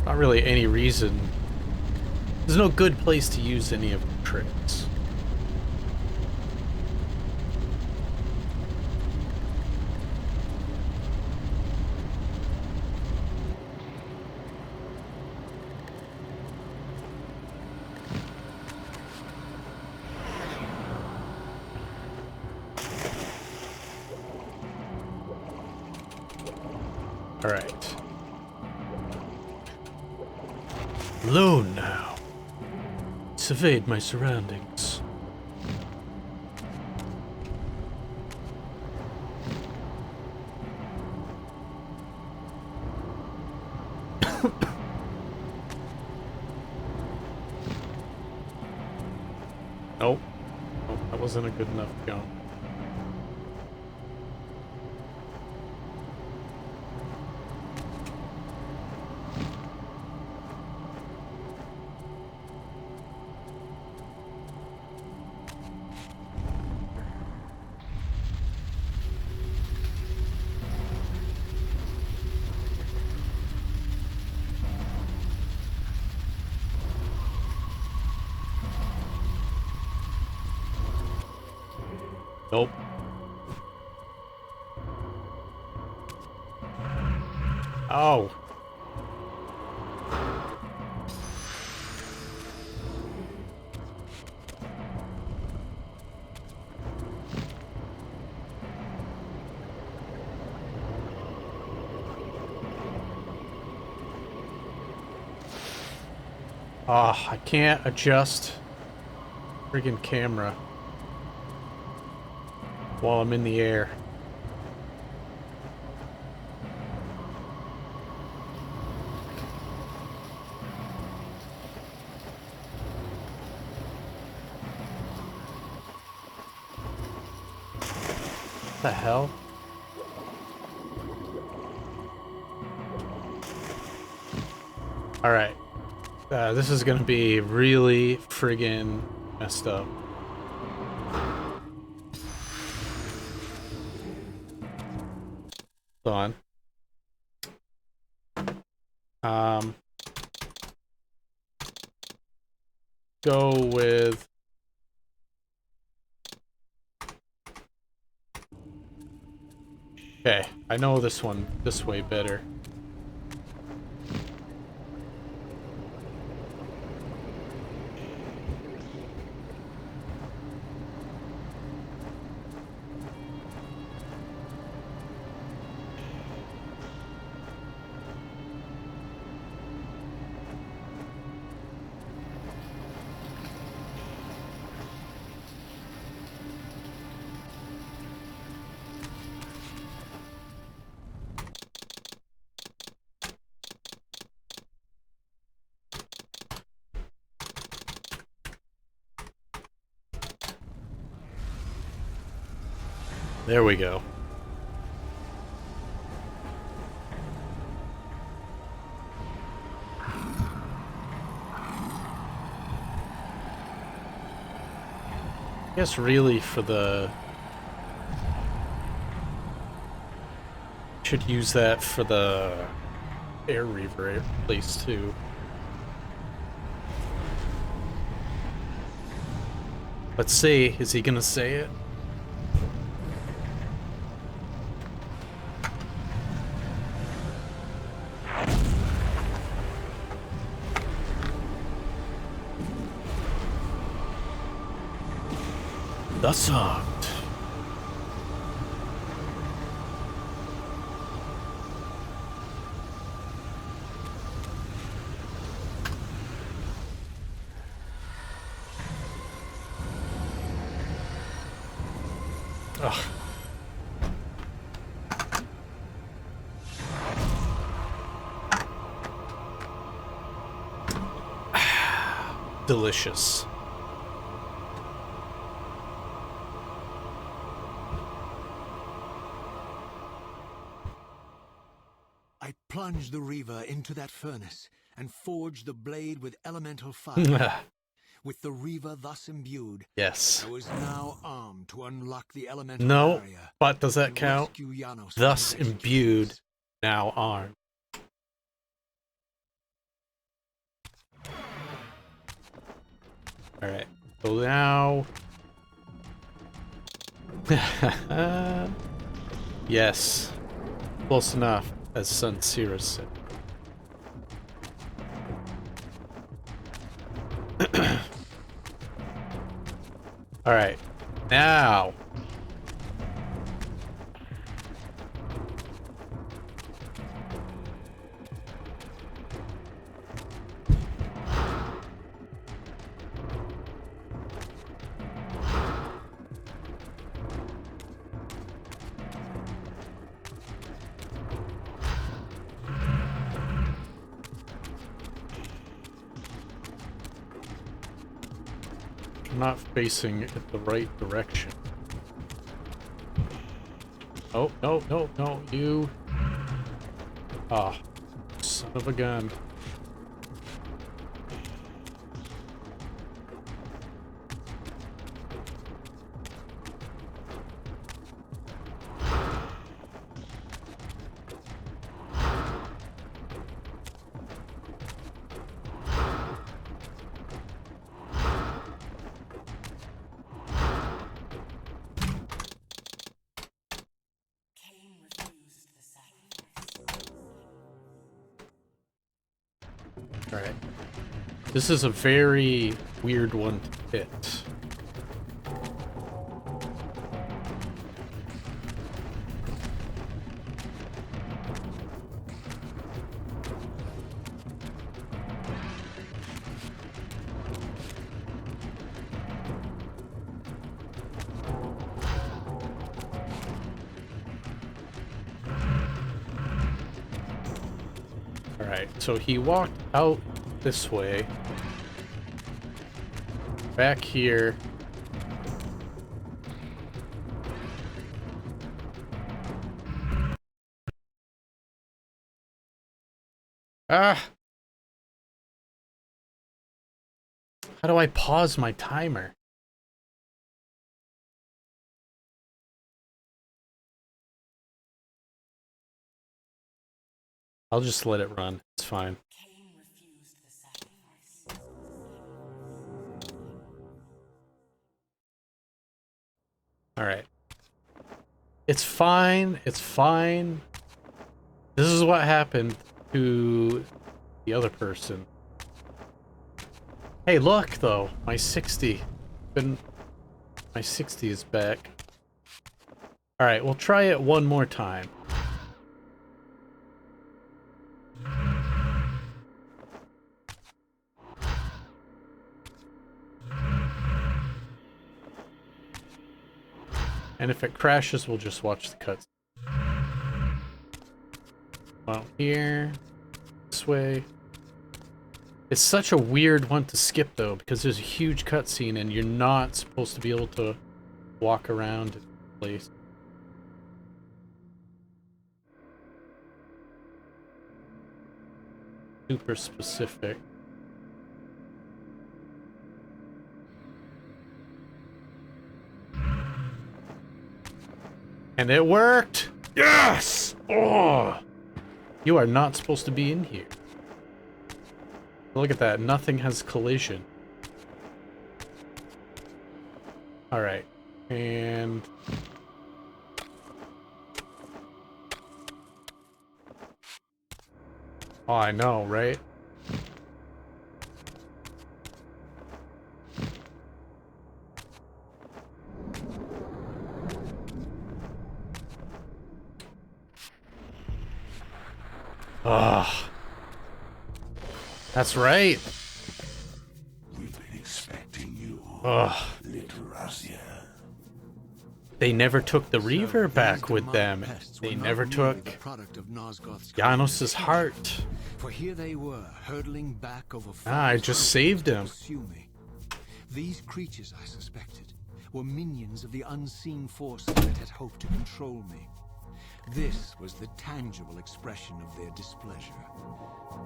S2: really any reason. There's no good place to use any of the tricks. Alright. Alone now. Surveyed my surroundings. Nope. Nope, that wasn't a good enough jump. Nope. Oh. Ah, I can't adjust friggin' camera while I'm in the air. What the hell? Alright. This is gonna be really friggin' messed up. Hold on. Go with... Okay, I know this one this way better. There we go. I guess really for the... Should use that for the air Reaver place too. Let's see, is he gonna say it? The Soft. Ugh. Delicious.
S3: I plunged the Reaver into that furnace and forged the blade with elemental fire. With the Reaver thus imbued,
S2: Yes.
S3: I was now armed to unlock the elemental
S2: No,
S3: barrier.
S2: but does that
S3: and
S2: count?
S3: rescue Janos from
S2: Thus
S3: his
S2: imbued,
S3: executioners.
S2: now armed. Alright, so now... yes, close enough, as Sunsira said. Alright, now... I'm not facing it the right direction. Oh, no, no, no, you... Ah, son of a gun. Alright. This is a very weird one to fit. Alright, so he walked out this way. Back here. Ah! How do I pause my timer? I'll just let it run. It's fine. Alright. It's fine. It's fine. This is what happened to the other person. Hey, look, though. My 60. My 60 is back. Alright, we'll try it one more time. And if it crashes, we'll just watch the cuts. Well, here, this way. It's such a weird one to skip, though, because there's a huge cutscene and you're not supposed to be able to walk around in place. Super specific. And it worked! Yes! Oh! You are not supposed to be in here. Look at that. Nothing has collision. Alright. And... oh, I know, right? Ugh. That's right.
S6: We've been expecting you,
S2: Ugh.
S6: little Razia.
S2: They never took the Reaver back with them. They never took Janos's heart.
S3: For here they were, hurtling back over
S2: I just saved him.
S3: pursue me. These creatures, I suspected, were minions of the unseen forces that had hoped to control me. This was the tangible expression of their displeasure.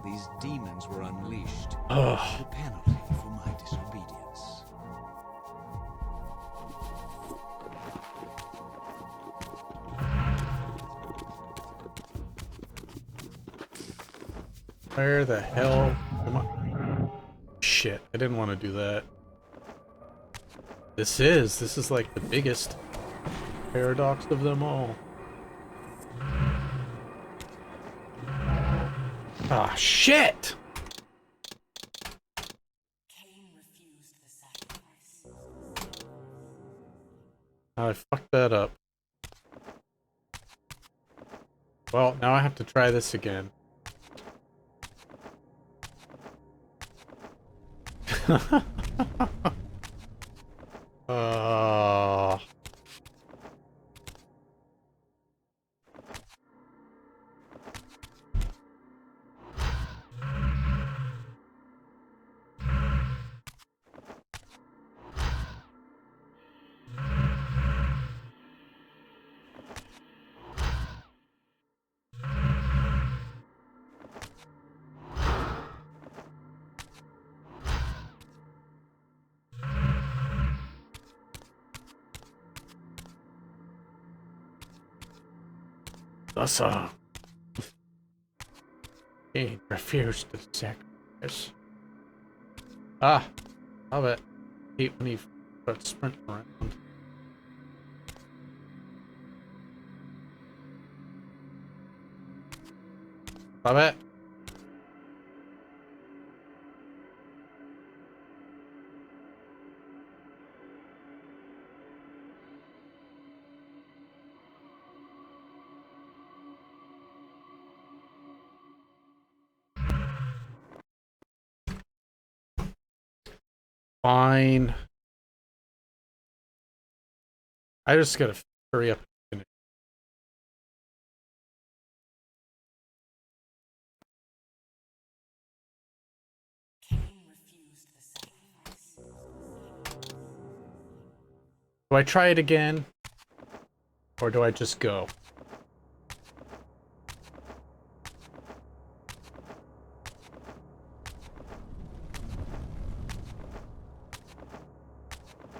S3: These demons were unleashed. The penalty for my disobedience.
S2: Where the hell am I? Shit, I didn't want to do that. This is like the biggest paradox of them all. Ah, shit! I fucked that up. Well, now I have to try this again. Thus, he refused to sacrifice. Ah, love it. Hate when he starts sprinting around. Love it. Fine. I just gotta hurry up and finish. Do I try it again? Or do I just go?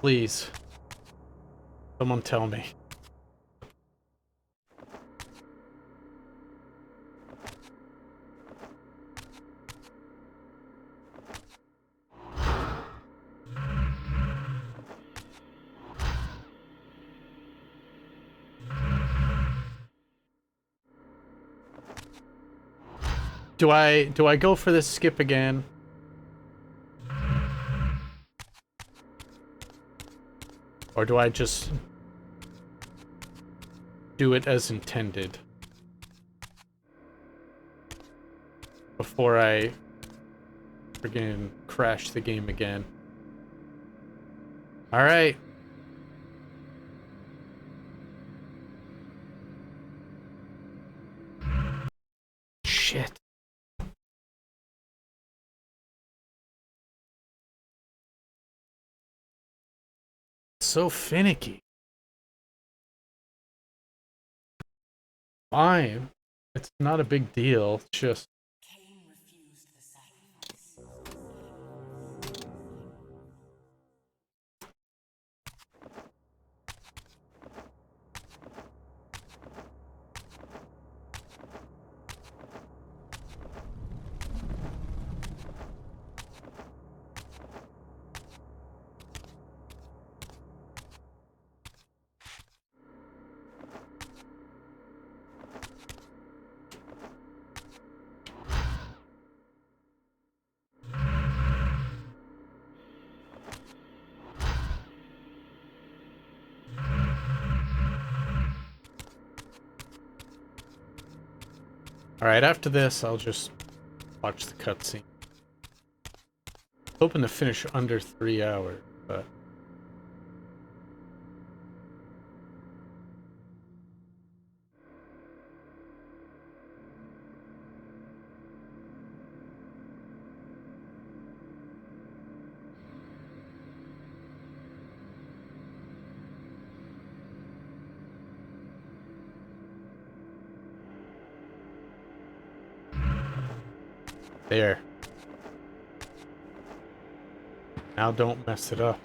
S2: Please. Someone tell me. Do I go for this skip again? Or do I just do it as intended before I friggin' crash the game again? All right. Shit. So finicky. Fine. It's not a big deal. It's just alright, after this, I'll just watch the cutscene. Hoping to finish under 3 hours, but There. Now don't mess it up.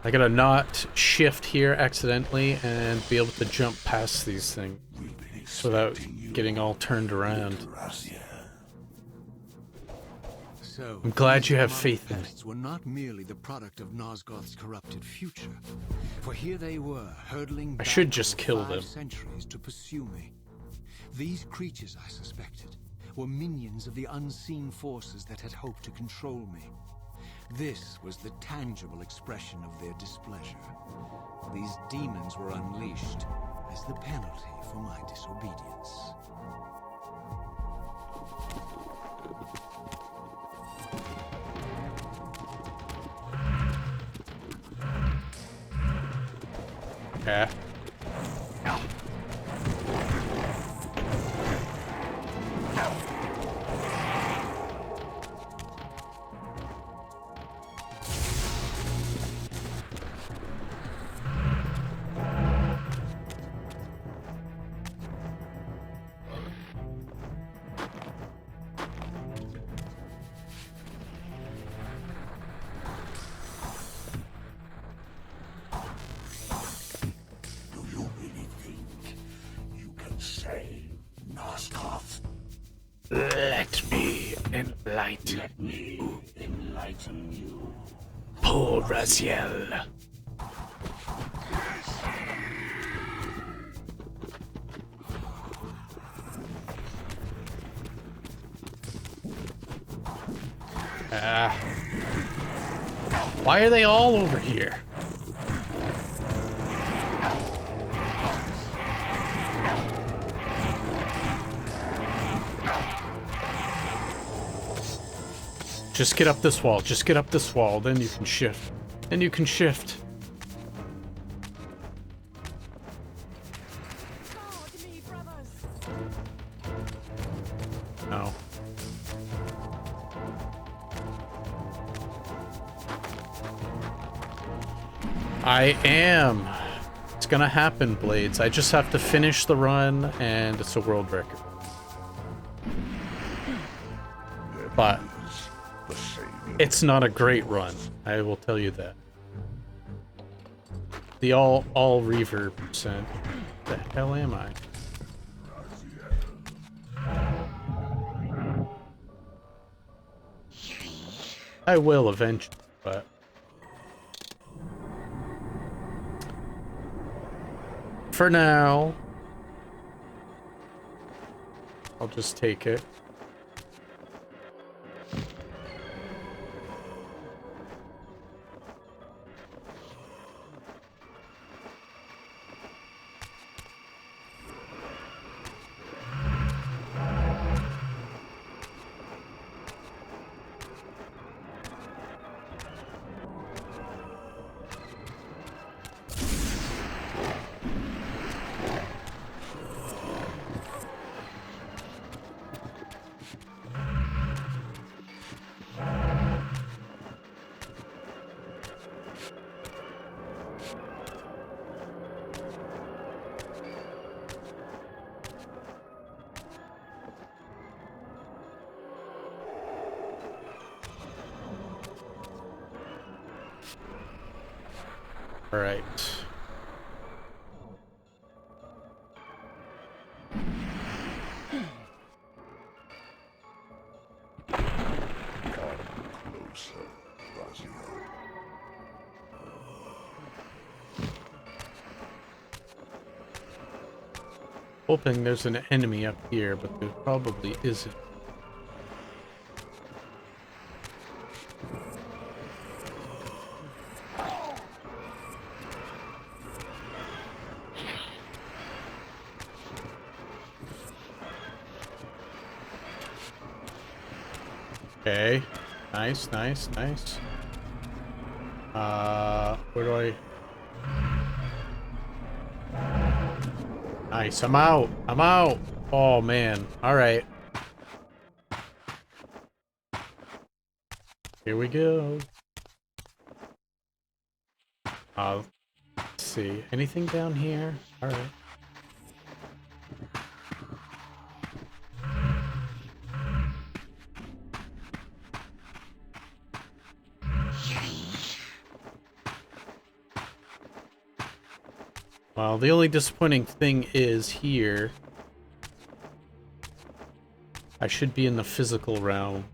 S2: I gotta not shift here accidentally and be able to jump past these things without getting all turned around.
S3: So,
S2: I'm glad you have
S3: these
S2: faith in me.
S3: pests were not merely the product of Nosgoth's corrupted future, for here they were, hurtling back
S2: should just
S3: over
S2: kill
S3: 5
S2: them.
S3: centuries to pursue me. These creatures, I suspected, were minions of the unseen forces that had hoped to control me. This was the tangible expression of their displeasure. These demons were unleashed as the penalty for my disobedience.
S2: Yeah.
S6: Do you really think you can save Nosgoth?
S2: Let me enlighten
S6: Let me enlighten you.
S2: poor Raziel. Why are they all over here? Just get up this wall. Just get up this wall. Then you can shift. Then you can shift.
S5: Guard me, brothers.
S2: No. I am. It's gonna happen, Blades. I just have to finish the run, and it's a world record. But
S6: The saving
S2: it's not a great run. I will tell you that. The all Reaver percent. The hell am I? I will eventually, but for now, I'll just take it. All right.
S6: closer, Raziel.
S2: Hoping there's an enemy up here, but there probably isn't. Okay. Nice, nice, nice. Where do I... Nice, I'm out! I'm out! Oh, man. Alright. Here we go. Let's see. Anything down here? Alright. Well, the only disappointing thing is here, I should be in the physical realm,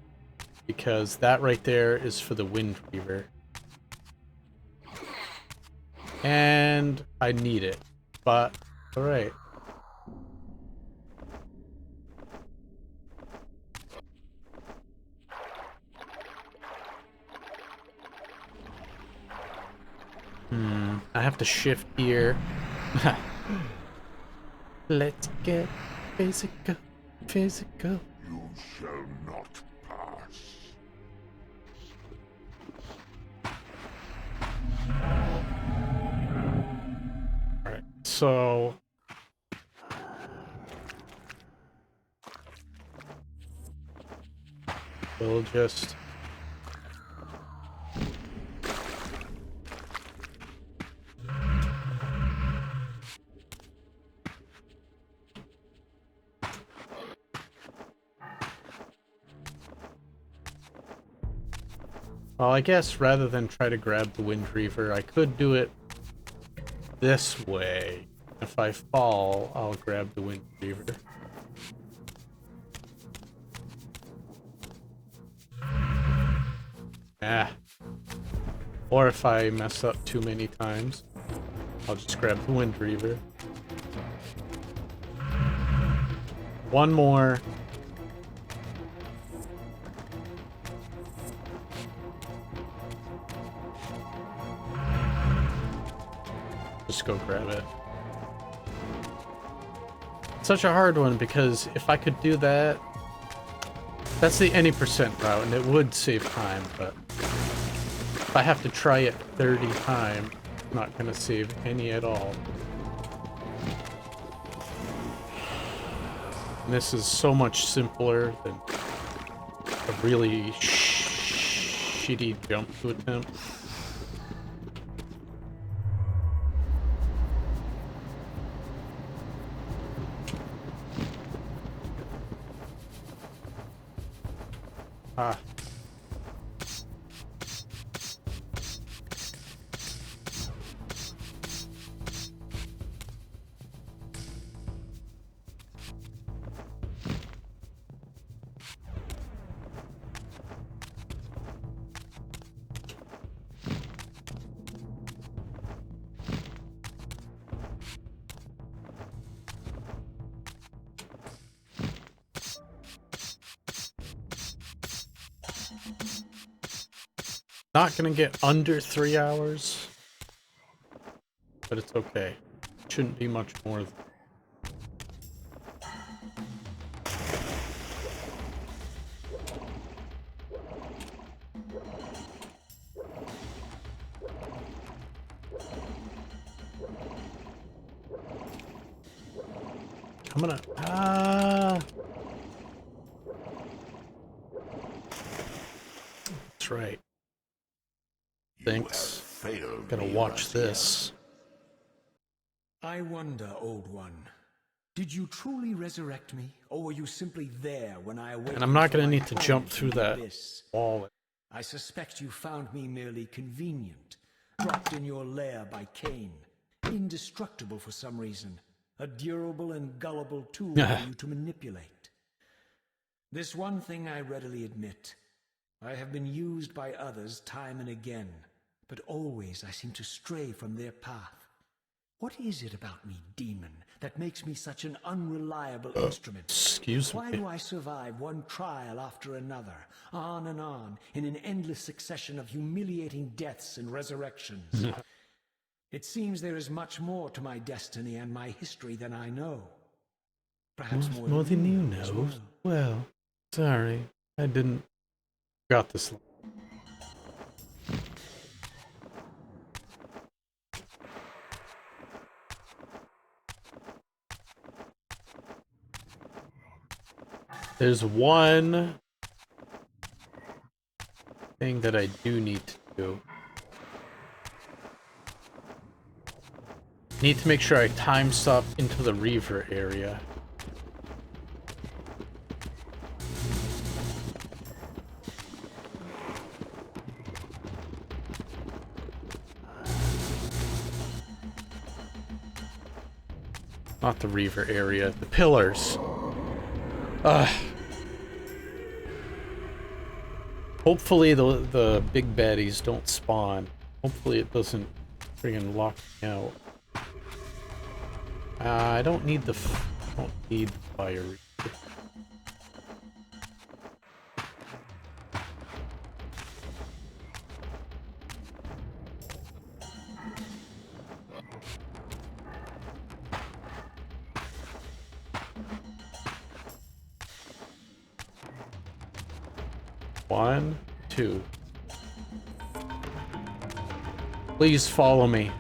S2: because that right there is for the Wind Reaver. And I need it, but alright. I have to shift here. Let's get physical, physical.
S6: You shall not pass.
S2: Alright, so... we'll just... Well, I guess rather than try to grab the Wind Reaver, I could do it this way. If I fall, I'll grab the Wind Reaver. Ah. Or if I mess up too many times, I'll just grab the Wind Reaver. One more. Just go grab it. Such a hard one, because if I could do that, that's the any percent route, and it would save time, but if I have to try it 30 times, I'm not going to save any at all. And this is so much simpler than a really shitty jump to attempt. Ah. Not gonna get under 3 hours, but it's okay. Shouldn't be much more than... I'm gonna... That's right. Thanks. Gotta watch this.
S4: I wonder, Old One, did you truly resurrect me, or were you simply there when I awakened?
S2: And I'm not gonna need to jump through that wall.
S4: I suspect you found me merely convenient, dropped in your lair by Cain, indestructible for some reason, a durable and gullible tool for you to manipulate. This one thing I readily admit. I have been used by others time and again, but always I seem to stray from their path. What is it about me, demon, that makes me such an unreliable instrument?
S2: Excuse me.
S4: Why do I survive one trial after another, on and on, in an endless succession of humiliating deaths and resurrections? It seems there is much more to my destiny and my history than I know. Perhaps
S2: More than you know. Well, sorry. I didn't... Got this. There's one thing that I do need to do. Need to make sure I time stop into the Reaver area. Not the Reaver area, the pillars. Hopefully the big baddies don't spawn. Hopefully it doesn't friggin' lock me out. I don't need the fire. One, two. Please follow me.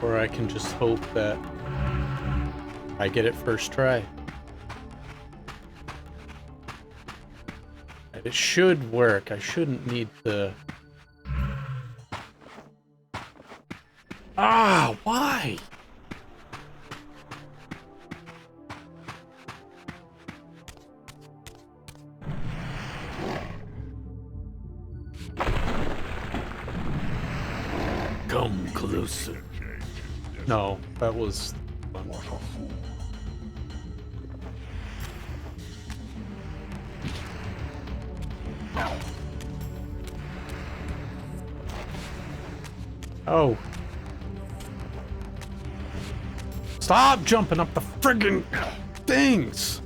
S2: Or I can just hope that I get it first try. It should work. I shouldn't need to... Ah, why? Come closer. No, that was fun. Oh. Stop jumping up the friggin' things!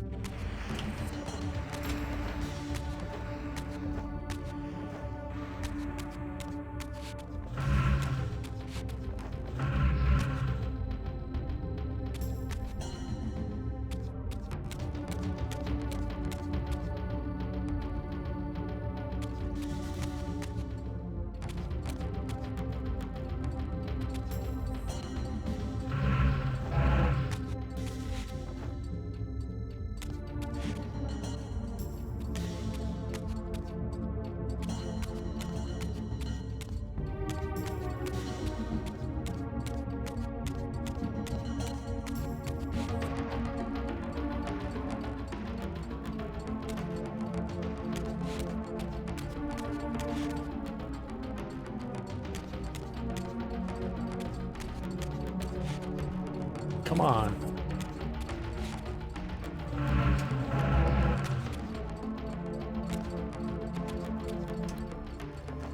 S2: Come on.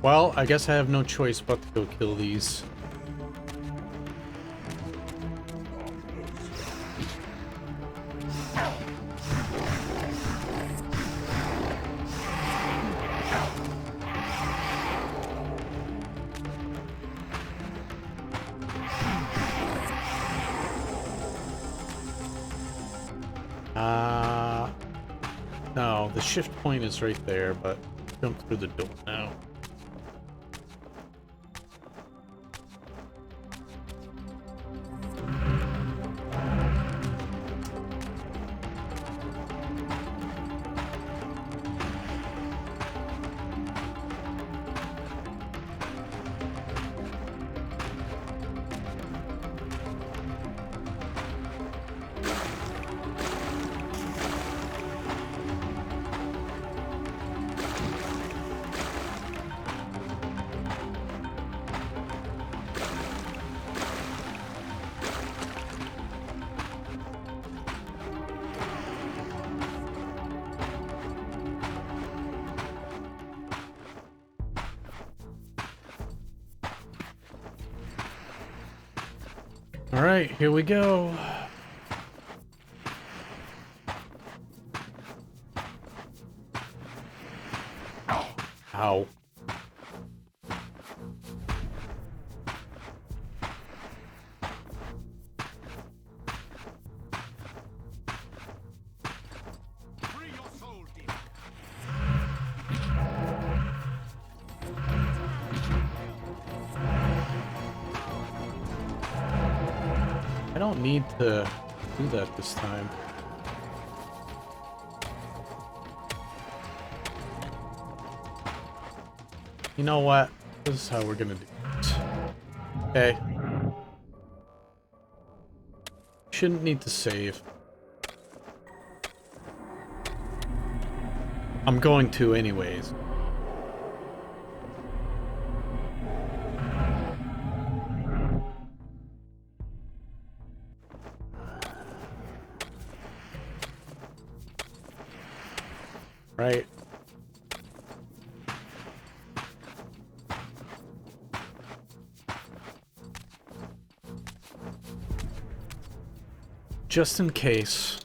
S2: Well, I guess I have no choice but to go kill these. No, the shift point is right there, but jump through the door now. All right, here we go. Ow. I don't need to do that this time. You know what? This is how we're gonna do it. Okay. Shouldn't need to save. I'm going to anyways. Right. Just in case.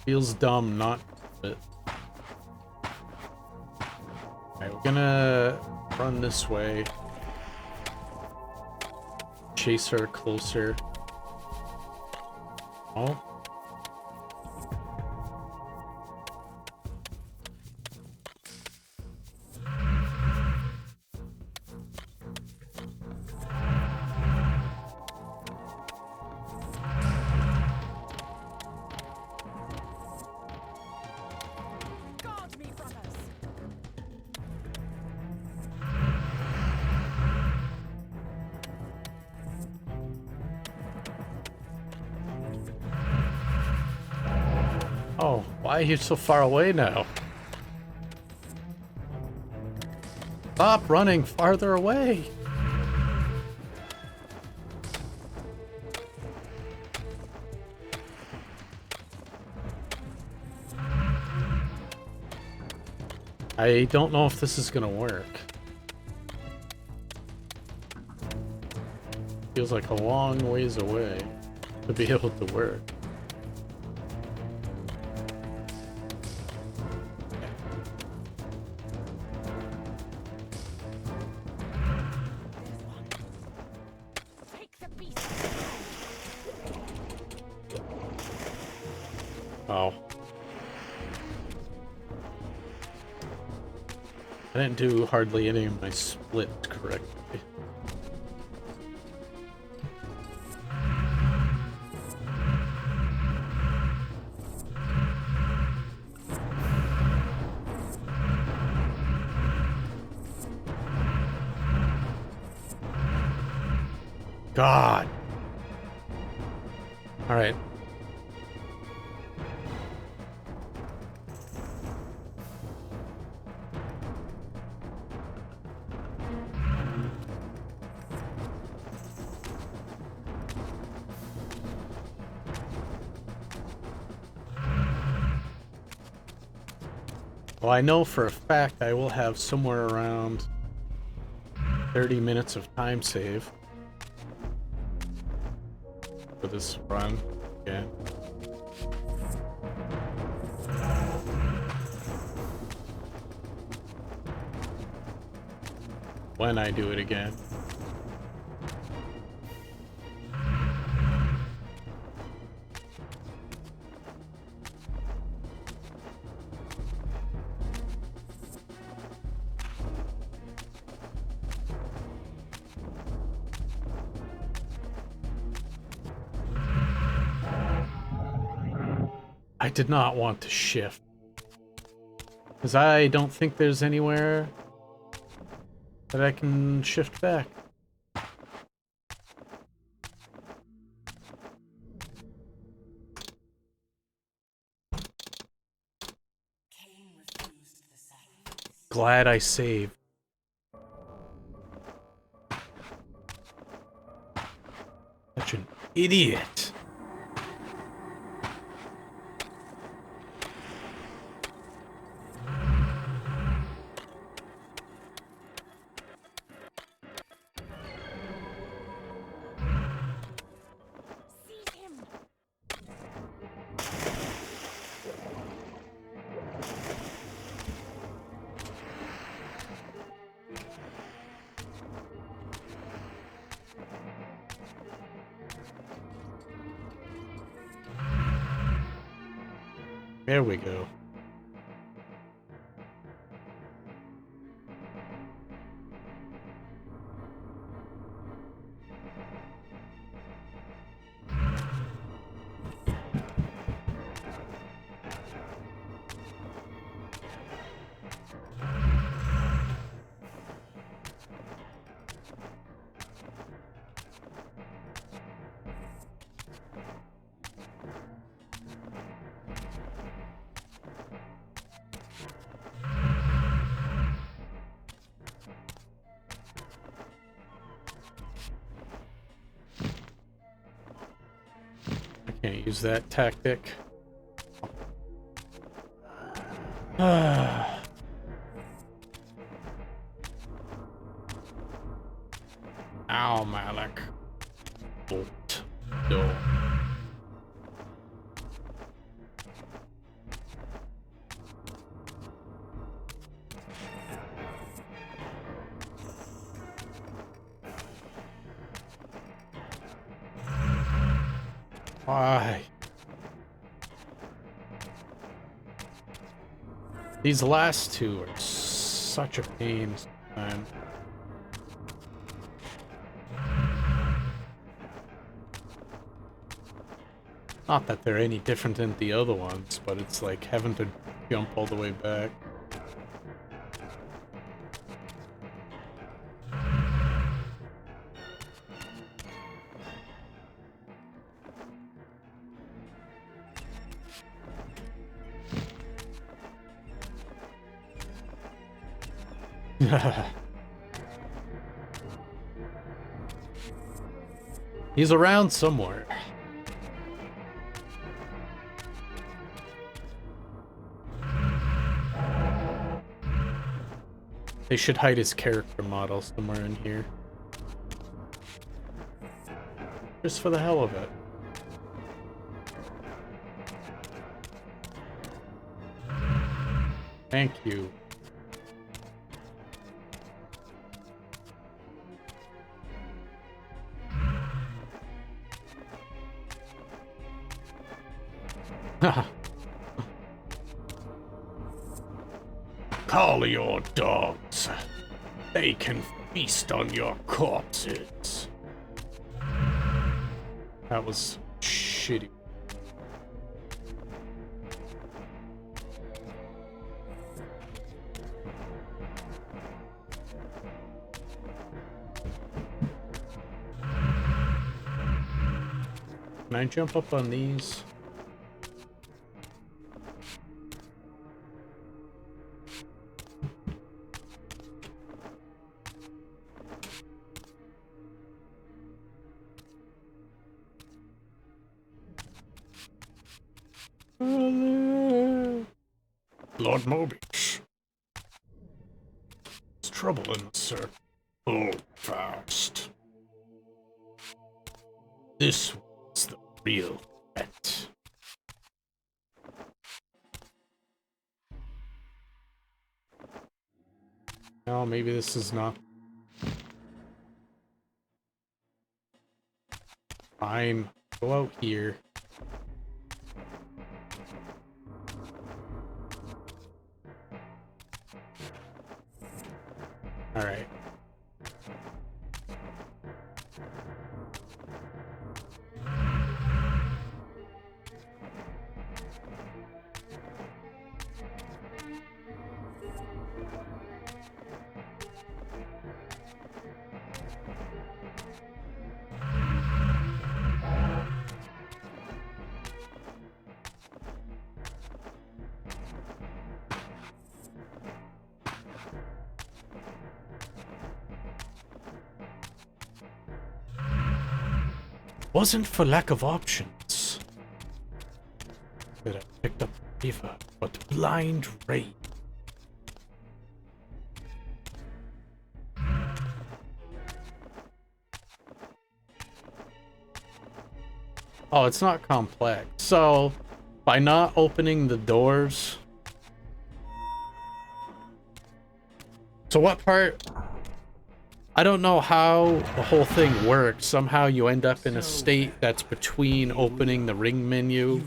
S2: Feels dumb not to. Alright, we're gonna run this way. Chase her closer. Oh.
S5: Guard me, brothers.
S2: Oh, why are you so far away now? Stop running farther away. I don't know if this is gonna work. Feels like a long ways away to be able to work.
S5: Take the beast.
S2: Oh. I didn't do hardly any of my splits correctly. God. All right. Well, I know for a fact I will have somewhere around 30 minutes of time save for this run. Yeah. When I do it again. I did not want to shift. Because I don't think there's anywhere that I can shift back. Glad I saved. Such an idiot.
S5: Seize him.
S2: There we go. Can't use that tactic. Ow, Malik. Bolt. No. Why? These last two are such a pain sometimes. Not that they're any different than the other ones, but it's like having to jump all the way back. He's around somewhere. They should hide his character model somewhere in here. Just for the hell of it. Thank you. Call your dogs. They can feast on your corpses. That was shitty. Can I jump up on these? Lord Mobius. There's trouble in the circle. Hold fast. This was the real threat. No, maybe this is not. Fine. Go out here. All right. Wasn't for lack of options that I picked up Reaver, but blind rage. Oh, it's not complex. So, by not opening the doors... So what part... I don't know how the whole thing works. Somehow you end up in a state that's between opening the ring menu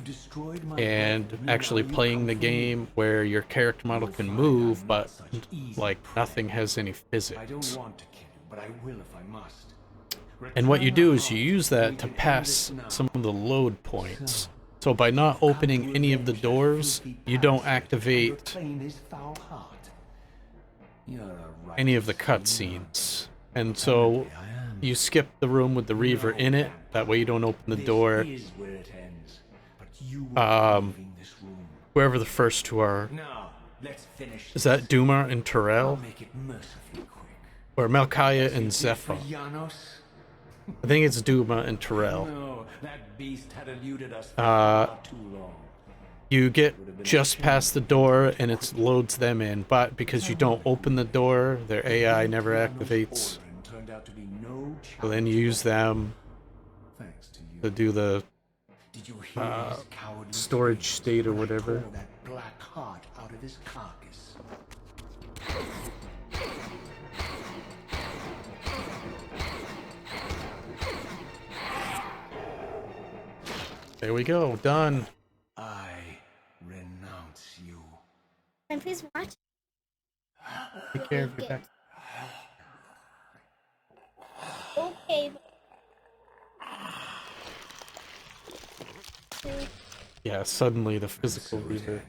S2: and actually playing the game where your character model can move, but like nothing has any physics.
S4: I don't want to kill you, but I will if I must.
S2: And what you do is you use that to pass some of the load points. So by not opening any of the doors, you don't activate any of the cutscenes. And so you skip the room with the Reaver in it, that way you don't open the door. Whoever the first two are. Is that Duma and Terrell? Or Melchiah and Zephyr? I think it's Duma and Terrell.
S4: No, that beast had eluded us for
S2: Uh,
S4: far too long.
S2: You get just past the door and it loads them in, but because you don't open the door, their AI never activates.
S4: Turned out to be no
S2: So then you use them
S4: thanks to you.
S2: to do the
S4: Did you hear his cowardly
S2: storage state or
S4: when I
S2: whatever.
S4: tore that black heart out of his carcass?
S2: There we go, done.
S4: I renounce you.
S7: Can I please watch?
S2: Take care of your back.
S7: Okay.
S2: Yeah, suddenly the physical Reaver